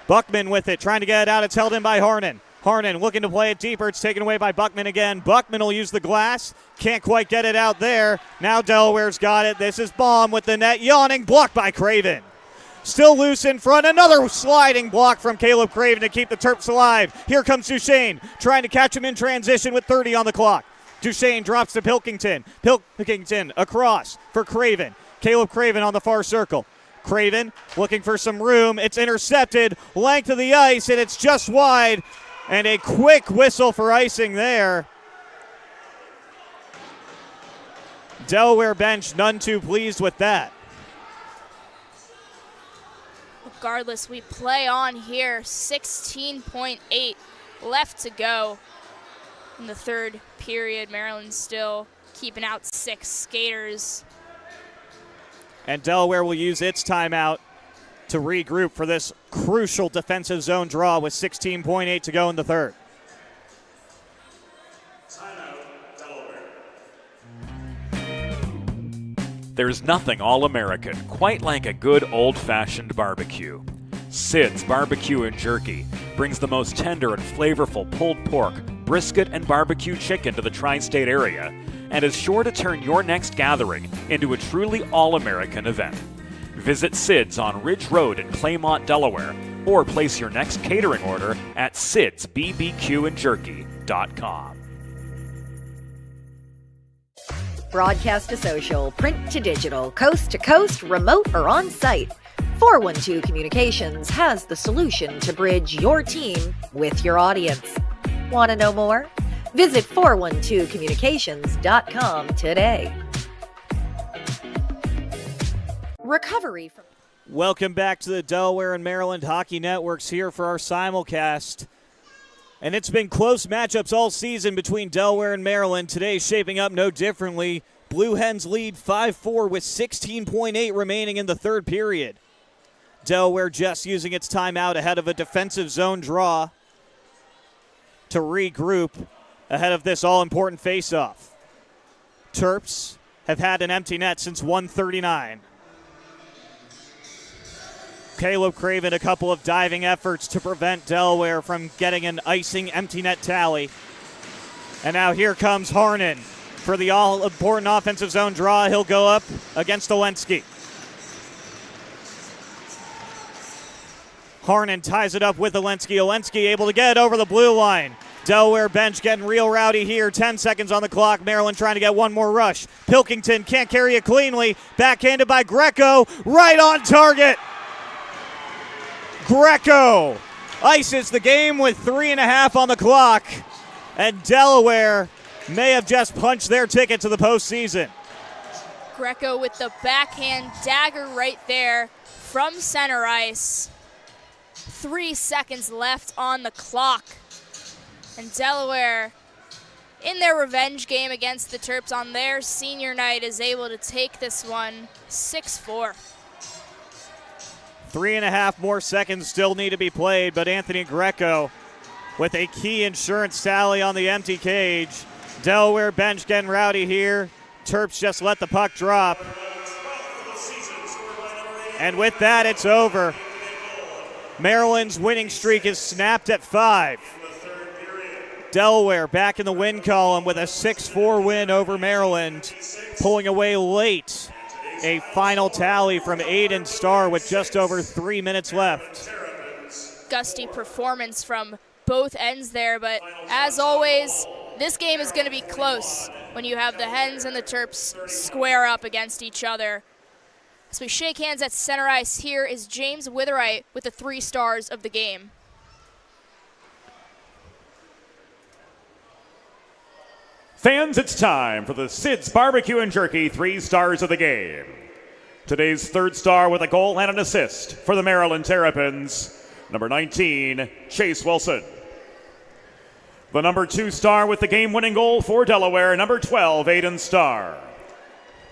Buckman with it. Trying to get it out. It's held in by Harnan. Harnan looking to play it deeper. It's taken away by Buckman again. Buckman will use the glass. Can't quite get it out there. Now Delaware's got it. This is Baum with the net. Yawning. Blocked by Craven. Still loose in front. Another sliding block from Caleb Craven to keep the Terps alive. Here comes Duchesne trying to catch him in transition with 30 on the clock. Duchesne drops to Pilkington. Pilkington across for Craven. Caleb Craven on the far circle. Craven looking for some room. It's intercepted. Length of the ice, and it's just wide. And a quick whistle for icing there. Delaware bench none too pleased with that. Regardless, we play on here. 16.8 left to go in the third period. Maryland still keeping out 6 skaters. And Delaware will use its timeout to regroup for this crucial defensive zone draw with 16.8 to go in the third. Timeout, Delaware. There's nothing all-American quite like a good old-fashioned barbecue. Sid's Barbecue and Jerky brings the most tender and flavorful pulled pork, brisket, and barbecue chicken to the tri-state area and is sure to turn your next gathering into a truly all-American event. Visit Sid's on Ridge Road in Claymont, Delaware, or place your next catering order at sidsbbqandjerky.com. Broadcast to social, print to digital, coast to coast, remote or on site. 412 Communications has the solution to bridge your team with your audience. Want to know more? Visit 412communications.com today. Recovery from Welcome back to the Delaware and Maryland Hockey Networks here for our simulcast. And it's been close matchups all season between Delaware and Maryland. Today's shaping up no differently. Blue Hens lead 5-4 with 16.8 remaining in the third period. Delaware just using its timeout ahead of a defensive zone draw to regroup ahead of this all-important face-off. Terps have had an empty net since 1:39. Caleb Craven, a couple of diving efforts to prevent Delaware from getting an icing empty net tally. And now here comes Harnan for the all-important offensive zone draw. He'll go up against Olensky. Harnan ties it up with Olensky. Olensky able to get it over the blue line. Delaware bench getting real rowdy here. 10 seconds on the clock. Maryland trying to get one more rush. Pilkington can't carry it cleanly. Backhanded by Greco. Right on target. Greco ices the game with 3.5 on the clock. And Delaware may have just punched their ticket to the postseason. Greco with the backhand dagger right there from center ice. 3 seconds left on the clock. And Delaware, in their revenge game against the Terps on their senior night, is able to take this one 6-4. 3.5 more seconds still need to be played, but Anthony Greco with a key insurance tally on the empty cage. Delaware bench getting rowdy here. Terps just let the puck drop. And with that, it's over. Maryland's winning streak is snapped at 5. Delaware back in the win column with a 6-4 win over Maryland, pulling away late. A final tally from Aiden Starr with just over 3 minutes left. Gusty performance from both ends there, but as always, this game is going to be close when you have the Hens and the Terps square up against each other. As we shake hands at center ice, here is James Witherite with the 3 stars of the game. Fans, it's time for the Sid's Barbecue and Jerky 3 stars of the game. Today's 3rd star with a goal and an assist for the Maryland Terrapins, number 19, Chase Wilson. The number 2 star with the game-winning goal for Delaware, number 12, Aiden Starr.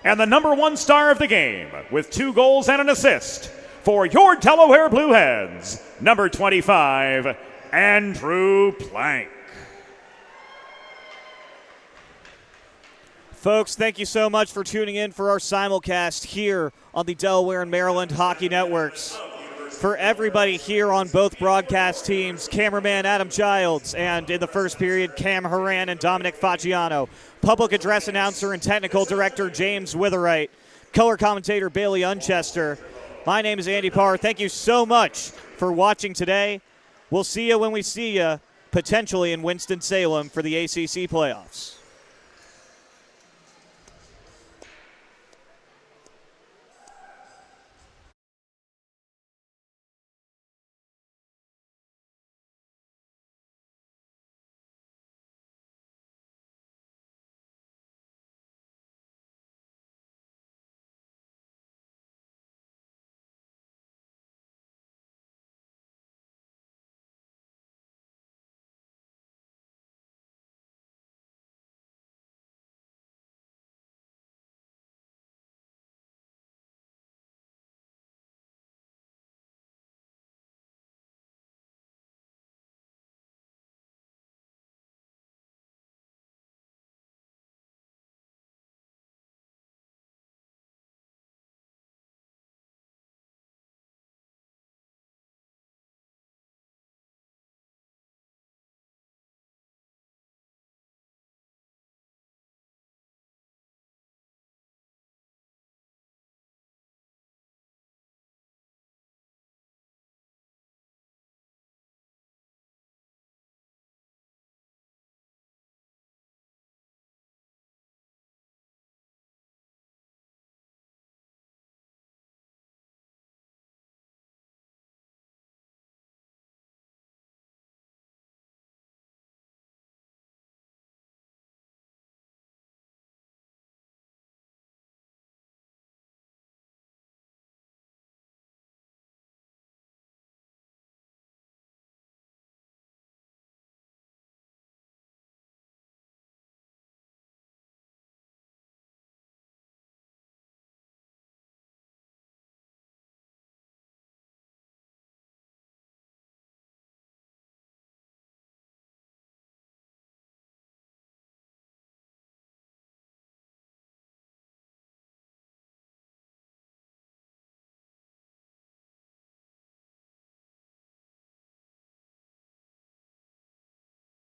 And the number 1 star of the game with 2 goals and an assist for your Delaware Blue Hens, number 25, Andrew Plank. Folks, thank you so much for tuning in for our simulcast here on the Delaware and Maryland Hockey Networks. For everybody here on both broadcast teams, cameraman Adam Childs, and in the first period, Cam Haran and Dominic Facciano, public address announcer and technical director James Witherite, color commentator Bailey Unchester. My name is Andy Parr. Thank you so much for watching today. We'll see you when we see you, potentially in Winston-Salem for the ACC playoffs.